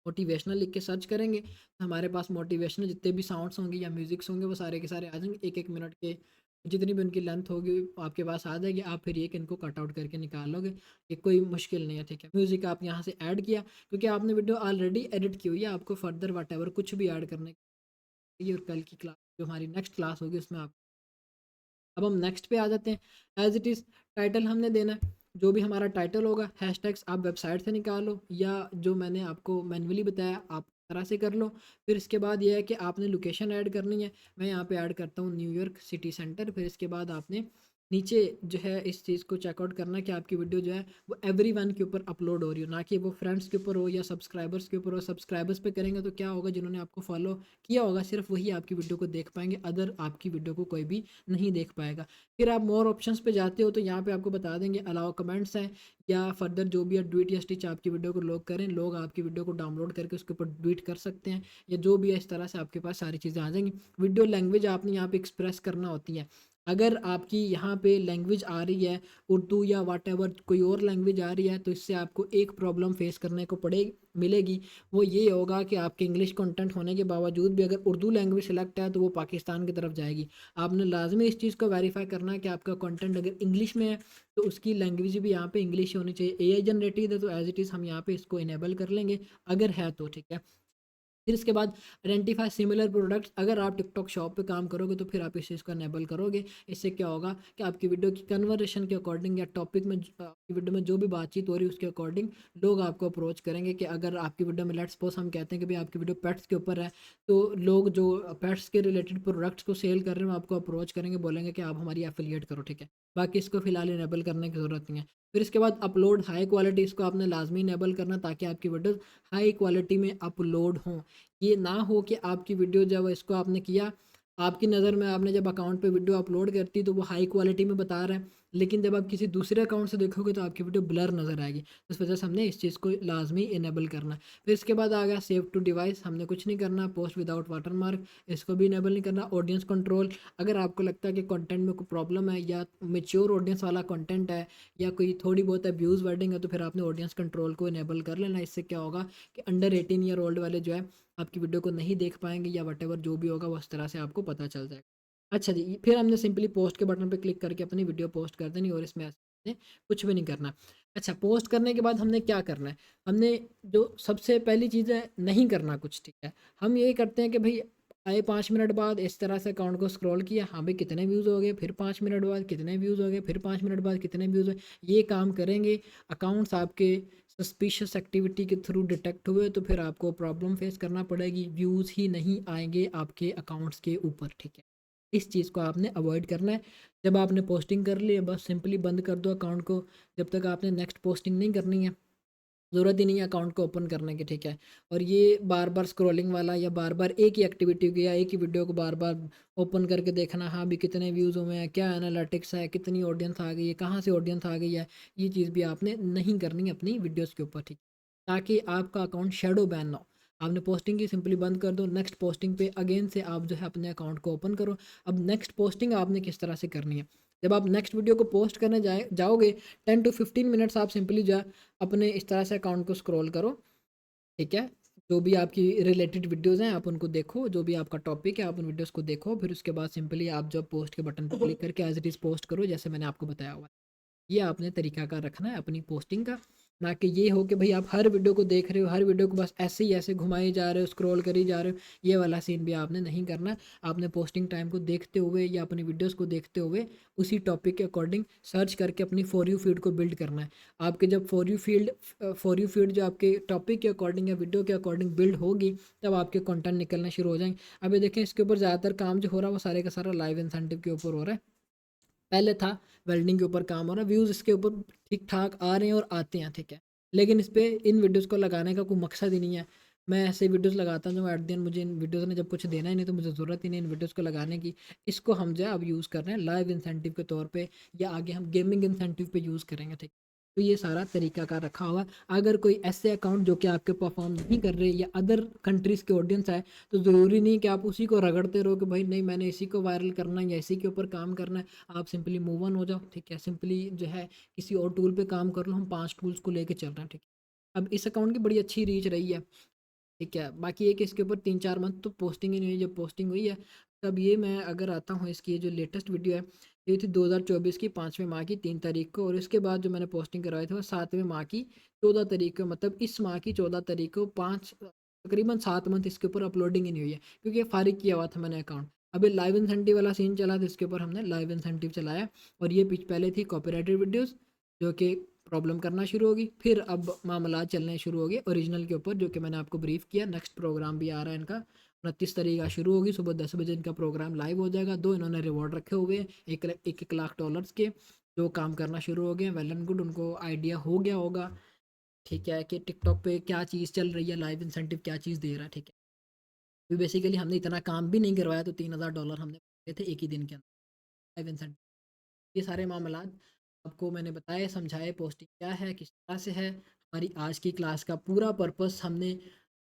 मोटिवेशनल लिख के सर्च करेंगे तो हमारे पास मोटिवेशनल जितने भी साउंड्स होंगे या म्यूजिक्स होंगे वो सारे के सारे आ जाएंगे। एक एक मिनट के जितनी भी उनकी लेंथ होगी आपके पास आ जाएगी। आप फिर एक इनको कट आउट करके निकाल लोगे, ये कोई मुश्किल नहीं है, ठीक है। म्यूज़िक आप यहाँ से ऐड किया क्योंकि आपने वीडियो ऑलरेडी एडिट की हुई है, आपको फर्दर वट एवर कुछ भी ऐड करने की। और कल की क्लास जो हमारी नेक्स्ट क्लास होगी उसमें आप, अब हम नेक्स्ट पे आ जाते हैं। एज़ इट इज़ टाइटल हमने देना है, जो भी हमारा टाइटल होगा। हैशटैग्स आप वेबसाइट से निकालो या जो मैंने आपको मैन्युअली बताया आप तरह से कर लो। फिर इसके बाद ये है कि आपने लोकेशन ऐड करनी है। मैं यहाँ पे ऐड करता हूँ न्यूयॉर्क सिटी सेंटर। फिर इसके बाद आपने नीचे जो है इस चीज़ को चेकआउट करना है कि आपकी वीडियो जो है वो एवरीवन के ऊपर अपलोड हो रही हो, ना कि वो फ्रेंड्स के ऊपर हो या सब्सक्राइबर्स के ऊपर हो। सब्सक्राइबर्स पे करेंगे तो क्या होगा, जिन्होंने आपको फॉलो किया होगा सिर्फ वही आपकी वीडियो को देख पाएंगे, अदर आपकी वीडियो को कोई भी नहीं देख पाएगा। फिर आप मोर ऑप्शंस पे जाते हो तो यहाँ पे आपको बता देंगे अलाउ कमेंट्स हैं या फर्दर जो भी है ट्वीट या स्टिच आपकी वीडियो को लोग करें, लोग आपकी वीडियो को डाउनलोड करके उसके ऊपर ट्वीट कर सकते हैं या जो भी है। इस तरह से आपके पास सारी चीज़ें आ जाएंगी। वीडियो लैंग्वेज आपने यहाँ पे एक्सप्रेस करना होती है। अगर आपकी यहाँ पे लैंग्वेज आ रही है उर्दू या वॉटेवर कोई और लैंग्वेज आ रही है तो इससे आपको एक प्रॉब्लम फेस करने को मिलेगी। वो ये होगा कि आपके इंग्लिश कंटेंट होने के बावजूद भी अगर उर्दू लैंग्वेज सेलेक्ट है तो वो पाकिस्तान की तरफ जाएगी। आपने लाजमी इस चीज़ को वेरीफाई करना है कि आपका कंटेंट अगर इंग्लिश में है तो उसकी लैंग्वेज भी यहाँ पे इंग्लिश होनी चाहिए। एआई जनरेटेड है तो एज इट इज़ हम यहाँ पे इसको इनेबल कर लेंगे अगर है तो, ठीक है। फिर इसके बाद आइडेंटिफाई सिमिलर प्रोडक्ट्स। अगर आप टिकटॉक शॉप पे काम करोगे तो फिर आप इस चीज़ को एनेबल करोगे। इससे क्या होगा कि आपकी वीडियो की कन्वर्सेशन के अकॉर्डिंग या टॉपिक में आपकी वीडियो में जो भी बातचीत हो रही है उसके अकॉर्डिंग लोग आपको अप्रोच करेंगे। कि अगर आपकी वीडियो में लेट्स सपोज हम कहते हैं कि भाई आपकी वीडियो पेट्स के ऊपर है तो लोग जो पेट्स के रिलेटेड प्रोडक्ट्स को सेल कर रहे हैं वो आपको अप्रोच करेंगे, बोलेंगे कि आप हमारी एफिलिएट करो, ठीक है। बाकी इसको फिलहाल इनेबल करने की ज़रूरत नहीं है। फिर इसके बाद अपलोड हाई क्वालिटी, इसको आपने लाजमी इनेबल करना ताकि आपकी वीडियोस हाई क्वालिटी में अपलोड हों। ये ना हो कि आपकी वीडियो जब इसको आपने किया, आपकी नज़र में आपने जब अकाउंट पे वीडियो अपलोड करती तो वो हाई क्वालिटी में बता रहा है, लेकिन जब आप किसी दूसरे अकाउंट से देखोगे तो आपकी वीडियो ब्लर नज़र आएगी। इस वजह से हमने इस चीज़ को लाजमी इनेबल करना है। फिर इसके बाद आ गया सेव टू डिवाइस, हमने कुछ नहीं करना। पोस्ट विदाउट वाटरमार्क, इसको भी इनेबल नहीं करना। ऑडियंस कंट्रोल, अगर आपको लगता है कि कंटेंट में कोई प्रॉब्लम है या मेच्योर ऑडियंस वाला कंटेंट है या कोई थोड़ी बहुत अब्यूज़ वर्डिंग है तो फिर आपने ऑडियंस कंट्रोल को इनेबल कर लेना। इससे क्या होगा कि अंडर 18 ईयर ओल्ड वाले जो है आपकी वीडियो को नहीं देख पाएंगे या वटेवर जो भी होगा वो उस तरह से आपको पता चल जाएगा। अच्छा जी, फिर हमने सिंपली पोस्ट के बटन पे क्लिक करके अपनी वीडियो पोस्ट कर देनी और इसमें ऐसे कुछ भी नहीं करना। अच्छा, पोस्ट करने के बाद हमने क्या करना है, हमने जो सबसे पहली चीज़ है नहीं करना कुछ, ठीक है। हम ये करते हैं कि भाई आए 5 मिनट बाद इस तरह से अकाउंट को स्क्रॉल किया, हाँ भाई कितने व्यूज़ हो गए, फिर 5 मिनट बाद कितने व्यूज़ हो गए, फिर 5 मिनट बाद कितने व्यूज़ हुए। ये काम करेंगे, अकाउंट्स आपके सस्पिशियस एक्टिविटी के थ्रू डिटेक्ट हुए तो फिर आपको प्रॉब्लम फेस करना पड़ेगी, व्यूज़ ही नहीं आएंगे आपके अकाउंट्स के ऊपर, ठीक है। इस चीज़ को आपने अवॉइड करना है। जब आपने पोस्टिंग कर ली है बस सिंपली बंद कर दो अकाउंट को, जब तक आपने नेक्स्ट पोस्टिंग नहीं करनी है, ज़रूरत ही नहीं है अकाउंट को ओपन करने की, ठीक है। और ये बार बार स्क्रॉलिंग वाला या बार बार एक ही एक्टिविटी की या एक ही वीडियो को बार बार ओपन करके देखना, हाँ भी कितने व्यूज़ हुए हैं, क्या एनालिटिक्स है, कितनी ऑडियंस आ गई है, कहाँ से ऑडियंस आ गई है, ये चीज़ भी आपने नहीं करनी अपनी वीडियोज़ के ऊपर, ठीक है, ताकि आपका अकाउंट शेडो बैन ना हो। आपने पोस्टिंग की सिंपली बंद कर दो, नेक्स्ट पोस्टिंग पे अगेन से आप जो है अपने अकाउंट को ओपन करो। अब नेक्स्ट पोस्टिंग आपने किस तरह से करनी है, जब आप नेक्स्ट वीडियो को पोस्ट करने जाओगे 10 to 15 मिनट्स आप सिंपली जो है अपने इस तरह से अकाउंट को स्क्रॉल करो, ठीक है। जो भी आपकी रिलेटेड वीडियोज़ हैं आप उनको देखो, जो भी आपका टॉपिक है आप उन वीडियोज़ को देखो, फिर उसके बाद सिंपली आप जब पोस्ट के बटन पर क्लिक करके एज इट इज़ पोस्ट करो जैसे मैंने आपको बताया हुआ है। ये आपने तरीक़ाकार रखना है अपनी पोस्टिंग का, ना कि ये हो कि भाई आप हर वीडियो को देख रहे हो, हर वीडियो को बस ऐसे ही ऐसे घुमाए जा रहे हो, स्क्रॉल करी जा रहे हो। ये वाला सीन भी आपने नहीं करना है। आपने पोस्टिंग टाइम को देखते हुए या अपनी वीडियोस को देखते हुए उसी टॉपिक के अकॉर्डिंग सर्च करके अपनी फॉर यू फीड को बिल्ड करना है। आपके जब फॉर यू फीड जो आपके टॉपिक के अकॉर्डिंग या वीडियो के अकॉर्डिंग बिल्ड होगी तब आपके कंटेंट निकलना शुरू हो जाएंगे। अभी देखें इसके ऊपर ज़्यादातर काम जो हो रहा है वो सारे का सारा लाइव इंसेंटिव के ऊपर हो रहा है। पहले था वेल्डिंग के ऊपर काम हो रहा है, व्यूज़ इसके ऊपर ठीक ठाक आ रहे हैं और आते हैं, ठीक है। लेकिन इस पे इन वीडियोज़ को लगाने का कोई मकसद ही नहीं है। मैं ऐसे वीडियोज़ लगाता हूँ जो एट द एंड मुझे इन वीडियोज़ ने जब कुछ देना ही नहीं तो मुझे ज़रूरत ही नहीं इन वीडियोज़ को लगाने की। इसको हम जो है अब यूज़ कर रहे हैं लाइव इंसेंटिव के तौर पे या आगे हम गेमिंग इंसेंटिव पे यूज़ करेंगे, ठीक। तो ये सारा तरीक़ाकार रखा हुआ है। अगर कोई ऐसे अकाउंट जो कि आपके परफॉर्म नहीं कर रहे या अदर कंट्रीज़ के ऑडियंस है तो ज़रूरी नहीं कि आप उसी को रगड़ते रहो कि भाई नहीं मैंने इसी को वायरल करना है या इसी के ऊपर काम करना है। आप सिंपली मूव ऑन हो जाओ, ठीक है। सिंपली जो है किसी और टूल पे काम कर लो, हम 5 टूल्स को लेके चल रहे हैं, ठीक है। अब इस अकाउंट की बड़ी अच्छी रीच रही है, ठीक है। बाकी एक इसके ऊपर 3-4 मंथ तो पोस्टिंग ही नहीं हुई, जब पोस्टिंग हुई है तब ये मैं अगर आता हूँ इसकी जो लेटेस्ट वीडियो है ये थी 2024 की 5वें माह की 3 तारीख को, और इसके बाद जो मैंने पोस्टिंग करवाई थी वो 7वें माह की 14 तारीख को, मतलब इस माह की 14 तारीख को 5 तकरीबन 7 मंथ इसके ऊपर अपलोडिंग ही नहीं हुई है क्योंकि ये फारिग किया हुआ था मैंने अकाउंट। अभी लाइव इंसेंटिव वाला सीन चला था, इसके ऊपर हमने लाइव इंसेंटिव चलाया और ये पिच पहले थी कॉपीराइटेड वीडियोज़ जो कि प्रॉब्लम करना शुरू होगी। फिर अब मामला चलने शुरू हो गए ओरिजिनल के ऊपर, जो कि मैंने आपको ब्रीफ किया। नेक्स्ट प्रोग्राम भी आ रहा है इनका, 29 तारीख का शुरू होगी, सुबह 10 बजे इनका प्रोग्राम लाइव हो जाएगा। 2 इन्होंने रिवॉर्ड रखे हुए हैं, 1 लाख डॉलर्स के, जो काम करना शुरू हो गए। वेल एंड गुड, उनको आइडिया हो गया होगा, ठीक है, कि टिकटॉक पे क्या चीज़ चल रही है, लाइव इंसेंटिव क्या चीज़ दे रहा है, ठीक है। तो बेसिकली हमने इतना काम भी नहीं करवाया तो $3000 हमने दिए थे एक ही दिन के अंदर लाइव इंसेंटिव। ये सारे मामलात आपको मैंने बताए, समझाए पोस्टिंग क्या है, किस तरह से है। हमारी आज की क्लास का पूरा पर्पस हमने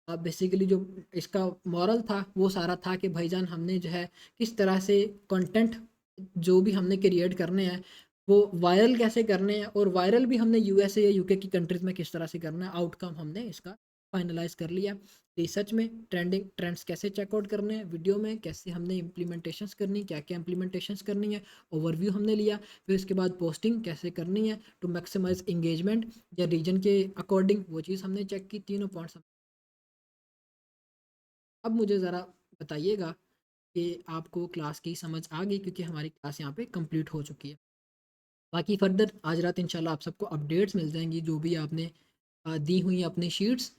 बेसिकली जो इसका मॉरल था वो सारा था कि भाईजान हमने जो है किस तरह से कंटेंट जो भी हमने क्रिएट करने हैं वो वायरल कैसे करने हैं, और वायरल भी हमने यूएसए या यूके की कंट्रीज़ में किस तरह से करना है। आउटकम हमने इसका फाइनलाइज कर लिया। रिसर्च में ट्रेंड्स कैसे चेकआउट करने हैं, वीडियो में कैसे हमने इम्प्लीमेंटेशंस करनी, क्या क्या इम्प्लीमेंटेशंस करनी है, ओवरव्यू हमने लिया। फिर उसके बाद पोस्टिंग कैसे करनी है टू मैक्सिमाइज इंगेजमेंट या रीजन के अकॉर्डिंग, वो चीज़ हमने चेक की। तीनों पॉइंट्स। अब मुझे ज़रा बताइएगा कि आपको क्लास की समझ आ गई, क्योंकि हमारी क्लास यहाँ पे कंप्लीट हो चुकी है। बाकी फर्दर आज रात इंशाल्लाह आप सबको अपडेट्स मिल जाएंगी जो भी आपने दी हुई अपनी शीट्स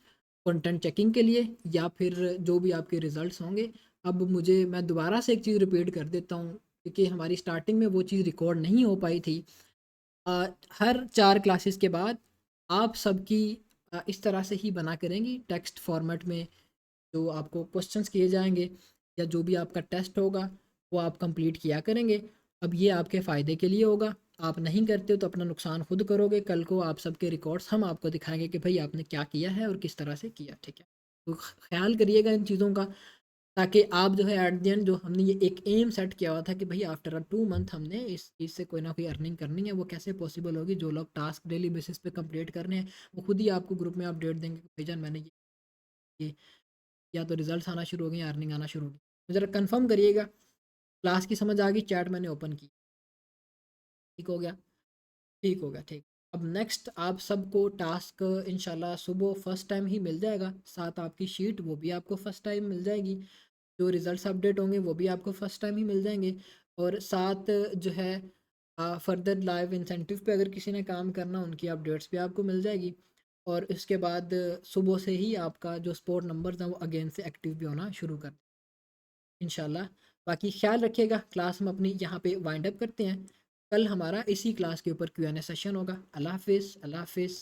कंटेंट चेकिंग के लिए, या फिर जो भी आपके रिज़ल्ट्स होंगे। अब मुझे मैं दोबारा से एक चीज़ रिपीट कर देता हूँ क्योंकि हमारी स्टार्टिंग में वो चीज़ रिकॉर्ड नहीं हो पाई थी। हर 4 क्लासेस के बाद आप सबकी इस तरह से ही बना करेंगी टेक्स्ट फॉर्मेट में, जो आपको क्वेश्चंस किए जाएंगे या जो भी आपका टेस्ट होगा वो आप कंप्लीट किया करेंगे। अब ये आपके फ़ायदे के लिए होगा, आप नहीं करते हो तो अपना नुकसान खुद करोगे। कल को आप सबके रिकॉर्ड्स हम आपको दिखाएंगे कि भाई आपने क्या किया है और किस तरह से किया, ठीक है। तो ख्याल करिएगा इन चीज़ों का, ताकि आप जो है एट द एंड जो हमने ये एक एम सेट किया हुआ था कि भाई आफ्टर 2 मंथ हमने इस चीज़ से कोई ना कोई अर्निंग करनी है, वो कैसे पॉसिबल होगी। जो लोग टास्क डेली बेसिस पे कंप्लीट करने हैं वो खुद ही आपको ग्रुप में अपडेट देंगे कि भाईजान मैंने ये या तो रिजल्ट्स आना शुरू हो गए या अर्निंग आना शुरू हो गई। तो ज़रा कंफर्म करिएगा। क्लास की समझ आ गई, चैट मैंने ओपन की, ठीक हो गया, ठीक हो गया, ठीक। अब नेक्स्ट आप सबको टास्क इंशाल्लाह सुबह फ़र्स्ट टाइम ही मिल जाएगा, साथ आपकी शीट वो भी आपको फ़र्स्ट टाइम मिल जाएगी। जो रिज़ल्ट्स अपडेट होंगे वो भी आपको फ़र्स्ट टाइम ही मिल जाएंगे। और साथ जो है फर्दर लाइव इंसेंटिव पे अगर किसी ने काम करना उनकी अपडेट्स भी आपको मिल जाएगी। और इसके बाद सुबह से ही आपका जो सपोर्ट नंबर्स हैं वो अगेन से एक्टिव भी होना शुरू कर इंशाल्लाह। बाकी ख्याल रखिएगा। क्लास हम अपनी यहाँ पे वाइंड अप करते हैं। कल हमारा इसी क्लास के ऊपर Q&A सेशन होगा। अल्लाह हाफिज़, अल्लाह हाफिज़।